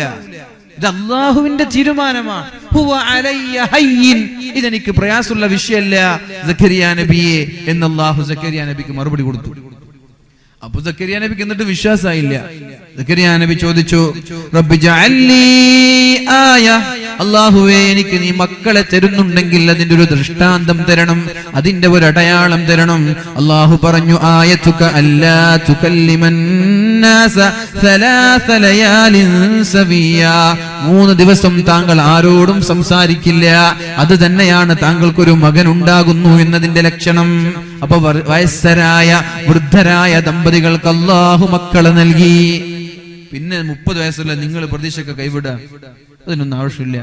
Speaker 1: ഇത് അല്ലാഹുവിന്റെ തീരുമാനമാണ്. ഹുവ അലയ്യ ഹയ്യിൻ, ഇതെനിക്ക് പ്രയാസമുള്ള വിഷയമല്ല സക്കരിയ നബിയെ എന്ന് അല്ലാഹു സക്കരിയ നബിക്ക് മറുപടി കൊടുത്തു. അപ്പൊ സക്കരിയ നബിക്ക് എന്നിട്ട് വിശ്വാസമായില്ല. സക്കരിയ നബി ചോദിച്ചു, റബ്ബി ജഅൽനി ആയ, അല്ലാഹുവേ എനിക്ക് നീ മക്കളെ തരുന്നുണ്ടെങ്കിൽ അതിന്റെ ഒരു ദൃഷ്ടാന്തം തരണം, അതിന്റെ ഒരു അടയാളം തരണം. അല്ലാഹു പറഞ്ഞു, ആയതുക അല്ലാ തുകല്ലിമൻ നാസ സലാസ ലയാലിൻ സവിയ, 3 ദിവസം താങ്കൾ ആരോടും സംസാരിക്കില്ല, അത് തന്നെയാണ് താങ്കൾക്കൊരു മകൻ ഉണ്ടാകുന്നു എന്നതിന്റെ ലക്ഷണം. അപ്പൊ വയസ്സരായ വൃദ്ധരായ ദമ്പതികൾക്ക് അല്ലാഹു മക്കളെ നൽകി. പിന്നെ 30 വയസ്സുള്ള നിങ്ങൾ പ്രതീക്ഷയൊക്കെ കൈവിടുക, അതിനൊന്നും ആവശ്യമില്ല.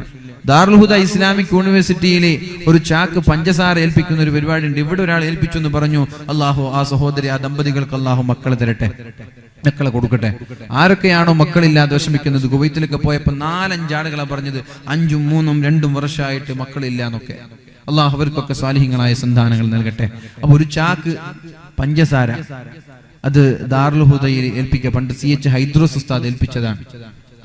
Speaker 1: ദാറുൽ ഹുദ ഇസ്ലാമിക് യൂണിവേഴ്സിറ്റിയിലെ ഒരു ചാക്ക് പഞ്ചസാര ഏൽപ്പിക്കുന്ന ഒരു പരിപാടി ഉണ്ട്. ഇവിടെ ഒരാൾ ഏൽപ്പിച്ചു എന്ന് പറഞ്ഞു. അല്ലാഹു ആ സഹോദരി, ആ ദമ്പതികൾക്ക് അല്ലാഹു മക്കളെ തരട്ടെ, മക്കളെ കൊടുക്കട്ടെ. ആരൊക്കെയാണോ മക്കളില്ലാതെ വിഷമിക്കുന്നത്, കുവൈത്തിലൊക്കെ പോയപ്പോ 4-5 ആളുകളാണ് പറഞ്ഞത് 5, 3, 2 വർഷമായിട്ട് മക്കളില്ല എന്നൊക്കെ. അല്ലാഹു അവർക്കൊക്കെ സാലിഹ്യങ്ങളായ സന്താനങ്ങൾ നൽകട്ടെ. അപ്പൊ ഒരു ചാക്ക് പഞ്ചസാര അത് ദാറുൽ ഹുദയിൽ ഏൽപ്പിക്കുക, പണ്ട് CH ഹൈദ്രോസ് ഉസ്താദ് ഏൽപ്പിച്ചതാണ്.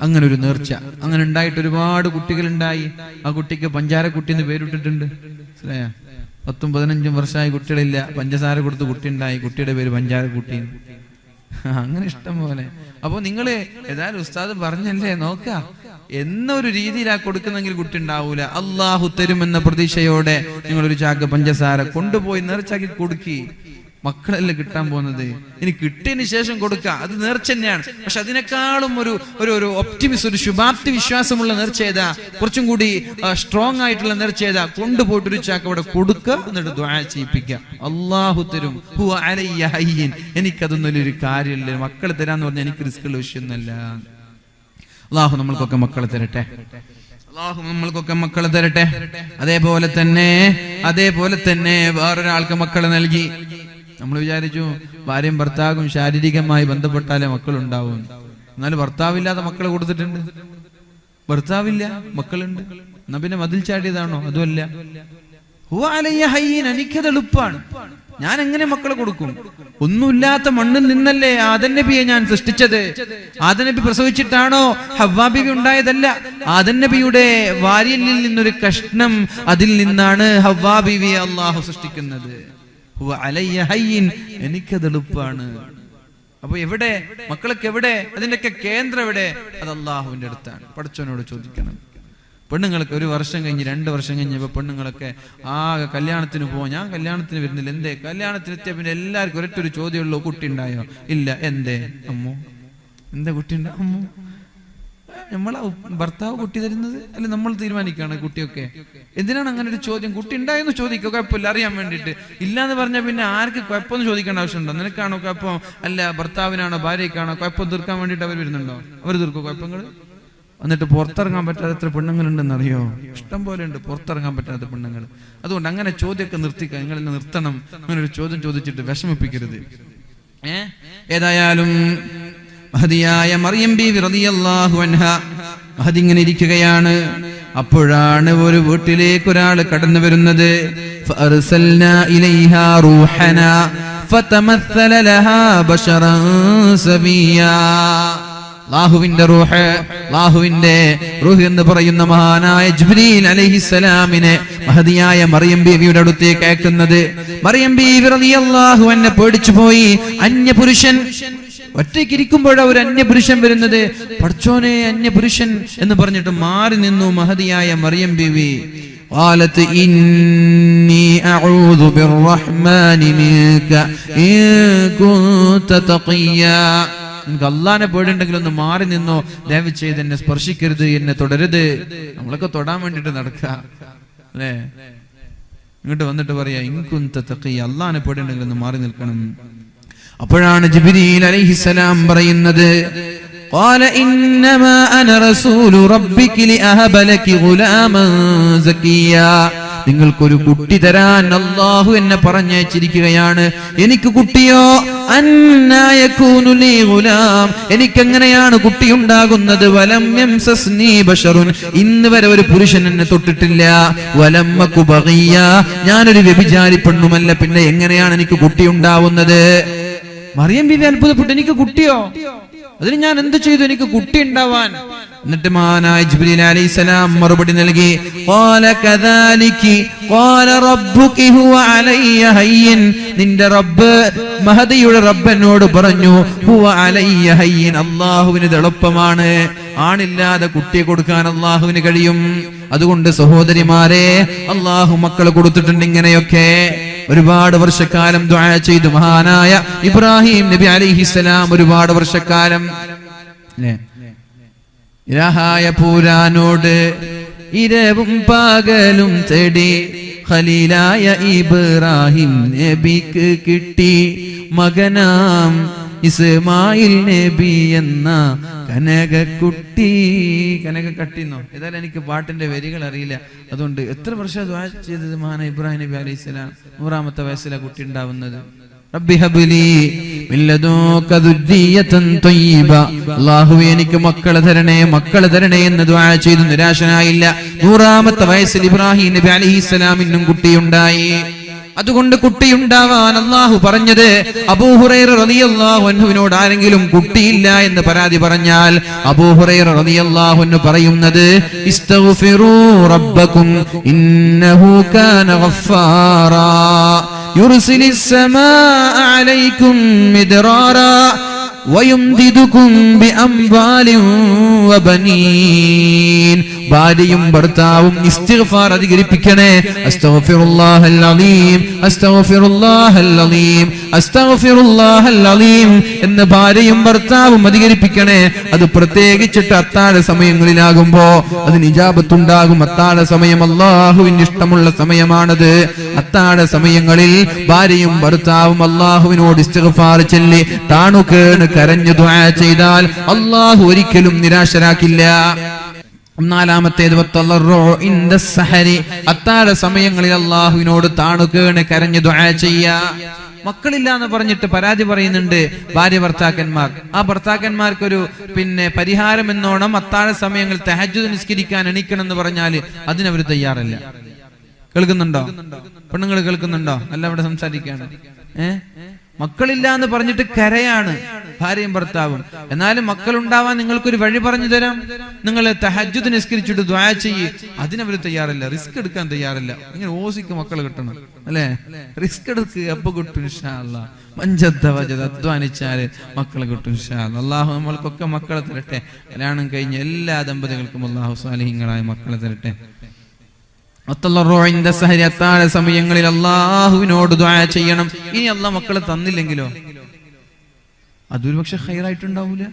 Speaker 1: അങ്ങനെ ഒരു നേർച്ച അങ്ങനെ ഉണ്ടായിട്ട് ഒരുപാട് കുട്ടികൾ ഉണ്ടായി. ആ കുട്ടിക്ക് പഞ്ചാര കുട്ടി എന്ന് പേരിട്ടിട്ടുണ്ട്. 10-15 വർഷമായി കുട്ടികളില്ല, പഞ്ചസാര കൊടുത്ത് കുട്ടി ഉണ്ടായി, കുട്ടിയുടെ പേര് പഞ്ചാര കുട്ടി. അങ്ങനെ ഇഷ്ടം പോലെ. അപ്പൊ നിങ്ങള് ഏതായാലും ഉസ്താദ് പറഞ്ഞല്ലേ, നോക്ക എന്നൊരു രീതിയിലാ കൊടുക്കുന്നെങ്കിൽ കുട്ടി ഉണ്ടാവൂല. അല്ലാഹു തരുമെന്ന പ്രതീക്ഷയോടെ നിങ്ങൾ ഒരു ചാക്ക് പഞ്ചസാര കൊണ്ടുപോയി നേർച്ചാക്കി കൊടുക്കി. മക്കളല്ലേ കിട്ടാൻ പോകുന്നത്, ഇനി കിട്ടിയതിന് ശേഷം കൊടുക്കുക, അത് നേർച്ച തന്നെയാണ്. പക്ഷെ അതിനേക്കാളും ഒരു ഒപ്റ്റിമിസ്റ്റ്, ഒരു ശുഭാപ്തി വിശ്വാസമുള്ള നേർച്ച ഏതാ, കുറച്ചും കൂടി സ്ട്രോങ് ആയിട്ടുള്ള നേർച്ച ഏതാ, കൊണ്ടുപോയിട്ട് ഒരു ചാക്ക് അവിടെ കൊടുക്കുക, എന്നിട്ട് ദുആ ചെയ്യിപ്പിക്കുക. അല്ലാഹു തരും. ഹുവ അലയ്യ ഹയ്യിൻ, എനിക്കതൊന്നും ഒരു കാര്യമില്ല, മക്കളെ തരാന്ന് പറഞ്ഞാൽ എനിക്ക് റിസ്ക്കുള്ള വിഷയമൊന്നുമല്ല. അല്ലാഹു നമ്മൾക്കൊക്കെ മക്കളെ തരട്ടെ, അല്ലാഹു നമ്മൾക്കൊക്കെ മക്കളെ തരട്ടെ. അതേപോലെ തന്നെ വേറൊരാൾക്ക് മക്കളെ നൽകി. നമ്മൾ വിചാരിച്ചു ഭാര്യയും ഭർത്താവും ശാരീരികമായി ബന്ധപ്പെട്ടാലേ മക്കളുണ്ടാവും. എന്നാലും ഭർത്താവില്ലാതെ മക്കളെ കൊടുത്തിട്ടുണ്ട്. ഭർത്താവില്ല, മക്കളുണ്ട്, എന്നാ പിന്നെ മതിൽ ചാടിയതാണോ? അതുമല്ല. ഹുവ അലയ്യ ഹയ്യിൻ, എനിക്കത് എളുപ്പമാണ്, ഞാൻ എങ്ങനെ മക്കളെ കൊടുക്കും? ഒന്നുമില്ലാത്ത മണ്ണിൽ നിന്നല്ലേ ആദം നബിയെ ഞാൻ സൃഷ്ടിച്ചത്. ആദം നബി പ്രസവിച്ചിട്ടാണോ ഹവ്വാ ബീവി ഉണ്ടായതല്ല. ആദം നബിയുടെ വാരിയലിൽ നിന്നൊരു കഷ്ണം, അതിൽ നിന്നാണ് ഹവ്വാ ബീവിയെ അല്ലാഹു സൃഷ്ടിക്കുന്നത്. ഹുവ അലയ്യ ഹയ്യിൻ, എനിക്കത് എളുപ്പമാണ്. അപ്പൊ എവിടെ മക്കളൊക്കെ, എവിടെ അതിന്റെയൊക്കെ കേന്ദ്രം എവിടെ? അത് അല്ലാഹുവിന്റെ അടുത്താണ്. പടച്ചവനോട് ചോദിക്കണം. പെണ്ണുങ്ങൾക്ക് 1 വർഷം കഴിഞ്ഞ് 2 വർഷം കഴിഞ്ഞപ്പോ പെണ്ണുങ്ങളൊക്കെ ആകെ കല്യാണത്തിന് പോവാ, ഞാൻ കല്യാണത്തിന് വരുന്നില്ല. എന്തേ? കല്യാണത്തിന് എത്തിയ പിന്നെ എല്ലാവർക്കും ഒരൊറ്റൊരു ചോദ്യമുള്ളൂ, കുട്ടി ഉണ്ടായോ? ഇല്ല. എന്തേ അമ്മോ? എന്താ കുട്ടി ഉണ്ടാ? അമ്മോ, നമ്മളെ ഭർത്താവ് കുട്ടി തരുന്നത് അല്ലെ, നമ്മൾ തീരുമാനിക്കുകയാണ് കുട്ടിയൊക്കെ. എന്തിനാണ് അങ്ങനെ ഒരു ചോദ്യം? കുട്ടി ഉണ്ടായെന്ന് ചോദിക്കുക, കുഴപ്പമില്ല, അറിയാൻ വേണ്ടിയിട്ട്. ഇല്ലാന്ന് പറഞ്ഞാൽ പിന്നെ ആർക്ക് കുഴപ്പമൊന്നും ചോദിക്കേണ്ട ആവശ്യമുണ്ടോ? നിനക്കാണോ കുഴപ്പം, അല്ല ഭർത്താവിനാണോ ഭാര്യയ്ക്കാണോ കുഴപ്പം തീർക്കാൻ വേണ്ടിയിട്ട് അവർ വരുന്നുണ്ടോ? അവർ തീർക്കും കുഴപ്പങ്ങൾ. എന്നിട്ട് പുറത്തിറങ്ങാൻ പറ്റാത്ത എത്ര പെണ്ണുങ്ങളുണ്ടെന്ന് അറിയോ? ഇഷ്ടം പോലെ ഉണ്ട് പുറത്തിറങ്ങാൻ പറ്റാത്ത പെണ്ണുങ്ങൾ. അതുകൊണ്ട് അങ്ങനെ ചോദ്യമൊക്കെ നിർത്തിക്കുക, നിങ്ങൾ എന്നെ നിർത്തണം. അങ്ങനെ ഒരു ചോദ്യം ചോദിച്ചിട്ട് വിഷമിപ്പിക്കരുത്. ഏതായാലും മഹദിയായ മറിയം ബീവി റളിയല്ലാഹു അൻഹ മഹദി ഇങ്ങനെ ഇരിക്കുകയാണ്. അപ്പോഴാണ് ഒരു വീട്ടിലേക്ക് ഒരാൾ കടന്നു വരുന്നത്. ഫഅർസൽനാ ഇലൈഹാ റൂഹനാ ഫതമസ്സല ലഹാ ബശറൻ സവിയാ. അല്ലാഹുവിന്റെ റൂഹ് എന്ന് പറയുന്ന മഹാനായ ജിബ്രീൽ അലൈഹിസ്സലാമിനെ മഹദിയായ മറിയം ബീവിയുടെ അടുത്തേക്ക് അയക്കുന്നത്. മറിയം ബീവി റളിയല്ലാഹു അൻഹ പേടിച്ചു പോയി. അന്യപുരുഷൻ, ഒറ്റയ്ക്കിരിക്കുമ്പോഴാണ് ഒരു അന്യപുരുഷൻ വരുന്നത്. പടച്ചോനെ, അന്യപുരുഷൻ എന്ന് പറഞ്ഞിട്ട് മാറി നിന്നു മഹദിയായ മറിയം ബീവി. قالت إني أعوذ بالرحمن منك إن كنت تقيا. നിനക്ക് അള്ളാനെ പേടിയുണ്ടെങ്കിൽ ഒന്ന് മാറി നിന്നോ, ദയവ് ചെയ്ത് എന്നെ സ്പർശിക്കരുത്, എന്നെ തുടരുത്. നമ്മളൊക്കെ തൊടാൻ വേണ്ടിട്ട് നടക്കുക അല്ലേ? ഇങ്ങോട്ട് വന്നിട്ട് പറയാ ഇൻ കുന്ത തഖിയ, അള്ളാനെ പേടിയുണ്ടെങ്കിൽ ഒന്ന് മാറി നിൽക്കണം. അപ്പോഴാണ് ജിബ്രീൽ അലൈഹിസ്സലാം പറയുന്നത്, ഖാല ഇന്നമാ അന റസൂലു റബ്ബിക ലിഅഹബ ലകി ഗുലാമൻ സക്കിയ. നിങ്ങൾക്കൊരു കുട്ടി തരാൻ അല്ലാഹു എന്നെ പറഞ്ഞയച്ചിരിക്കുകയാണ്. എനിക്ക് കുട്ടിയോ? അന്നാ യകൂനു ലീ ഗുലാം, എനിക്കെങ്ങനെയാണ് കുട്ടി ഉണ്ടാകുന്നത്? വലം യംസസ്നി ബശറുൻ, ഇന്ന് വരെ ഒരു പുരുഷൻ എന്നെ തൊട്ടിട്ടില്ല. വലം അകു ബഗിയ, ഞാനൊരു വ്യഭിചാരി പെണ്ണുമല്ല, പിന്നെ എങ്ങനെയാണ് എനിക്ക് കുട്ടി ഉണ്ടാവുന്നത്? മറിയം ബീവി അത്ഭുതപ്പെട്ടു, എനിക്ക് കുട്ടിയോ? അതിന് ഞാൻ എന്ത് ചെയ്തു എനിക്ക് കുട്ടി ഉണ്ടാവാൻ? എന്നിട്ട് മഹാനായ ജിബ്രീൽ അലൈഹിസ്സലാം മറുപടി നൽകി, ഖാല കദാലികി ഖാല റബ്ബുകി ഹുവ അലയ്യ ഹയ്യിൻ. നിന്റെ റബ്ബ്, മഹദിയുടെ റബ്ബ് എന്നോട് പറഞ്ഞു, ഹുവ അലയ്യ ഹയ്യിൻ, അല്ലാഹുവിന് ഇത് എളുപ്പമാണ്. ആണില്ലാതെ കുട്ടിയെ കൊടുക്കാൻ അല്ലാഹുവിന് കഴിയും. അതുകൊണ്ട് സഹോദരിമാരെ, അല്ലാഹു മക്കൾ കൊടുത്തിട്ടുണ്ട്. ഇങ്ങനെയൊക്കെ ഒരുപാട് വർഷക്കാലം ദുആ ചെയ്തു മഹാനായ ഇബ്രാഹിം നബി അലൈഹിസ്സലാം. ഒരുപാട് വർഷക്കാലം ഇലാഹായ പൂരാനോട് ഇരവും പകലും തേടി ഖലീലായ ഇബ്രാഹിം നബിക്ക് കിട്ടി മകനാം ഇസ്മായിൽ നബി എന്ന കനകക്കുട്ടി. കനകക്കട്ടിന്നോ ഏതായാലും എനിക്ക് പാട്ടിന്റെ വരികൾ അറിയില്ല. അതുകൊണ്ട് എത്ര വർഷം ദുആ ചെയ്തത് മഹാനായ ഇബ്രാഹിം നബി അലൈഹിസ്സലാം. 100ാമത്തെ വയസ്സിലെ കുട്ടി ഉണ്ടാവുന്നത്. റബ്ബി ഹബ്ലി മിൻ ലദുക ദുർരിയതൻ ത്വയ്യിബ, അല്ലാഹുവേ എനിക്ക് മക്കളെ തരണേ എന്ന് ദുആ ചെയ്തു. നിരാശനായില്ല. 100ാമത്തെ വയസ്സിൽ ഇബ്രാഹിം നബി അലൈഹിസ്സലാമിനും കുട്ടിയുണ്ടായി. അതുകൊണ്ട് കുട്ടിയുണ്ടാവാൻ അല്ലാഹു പറഞ്ഞത്, അബൂ ഹുറൈറ റളിയല്ലാഹു അൻഹുവിനോട് ആരെങ്കിലും കുട്ടിയില്ല എന്ന് പരാതി പറഞ്ഞാൽ അബൂ ഹുറൈറ റളിയല്ലാഹു അൻഹു പറയുന്നത്, ഇസ്തഗ്ഫിറൂ റബ്ബക്കും ഇന്നഹു കാന ഗഫാറാ യുർസിലിസ് സമാഅ അലൈക്കും മിദ്റാറാ വയുംദിദുകും ബിഅംവാലിൻ വബനീൻ. ഭാര്യയും ഭർത്താവും ഇസ്തിഗ്ഫാർ അധികരിപ്പിക്കണേ. അസ്തഗ്ഫിറുല്ലാഹൽ അലീം, അസ്തഗ്ഫിറുല്ലാഹൽ അലീം, അസ്തഗ്ഫിറുല്ലാഹൽ അലീം എന്ന് ഭാര്യയും ഭർത്താവും അധികരിപ്പിക്കണേ. അത് പ്രത്യേകിച്ചിട്ട് അത്താഴ സമയങ്ങളിലാകുമ്പോ അതിന് ഇജാബത്തുണ്ടാകും. അത്താഴ സമയം അല്ലാഹുവിന് ഇഷ്ടമുള്ള സമയമാണത്. അത്താഴ സമയങ്ങളിൽ ഭാര്യയും ഭർത്താവും അല്ലാഹുവിനോട് ഇസ്തിഗ്ഫാർ ചൊല്ലി താണുകേണ് കരഞ്ഞു ദുആ ചെയ്താൽ അല്ലാഹു ഒരിക്കലും നിരാശരാക്കില്ല. 4ാമത്തേത് അത്താഴ സമയങ്ങളിൽ അല്ലാഹുവിനോട് താണുകേണ് കരഞ്ഞു ദുആ ചെയ്യാ. മക്കളില്ല എന്ന് പറഞ്ഞിട്ട് പരാതി പറയുന്നുണ്ട് ഭാര്യ ഭർത്താക്കന്മാർ. ആ ഭർത്താക്കന്മാർക്കൊരു പരിഹാരം എന്നോണം അത്താഴ സമയങ്ങളിൽ തഹജ്ജുദ് നിസ്കരിക്കാൻ എണീക്കണം എന്ന് പറഞ്ഞാൽ അതിനവർ തയ്യാറല്ല. കേൾക്കുന്നുണ്ടോ പെണ്ണുങ്ങൾ? കേൾക്കുന്നുണ്ടോ? അല്ല അവിടെ സംസാരിക്കാണ്. മക്കളില്ല എന്ന് പറഞ്ഞിട്ട് കരയാണ് ഭാര്യയും ഭർത്താവും. എന്നാലും മക്കളുണ്ടാവാൻ നിങ്ങൾക്കൊരു വഴി പറഞ്ഞു തരാം, നിങ്ങൾ തഹജ്ജുദ് നിസ്കരിച്ചിട്ട് ദുആ ചെയ്യ്. അതിനവർ തയ്യാറല്ല, റിസ്ക് എടുക്കാൻ തയ്യാറല്ല. ഇങ്ങനെ ഓസിക്ക് മക്കൾ കിട്ടണം അല്ലെ? റിസ്ക് എടുക്കുക, അപ്പൊ കിട്ടും ഇൻഷാ അല്ലാഹ്. അധ്വാനിച്ചാല് മക്കളെ കിട്ടും ഇൻഷാ അല്ലാഹ്. അല്ലാഹു നമ്മൾക്കൊക്കെ മക്കളെ തരട്ടെ. കല്യാണം കഴിഞ്ഞ എല്ലാ ദമ്പതികൾക്കും അല്ലാഹു സാലിഹീങ്ങളായ മക്കളെ തരട്ടെ. അത്താഴ സമയങ്ങളിൽ അല്ലാഹുവിനോട് ദുആ ചെയ്യണം. ഇനി അല്ലാഹ് മക്കളെ തന്നില്ലെങ്കിലോ? അതൊരു പക്ഷെ ഖൈറായിട്ടുണ്ടാവൂല.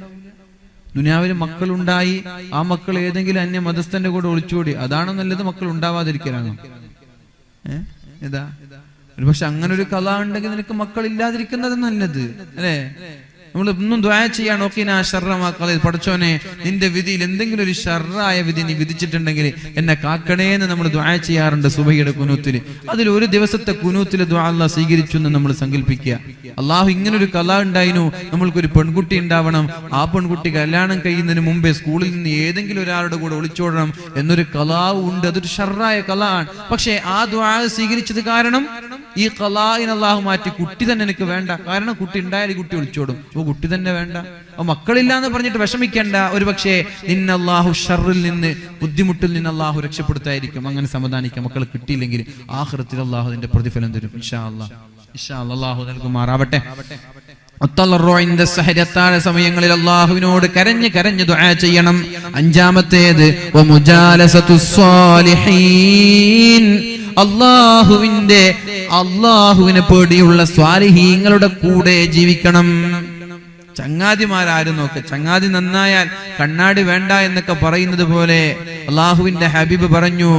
Speaker 1: ദുനിയാവിൽ മക്കളുണ്ടായി ആ മക്കൾ ഏതെങ്കിലും അന്യ മതസ്ഥന്റെ കൂടെ ഒളിച്ചോടി, അതാണോ നല്ലത്? മക്കൾ ഉണ്ടാവാതിരിക്കലാണോ? ഏതാ? ഒരു പക്ഷെ അങ്ങനെ ഒരു കല ഉണ്ടെങ്കിൽ നിനക്ക് മക്കൾ ഇല്ലാതിരിക്കുന്നത് നല്ലത് അല്ലേ? നമ്മൾ ഒന്നും ദുആ ചെയ്യാൻ നോക്കിനാ ശർറമാക്കളെ, പടച്ചോനെ നിന്റെ വിധിയിൽ എന്തെങ്കിലും ഒരു ശർറായ വിധി നീ വിധിച്ചിട്ടുണ്ടെങ്കിൽ എന്നെ കാക്കണേ എന്ന് നമ്മൾ ദുആ ചെയ്യാറുണ്ട് സുബഹിയുടെ കുനൂത്തിൽ. അതിൽ ഒരു ദിവസത്തെ കുനൂത്തിൽ ദുആ അല്ലാഹ് സ്വീകരിച്ചു എന്ന് നമ്മൾ സങ്കല്പിക്കുക. അല്ലാഹു ഇങ്ങനൊരു കല ഉണ്ടായിരുന്നു, നമ്മൾക്കൊരു പെൺകുട്ടി ഉണ്ടാവണം, ആ പെൺകുട്ടി കല്യാണം കഴിയുന്നതിന് മുമ്പേ സ്കൂളിൽ നിന്ന് ഏതെങ്കിലും ഒരാളുടെ കൂടെ ഒളിച്ചോടണം എന്നൊരു കലാവ് ഉണ്ട്. അതൊരു ശർറായ കലാണ്. പക്ഷെ ആ ദുആ സ്വീകരിച്ചത് കാരണം ഈ ഖലാഇനെ അല്ലാഹു മാറ്റി. കുട്ടി തന്നെ എനിക്ക് വേണ്ട, കാരണം കുട്ടി ഉണ്ടായാലും കുട്ടി ഒളിച്ചോടും. അപ്പൊ കുട്ടി തന്നെ വേണ്ട. അപ്പൊ മക്കളില്ല എന്ന് പറഞ്ഞിട്ട് വിഷമിക്കേണ്ട. ഒരു പക്ഷേ നിന്നെ അല്ലാഹു ഷർറിൽ നിന്ന്, ബുദ്ധിമുട്ടിൽ നിന്ന് അല്ലാഹു രക്ഷപ്പെടുത്തായിരിക്കും. അങ്ങനെ സമാധാനിക്കാം. മക്കൾ കിട്ടിയില്ലെങ്കിൽ ആഖിറത്തിൽ അല്ലാഹു അതിന്റെ പ്രതിഫലം തരും ഇൻഷാ അല്ലാഹ്. ഇൻഷാ അല്ലാഹ് അല്ലാഹു നൽകുമാറാവട്ടെ. അത്താഴ സമയങ്ങളിൽ അല്ലാഹുവിനോട് കരഞ്ഞ് കരഞ്ഞ് ദുആ ചെയ്യണം. 5ാമത്തേത് അല്ലാഹുവിനെ പേടിയുള്ള സ്വാലിഹീങ്ങളുടെ കൂടെ ജീവിക്കണം. ചങ്ങാതിമാരും നോക്ക്, ചങ്ങാതി നന്നായാൽ കണ്ണാടി വേണ്ട എന്നൊക്കെ പറയുന്നത് പോലെ അല്ലാഹുവിന്റെ ഹബീബ് പറഞ്ഞു,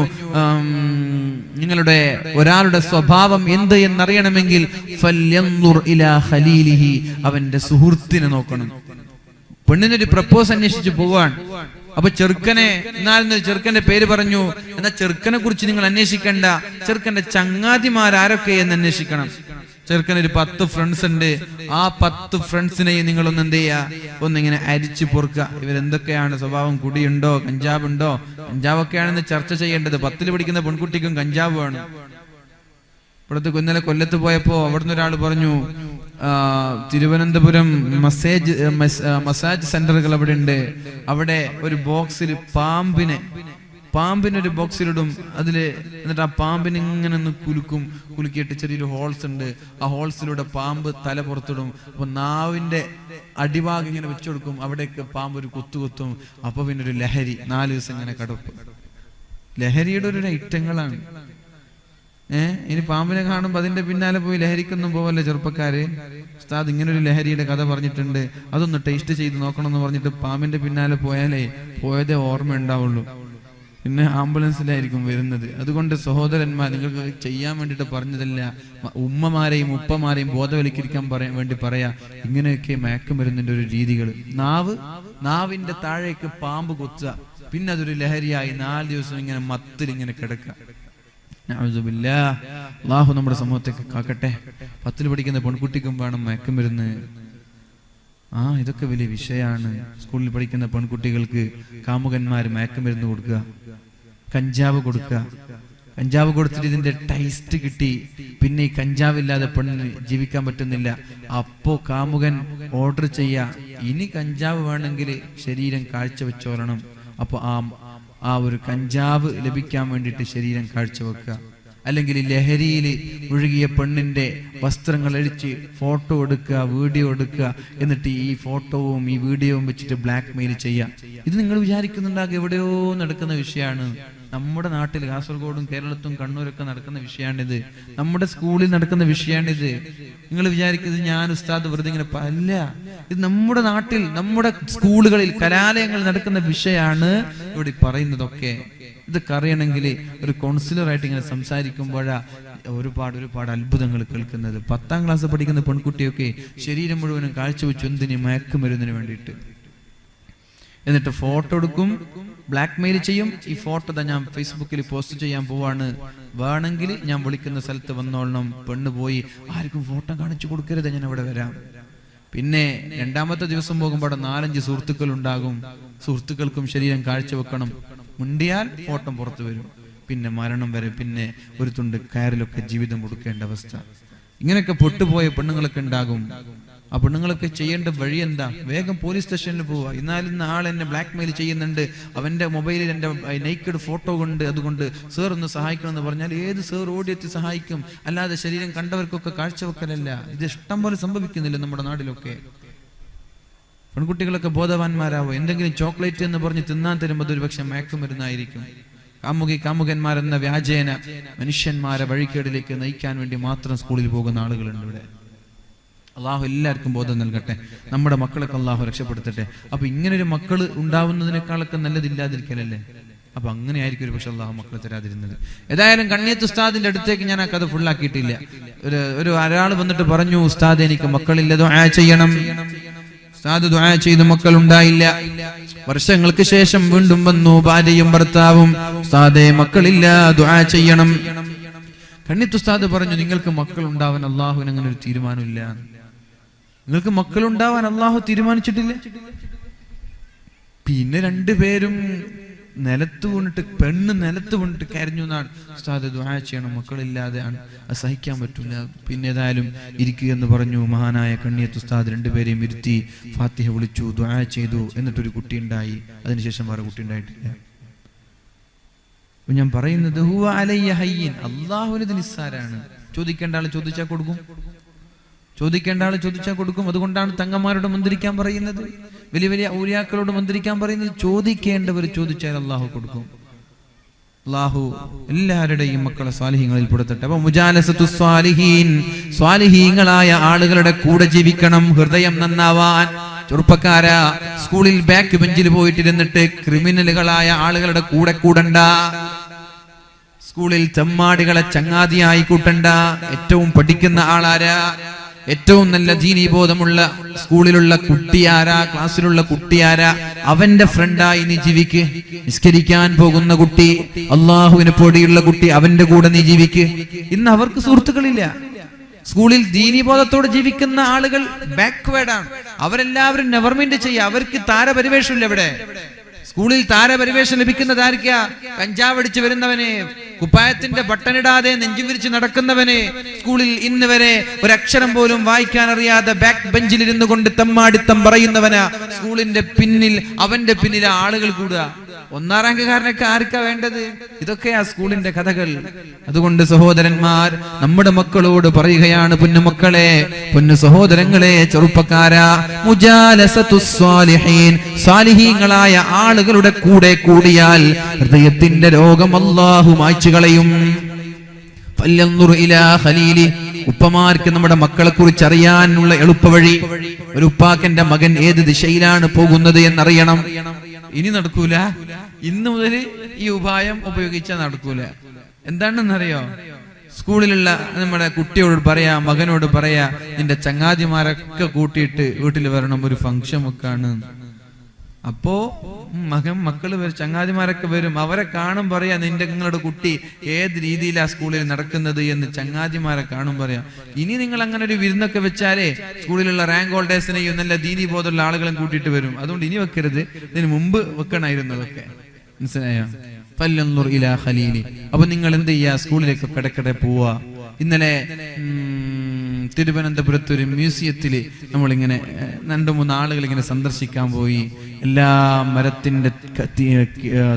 Speaker 1: നിങ്ങളുടെ ഒരാളുടെ സ്വഭാവം എന്ത് എന്നറിയണമെങ്കിൽ ഫല്യൻദുർ ഇലാ ഖലീലിഹി, അവന്റെ സുഹൃത്തിനെ നോക്കണം. പെണ്ണിനൊരു പ്രപ്പോസ് അന്വേഷിച്ച് പോവാൻ. അപ്പൊ ചെറുക്കനെ, എന്നാൽ ചെറുക്കന്റെ പേര് പറഞ്ഞു, എന്നാൽ ചെറുക്കനെ കുറിച്ച് നിങ്ങൾ അന്വേഷിക്കണ്ട, ചെറുക്കന്റെ ചങ്ങാതിമാരൊക്കെ എന്ന് അന്വേഷിക്കണം. ചെറുക്കനൊരു 10 ഫ്രണ്ട്സ് ഉണ്ട്. ആ 10 ഫ്രണ്ട്സിനെയും നിങ്ങളൊന്ന് എന്ത് ചെയ്യാ, ഒന്നിങ്ങനെ അരിച്ചു പൊറുക്കുക. ഇവരെന്തൊക്കെയാണ് സ്വഭാവം, കുടിയുണ്ടോ, കഞ്ചാവുണ്ടോ? കഞ്ചാവൊക്കെയാണെന്ന് ചർച്ച ചെയ്യേണ്ടത്. 10ൽ പഠിക്കുന്ന പെൺകുട്ടിക്കും കഞ്ചാവ് വേണം. ഇവിടുത്തെ ഇന്നലെ കൊല്ലത്ത് പോയപ്പോ അവിടുന്ന് ഒരാൾ പറഞ്ഞു, തിരുവനന്തപുരം മസാജ് സെന്ററുകൾ അവിടെ ഉണ്ട്, അവിടെ ഒരു ബോക്സിൽ പാമ്പിനൊരു ബോക്സിലിടും, അതില് എന്നിട്ട് ആ പാമ്പിന് ഇങ്ങനെ ഒന്ന് കുലുക്കിയിട്ട് ചെറിയൊരു ഹോൾസ് ഉണ്ട്, ആ ഹോൾസിലൂടെ പാമ്പ് തല പുറത്തിടും. അപ്പൊ നാവിന്റെ അടിഭാഗം ഇങ്ങനെ വെച്ചുകൊടുക്കും, അവിടേക്ക് പാമ്പ് ഒരു കുത്തുകുത്തും. അപ്പൊ പിന്നെ ഒരു ലഹരി 4 ദിവസം ഇങ്ങനെ കടക്കും. ലഹരിയുടെ ഒരു ഐറ്റങ്ങളാണ്. ഇനി പാമ്പിനെ കാണുമ്പോ അതിന്റെ പിന്നാലെ പോയി ലഹരിക്കൊന്നും പോവല്ലേ ചെറുപ്പക്കാര്. ഉസ്താദ് ഇങ്ങനൊരു ലഹരിയുടെ കഥ പറഞ്ഞിട്ടുണ്ട്, അതൊന്ന് ടേസ്റ്റ് ചെയ്ത് നോക്കണം എന്ന് പറഞ്ഞിട്ട് പാമ്പിന്റെ പിന്നാലെ പോയാലേ പോയതേ ഓർമ്മ ഉണ്ടാവുള്ളൂ, പിന്നെ ആംബുലൻസിലായിരിക്കും വരുന്നത്. അതുകൊണ്ട് സഹോദരന്മാർ, നിങ്ങൾക്ക് ചെയ്യാൻ വേണ്ടിയിട്ട് പറഞ്ഞതല്ല, ഉമ്മമാരെയും ഉപ്പമാരെയും ബോധവൽക്കരിക്കാൻ വേണ്ടി പറയാ, ഇങ്ങനെയൊക്കെ മയക്കുമരുന്നിന്റെ ഒരു രീതികൾ. നാവിന്റെ താഴേക്ക് പാമ്പ് കൊത്തുക, പിന്നെ അതൊരു ലഹരിയായി 4 ദിവസം ഇങ്ങനെ മത്തിൽ ഇങ്ങനെ കിടക്കുക. അല്ലാഹു നമ്മുടെ സമൂഹത്തേക്ക് കാക്കട്ടെ. 10ൽ പഠിക്കുന്ന പെൺകുട്ടിക്കും വേണം മയക്കുമരുന്ന്. ഇതൊക്കെ വലിയ വിഷയമാണ്. സ്കൂളിൽ പഠിക്കുന്ന പെൺകുട്ടികൾക്ക് കാമുകന്മാര് മയക്കുമരുന്ന് കൊടുക്കുക, കഞ്ചാവ് കൊടുക്കുക. കഞ്ചാവ് കൊടുത്തിട്ട് ഇതിന്റെ ടേസ്റ്റ് കിട്ടി, പിന്നെ ഈ കഞ്ചാവില്ലാതെ പെണ്ണിന് ജീവിക്കാൻ പറ്റുന്നില്ല. അപ്പോ കാമുകൻ ഓർഡർ ചെയ്യാ, ഇനി കഞ്ചാവ് വേണമെങ്കിൽ ശരീരം കാഴ്ചവെച്ചോളണം. അപ്പൊ ആ ഒരു കഞ്ചാവ് ലഭിക്കാൻ വേണ്ടിയിട്ട് ശരീരം കാഴ്ചവെക്കുക. അല്ലെങ്കിൽ ലഹരിയിൽ ഒഴുകിയ പെണ്ണിന്റെ വസ്ത്രങ്ങൾ അഴിച്ച് ഫോട്ടോ എടുക്കുക, വീഡിയോ എടുക്കുക, എന്നിട്ട് ഈ ഫോട്ടോവും ഈ വീഡിയോവും വെച്ചിട്ട് ബ്ലാക്ക് മെയിൽ ചെയ്യാം. ഇത് നിങ്ങൾ വിചാരിക്കുന്നുണ്ടാകും എവിടെയോ നടക്കുന്ന വിഷയമാണ്. നമ്മുടെ നാട്ടിൽ കാസർഗോഡും കേരളത്തും കണ്ണൂരൊക്കെ നടക്കുന്ന വിഷയമാണിത്. നമ്മുടെ സ്കൂളിൽ നടക്കുന്ന വിഷയമാണിത്. നിങ്ങൾ വിചാരിക്കുന്നത് ഞാൻ ഉസ്താദ് വെറുതെ ഇങ്ങനെ അല്ല, ഇത് നമ്മുടെ നാട്ടിൽ നമ്മുടെ സ്കൂളുകളിൽ കലാലയങ്ങളിൽ നടക്കുന്ന വിഷയമാണ് ഇവിടെ പറയുന്നതൊക്കെ. ഇതൊക്കെ അറിയണമെങ്കിൽ ഒരു കൗൺസിലറായിട്ട് ഇങ്ങനെ സംസാരിക്കുമ്പോഴാ ഒരുപാട് അത്ഭുതങ്ങൾ കേൾക്കുന്നത്. 10ാം ക്ലാസ് പഠിക്കുന്ന പെൺകുട്ടിയൊക്കെ ശരീരം മുഴുവനും കാഴ്ചവെച്ചു, എന്തിന്? മയക്കുമരുന്നിന് വേണ്ടിയിട്ട്. എന്നിട്ട് ഫോട്ടോ എടുക്കും, ബ്ലാക്ക് മെയിൽ ചെയ്യും. ഈ ഫോട്ടോ ഞാൻ ഫേസ്ബുക്കിൽ പോസ്റ്റ് ചെയ്യാൻ പോവാണ്, വേണമെങ്കിൽ ഞാൻ വിളിക്കുന്ന സ്ഥലത്ത് വന്നോളണം. പെണ്ണ് പോയി, ആർക്കും ഫോട്ടോ കാണിച്ചു കൊടുക്കരുത്, ഞാൻ അവിടെ വരാം. പിന്നെ 2ാമത്തെ ദിവസം പോകുമ്പോൾ 4-5 സുഹൃത്തുക്കൾ ഉണ്ടാകും. സുഹൃത്തുക്കൾക്കും ശരീരം കാഴ്ചവെക്കണം. മുണ്ടിയാൽ ഫോട്ടോ പുറത്തു വരും. പിന്നെ മരണം വരെ, പിന്നെ ഒരു തുണ്ട് കയറിലൊക്കെ ജീവിതം കൊടുക്കേണ്ട അവസ്ഥ. ഇങ്ങനെയൊക്കെ പൊട്ടുപോയ പെണ്ണുങ്ങളൊക്കെ ഉണ്ടാകും. ആ പെണ്ണുങ്ങളൊക്കെ ചെയ്യേണ്ട വഴി എന്താ? വേഗം പോലീസ് സ്റ്റേഷനിൽ പോവുക. ഇന്നാലും ആൾ എന്നെ ബ്ലാക്ക് മെയിൽ ചെയ്യുന്നുണ്ട്, അവന്റെ മൊബൈലിൽ എന്റെ നെയ്ക്കഡ് ഫോട്ടോ കൊണ്ട്, അതുകൊണ്ട് സാർ ഒന്ന് സഹായിക്കണം എന്ന് പറഞ്ഞാൽ ഏത് സാർ ഓടിയെത്തി സഹായിക്കും? അല്ലാതെ ശരീരം കണ്ടവർക്കൊക്കെ കാഴ്ചവെക്കലല്ല. ഇത് ഇഷ്ടം പോലെ സംഭവിക്കുന്നില്ല നമ്മുടെ നാട്ടിലൊക്കെ. പെൺകുട്ടികളൊക്കെ ബോധവാന്മാരാവോ. എന്തെങ്കിലും ചോക്ലേറ്റ് എന്ന് പറഞ്ഞ് തിന്നാൻ തരുമ്പോൾ അതൊരു പക്ഷെ മയക്കുമരുന്നായിരിക്കും. കാമുകന്മാരെന്ന വ്യാജേന മനുഷ്യന്മാരെ വഴിക്കേടിലേക്ക് നയിക്കാൻ വേണ്ടി മാത്രം സ്കൂളിൽ പോകുന്ന ആളുകളുണ്ട് ഇവിടെ. അള്ളാഹു എല്ലാവർക്കും ബോധം നൽകട്ടെ. നമ്മുടെ മക്കളൊക്കെ അള്ളാഹു രക്ഷപ്പെടുത്തട്ടെ. അപ്പൊ ഇങ്ങനൊരു മക്കള് ഉണ്ടാവുന്നതിനേക്കാളൊക്കെ നല്ലതില്ലാതിരിക്കലല്ലേ? അപ്പൊ അങ്ങനെ ആയിരിക്കും ഒരു പക്ഷെ അള്ളാഹു മക്കളെ തരാതിരുന്നത്. ഏതായാലും കണ്ണിയത്ത് ഉസ്താദിന്റെ അടുത്തേക്ക് ഞാൻ ആ കഥ ഫുള്ളാക്കിയിട്ടില്ല. ഒരാൾ വന്നിട്ട് പറഞ്ഞു, ഉസ്താദ് എനിക്ക് മക്കളില്ല, ദുആ ചെയ്യണം. ഉസ്താദ് ദുആ ചെയ്ത് മക്കൾ ഉണ്ടായില്ല. വർഷങ്ങൾക്ക് ശേഷം വീണ്ടും വന്നു, ഭാര്യയും ഭർത്താവും. ഉസ്താദേ മക്കളില്ല, ദുആ ചെയ്യണം. കണ്ണിയത്ത് ഉസ്താദ് പറഞ്ഞു, നിങ്ങൾക്ക് മക്കൾ ഉണ്ടാവാൻ അള്ളാഹുവിന് അങ്ങനെ ഒരു തീരുമാനമില്ല. നിങ്ങൾക്ക് മക്കളുണ്ടാവാൻ അള്ളാഹു തീരുമാനിച്ചിട്ടില്ല. പിന്നെ 2 പേരും നിലത്ത് വീണിട്ട്, പെണ്ണ് നിലത്ത് വീണിട്ട് കരഞ്ഞു എന്നാണ്. ഉസ്താദ് ദുആ ചെയ്യണം, മക്കളില്ലാതെ സഹിക്കാൻ പറ്റില്ല. പിന്നെ ഏതായാലും ഇരിക്കുക എന്ന് പറഞ്ഞു. മഹാനായ കണ്ണിയത്ത് ഉസ്താദ് 2 പേരെയും ഇരുത്തി ഫാത്തിഹ വിളിച്ചു, ദുആ ചെയ്തു. എന്നിട്ടൊരു കുട്ടി ഉണ്ടായി. അതിനുശേഷം വേറെ കുട്ടി ഉണ്ടായിട്ടില്ല. ഞാൻ പറയുന്നത് ഹുവ അലയ്യ ഹയ്യിൻ, അള്ളാഹുവിന് നിസ്സാരാണ്. ചോദിക്കേണ്ട ആള് ചോദിച്ചാൽ കൊടുക്കും, ചോദിക്കേണ്ട ആള് ചോദിച്ചാൽ കൊടുക്കും. അതുകൊണ്ടാണ് തങ്ങന്മാരോട് മന്ത്രിക്കാൻ പറയുന്നത്, വലിയ വലിയ ഔലിയാക്കളോട് മന്ത്രിക്കാൻ പറയുന്നത്. ചോദിക്കേണ്ടവർ ചോദിച്ചാൽ അള്ളാഹു കൊടുക്കും. അള്ളാഹു എല്ലാവരുടെയും മക്കളെ സ്വാലിഹീങ്ങളിൽ പെടുത്തട്ടെ. അപ്പൊ മുജാലസത്തു സ്വാലിഹീൻ, സ്വാലിഹീങ്ങളായ ആളുകളുടെ കൂടെ ജീവിക്കണം, ഹൃദയം നന്നാവാൻ. ചെറുപ്പക്കാരാ, സ്കൂളിൽ ബാക്ക് ബെഞ്ചിൽ പോയിട്ടിരുന്നിട്ട് ക്രിമിനലുകളായ ആളുകളുടെ കൂടെ കൂടണ്ട. സ്കൂളിൽ ചെമ്മാടികളെ ചങ്ങാതിയായി കൂട്ടണ്ട. ഏറ്റവും പഠിക്കുന്ന ആളാരാ? ഏറ്റവും നല്ല ദീനീബോധമുള്ള സ്കൂളിലുള്ള കുട്ടിയാരാ? ക്ലാസ്സിലുള്ള കുട്ടിയാരാ? അവന്റെ ഫ്രണ്ടായി നീ ജീവിക്ക്. നിസ്കരിക്കാൻ പോകുന്ന കുട്ടി, അള്ളാഹുവിന് പൊടിയുള്ള കുട്ടി, അവന്റെ കൂടെ നീ ജീവിക്ക്. ഇന്ന് അവർക്ക് സുഹൃത്തുക്കളില്ല. സ്കൂളിൽ ദീനീബോധത്തോടെ ജീവിക്കുന്ന ആളുകൾ ബാക്ക്വേർഡാണ്. അവരെല്ലാവരും നെവർമെന്റ് ചെയ്യുക. അവർക്ക് താരപരിവേഷമില്ല. ഇവിടെ സ്കൂളിൽ താരപരിവേഷം ലഭിക്കുന്നത് ആർക്കാ? കഞ്ചാവ് അടിച്ച് വരുന്നവനെ, കുപ്പായത്തിന്റെ ബട്ടണിടാതെ നെഞ്ചും വിരിച്ച് നടക്കുന്നവന് സ്കൂളിൽ ഇന്ന് വരെ ഒരക്ഷരം പോലും വായിക്കാൻ അറിയാതെ ബാക്ക് ബെഞ്ചിൽ ഇരുന്നു കൊണ്ട് തെമ്മാടിത്തം പറയുന്നവനാ സ്കൂളിന്റെ പിന്നിൽ, അവന്റെ പിന്നിൽ ആളുകൾ കൂടുക. 1ാം റാങ്കുകാരനൊക്കെ ആർക്കാ വേണ്ടത്? ഇതൊക്കെയാ സ്കൂളിന്റെ കഥകൾ. അതുകൊണ്ട് സഹോദരന്മാർ, നമ്മുടെ മക്കളോട് പറയുകയാണ്, പൊന്നുമക്കളെ, പൊന്നു സഹോദരങ്ങളെ, ചെറുപ്പക്കാരാ, മുജാലസത്തുസ് സ്വാലിഹീൻ, സാലിഹീങ്ങളായ ആളുകളുടെ കൂടെ കൂടിയാൽ ഹൃദയത്തിന്റെ രോഗം അല്ലാഹു മായ്ച്ചു കളയും. ഫല്യൻദുർ ഇലാ ഖലീലി, ഉപ്പമാർക്ക് നമ്മുടെ മക്കളെ കുറിച്ച് അറിയാനുള്ള എളുപ്പവഴി, ഒരു ഉപ്പാക്കന്റെ മകൻ ഏത് ദിശയിലാണ് പോകുന്നത് എന്നറിയണം. ഇനി നടക്കൂല, ഇന്ന് മുതൽ ഈ ഉപായം ഉപയോഗിച്ചാൽ നടക്കൂല. എന്താണെന്നറിയോ? സ്കൂളിലുള്ള നമ്മുടെ കുട്ടിയോട് പറയാ, മകനോട് പറയാ, നിന്റെ ചങ്ങാതിമാരൊക്കെ കൂട്ടിയിട്ട് വീട്ടിൽ വരണം, ഒരു ഫംഗ്ഷൻ വെക്കാണ്. അപ്പോ മക്കള് വരും, ചങ്ങാതിമാരൊക്കെ വരും, അവരെ കാണും, പറയാ, നിങ്ങളുടെ കുട്ടി ഏത് രീതിയിലാ സ്കൂളിൽ നടക്കുന്നത് എന്ന് ചങ്ങാതിമാരെ കാണും പറയാം. ഇനി നിങ്ങൾ അങ്ങനെ ഒരു വിരുന്നൊക്കെ വെച്ചാലേ സ്കൂളിലുള്ള റാങ്ക് ഹോൾഡേഴ്സിനെയും നല്ല ദീനി ബോധമുള്ള ആളുകളും കൂട്ടിയിട്ട് വരും. അതുകൊണ്ട് ഇനി വെക്കരുത്, ഇതിന് മുമ്പ് വെക്കണമായിരുന്നു അതൊക്കെ. മനസ്സിലായോ? ഫല്യൻദുർ ഇലാ ഖലീലി. അപ്പൊ നിങ്ങൾ എന്ത് ചെയ്യാ? സ്കൂളിലേക്ക് കിടക്കിടെ പോവാ. ഇന്നലെ തിരുവനന്തപുരത്ത് ഒരു മ്യൂസിയത്തിൽ നമ്മളിങ്ങനെ 2-3 ആളുകൾ ഇങ്ങനെ സന്ദർശിക്കാൻ പോയി. എല്ലാ മരത്തിന്റെ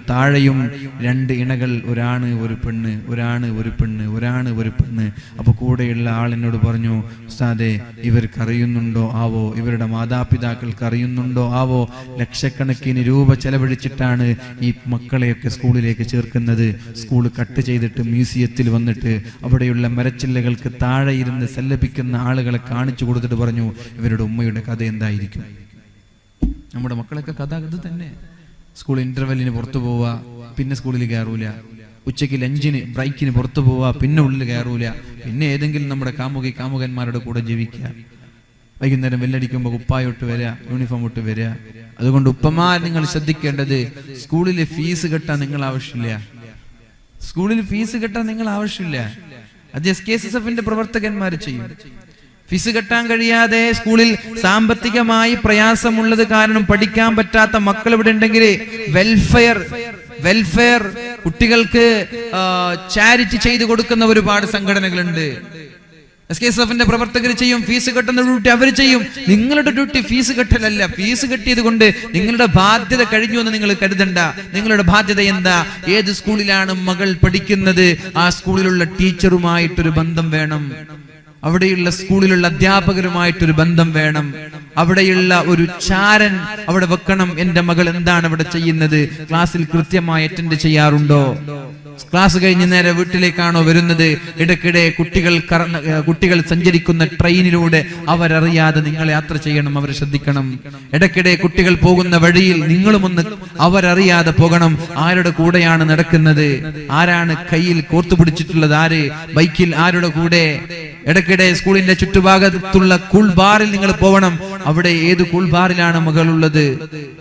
Speaker 1: താഴെയും 2 ഇണകൾ, ഒരാണ് ഒരു പെണ്ണ്, ഒരാണ് ഒരു പെണ്ണ്, ഒരാണ് ഒരു പെണ്ണ്. അപ്പൊ കൂടെയുള്ള ആളിനോട് പറഞ്ഞു, ഉസ്താദേ, ഇവർക്ക് അറിയുന്നുണ്ടോ ആവോ, ഇവരുടെ മാതാപിതാക്കൾക്ക് അറിയുന്നുണ്ടോ ആവോ, ലക്ഷക്കണക്കിന് രൂപ ചെലവഴിച്ചിട്ടാണ് ഈ മക്കളെയൊക്കെ സ്കൂളിലേക്ക് ചേർക്കുന്നത്. സ്കൂൾ കട്ട് ചെയ്തിട്ട് മ്യൂസിയത്തിൽ വന്നിട്ട് അവിടെയുള്ള മരച്ചില്ലകൾക്ക് താഴെ ഇരുന്ന് സല്ലപിക്കുന്ന ആളുകളെ കാണിച്ചു കൊടുത്തിട്ട് പറഞ്ഞു, ഇവരുടെ ഉമ്മയുടെ കഥ എന്തായിരിക്കും? നമ്മുടെ മക്കളൊക്കെ കഥ ഇത് തന്നെ. സ്കൂൾ ഇന്റർവെല്ലിന് പുറത്തു പോവുക, പിന്നെ സ്കൂളിൽ കയറൂല. ഉച്ചയ്ക്ക് ലഞ്ചിന് ബ്രേക്കിന് പുറത്തു പോവുക, പിന്നെ ഉള്ളിൽ കയറൂല. പിന്നെ ഏതെങ്കിലും നമ്മുടെ കാമുകന്മാരുടെ കൂടെ ജീവിക്കുക. വൈകുന്നേരം വെല്ലടിക്കുമ്പോൾ കുപ്പായോട്ട് വരിക, യൂണിഫോം ഇട്ട് വരിക. അതുകൊണ്ട് ഉപ്പമാർ, നിങ്ങൾ ശ്രദ്ധിക്കേണ്ടത്, സ്കൂളിലെ ഫീസ് കെട്ടാൻ നിങ്ങൾ ആവശ്യമില്ല. സ്കൂളിൽ ഫീസ് കെട്ടാൻ നിങ്ങൾ ആവശ്യമില്ല. അത് SKSSFന്റെ പ്രവർത്തകന്മാർ ചെയ്യും. ഫീസ് കെട്ടാൻ കഴിയാതെ സ്കൂളിൽ സാമ്പത്തികമായി പ്രയാസമുള്ളത് കാരണം പഠിക്കാൻ പറ്റാത്ത മക്കൾ ഇവിടെ ഉണ്ടെങ്കിൽ വെൽഫെയർ കുട്ടികൾക്ക് ചാരിറ്റി ചെയ്തു കൊടുക്കുന്ന ഒരുപാട് സംഘടനകളുണ്ട്. SKSSFന്റെ പ്രവർത്തകർ ചെയ്യും. ഫീസ് കെട്ടുന്ന ഡ്യൂട്ടി അവർ ചെയ്യും. നിങ്ങളുടെ ഡ്യൂട്ടി ഫീസ് കെട്ടലല്ല. ഫീസ് കെട്ടിയത് കൊണ്ട് നിങ്ങളുടെ ബാധ്യത കഴിഞ്ഞു എന്ന് നിങ്ങൾ കരുതണ്ട. നിങ്ങളുടെ ബാധ്യത എന്താ? ഏത് സ്കൂളിലാണ് മകൾ പഠിക്കുന്നത്, ആ സ്കൂളിലുള്ള ടീച്ചറുമായിട്ടൊരു ബന്ധം വേണം. അവിടെയുള്ള സ്കൂളിലുള്ള അധ്യാപകരുമായിട്ടൊരു ബന്ധം വേണം. അവിടെയുള്ള ഒരു ചാരൻ അവിടെ വെക്കണം. എന്റെ മകൾ എന്താണ് അവിടെ ചെയ്യുന്നത്, ക്ലാസ്സിൽ കൃത്യമായി അറ്റൻഡ് ചെയ്യാറുണ്ടോ, ക്ലാസ് കഴിഞ്ഞ് നേരെ വീട്ടിലേക്കാണോ വരുന്നത്, ഇടയ്ക്കിടെ കുട്ടികൾ സഞ്ചരിക്കുന്ന ട്രെയിനിലൂടെ അവരറിയാതെ നിങ്ങൾ യാത്ര ചെയ്യണം, അവർ ശ്രദ്ധിക്കണം. ഇടയ്ക്കിടെ കുട്ടികൾ പോകുന്ന വഴിയിൽ നിങ്ങളും ഒന്ന് അവരറിയാതെ പോകണം. ആരുടെ കൂടെയാണ് നടക്കുന്നത്, ആരാണ് കയ്യിൽ കോർത്തുപിടിച്ചിട്ടുള്ളത്, ആര് ബൈക്കിൽ ആരുടെ കൂടെ. ഇടയ്ക്കിടെ സ്കൂളിന്റെ ചുറ്റുഭാഗത്തുള്ള കൂൾ ബാറിൽ നിങ്ങൾ പോകണം. അവിടെ ഏത് കൂൾ ബാറിലാണ് മകളുള്ളത്.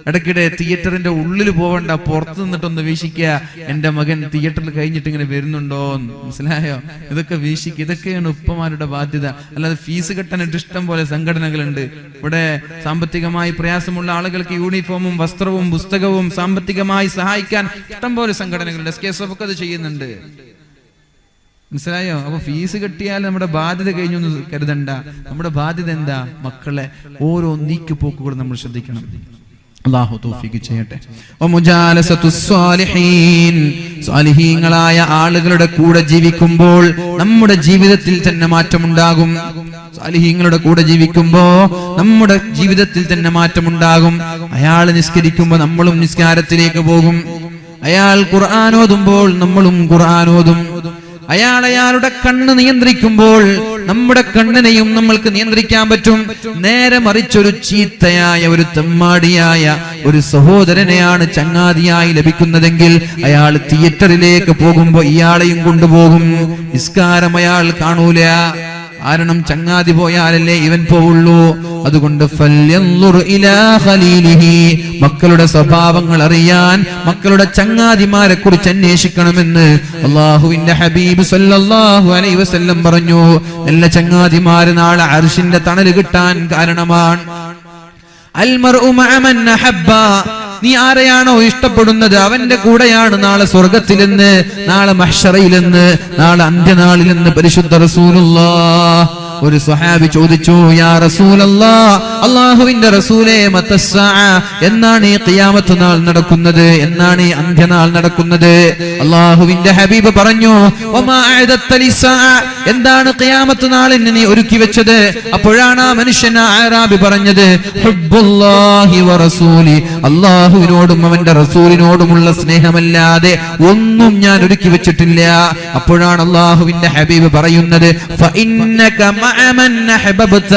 Speaker 1: ഇടയ്ക്കിടെ തിയേറ്ററിന്റെ ഉള്ളിൽ പോവണ്ട, പുറത്തു നിന്നിട്ടൊന്ന് വീക്ഷിക്കുക, എന്റെ മകൻ തിയേറ്ററിൽ കഴിഞ്ഞിട്ട് ഇങ്ങനെ വരുന്നുണ്ടോ, മനസ്സിലായോ? ഇതൊക്കെ വീക്ഷിക്കുക. ഇതൊക്കെയാണ് ഉപ്പമാരുടെ ബാധ്യത. അല്ലാതെ ഫീസ് കെട്ടാനായിട്ട് ഇഷ്ടം പോലെ സംഘടനകളുണ്ട്. ഇവിടെ സാമ്പത്തികമായി പ്രയാസമുള്ള ആളുകൾക്ക് യൂണിഫോമും വസ്ത്രവും പുസ്തകവും സാമ്പത്തികമായി സഹായിക്കാൻ ഇഷ്ടം പോലെ സംഘടനകളുണ്ട്. SKSSF ഒക്കെ അത് ചെയ്യുന്നുണ്ട്. മനസ്സിലായോ? അപ്പൊ ഫീസ് കെട്ടിയാൽ നമ്മുടെ ബാധ്യത കഴിഞ്ഞു എന്ന് കരുതണ്ട. നമ്മുടെ ബാധ്യത എന്താ? മക്കളെ ഓരോ നീക്കുപോക്കുകൾ നമ്മൾ ശ്രദ്ധിക്കണം. അല്ലാഹു തൗഫീഖ് ചെയ്യട്ടെ. സാലിഹീങ്ങളായ ആളുകളുടെ കൂടെ ജീവിക്കുമ്പോൾ നമ്മുടെ ജീവിതത്തിൽ തന്നെ മാറ്റമുണ്ടാകും. സാലിഹീങ്ങളുടെ കൂടെ ജീവിക്കുമ്പോ നമ്മുടെ ജീവിതത്തിൽ തന്നെ മാറ്റമുണ്ടാകും. അയാൾ നിസ്കരിക്കുമ്പോൾ നമ്മളും നിസ്കാരത്തിലേക്ക് പോകും. അയാൾ ഖുർആൻ ഓതുമ്പോൾ നമ്മളും ഖുർആൻ ഓതും. അയാളുടെ കണ്ണ് നിയന്ത്രിക്കുമ്പോൾ നമ്മുടെ കണ്ണിനെയും നമ്മൾക്ക് നിയന്ത്രിക്കാൻ പറ്റും. നേരെ മറിച്ചൊരു ചീത്തയായ, ഒരു തെമ്മാടിയായ ഒരു സഹോദരനെയാണ് ചങ്ങാതിയായി ലഭിക്കുന്നതെങ്കിൽ അയാൾ തിയേറ്ററിലേക്ക് പോകുമ്പോ ഇയാളെയും കൊണ്ടുപോകും. നിസ്കാരം അയാൾ കാണൂല. കാരണം ചങ്ങാതി പോയാലല്ലേ ഇവൻ പോവുള്ളൂ. അതുകൊണ്ട് മക്കളുടെ സ്വഭാവങ്ങൾ അറിയാൻ, മക്കളുടെ ചങ്ങാതിമാരെ കുറിച്ച് അന്വേഷിക്കണമെന്ന് അല്ലാഹുവിന്റെ ഹബീബ് സല്ലല്ലാഹു അലൈഹി വസല്ലം പറഞ്ഞു. എല്ലാ ചങ്ങാതിമാര് നാളെ അർശിന്റെ തണല് കിട്ടാൻ കാരണമാണ്. അൽമർഉ മഅ മൻ അഹബ്ബ, നീ ആരെയാണോ ഇഷ്ടപ്പെടുന്നത് അവന്റെ കൂടെയാണ് നാളെ സ്വർഗത്തിലെന്ന്, നാളെ മഹ്ശറയിലെന്ന്, നാളെ അന്ത്യനാളിലെന്ന് പരിശുദ്ധ റസൂലുള്ളാഹ്. ഒരു സ്വഹാബി ചോദിച്ചു, യാ റസൂലല്ലാഹ്, അല്ലാഹുവിന്റെ റസൂലേ, മത്തസ്സാഅ, എന്നാണ് ഈ ഖിയാമത്ത് നാൾ നടക്കുന്നത്, എന്നാണ് ഈ അന്ത്യനാൾ നടക്കുന്നത്? അല്ലാഹുവിന്റെ ഹബീബ് പറഞ്ഞു, വമാ അഅദത്ത ലിസ്സാഅ, എന്താണ് ഖിയാമത്ത് നാളിന് നീ ഒരുക്കി വെച്ചത്? അപ്പോഴാണ് ആ മനുഷ്യൻ അഅറാബി പറഞ്ഞത്, ഹുബ്ബുല്ലാഹി വറസൂലി, അല്ലാഹുവിനോടും അവന്റെ റസൂലിനോടുമുള്ള സ്നേഹമല്ലാതെ ഒന്നും ഞാൻ ഒരുക്കി വെച്ചിട്ടില്ല. അപ്പോഴാണ് അല്ലാഹുവിന്റെ ഹബീബ് പറയുന്നത്, ഫഇന്നക മഅമൻ അഹബബ്ത,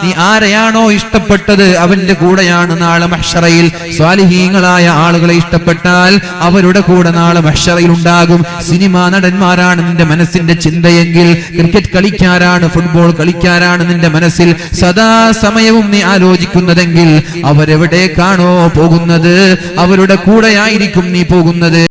Speaker 1: നീ ആരെയാണോ ഇഷ്ടപ്പെട്ടത് അവന്റെ കൂടെയാണ് നാളെ മഹ്ശറയിൽ. സ്വാലിഹീങ്ങളായ ആളുകളെ ഇഷ്ടപ്പെട്ടാൽ അവരുടെ കൂടെ നാളെ മഹ്ശറയിൽ ഉണ്ടാകും. സിനിമാ നടന്മാരാണ് നിന്റെ മനസ്സിന്റെ ചിന്തയെങ്കിൽ, ക്രിക്കറ്റ് കളിക്കാരാണ്, ഫുട്ബോൾ കളിക്കാരാണ് നിന്റെ മനസ്സിൽ സദാസമയവും നീ ആലോചിക്കുന്നതെങ്കിൽ, അവരെവിടേക്കാണോ പോകുന്നത് അവരുടെ കൂടെയായിരിക്കും നീ പോകുന്നത്.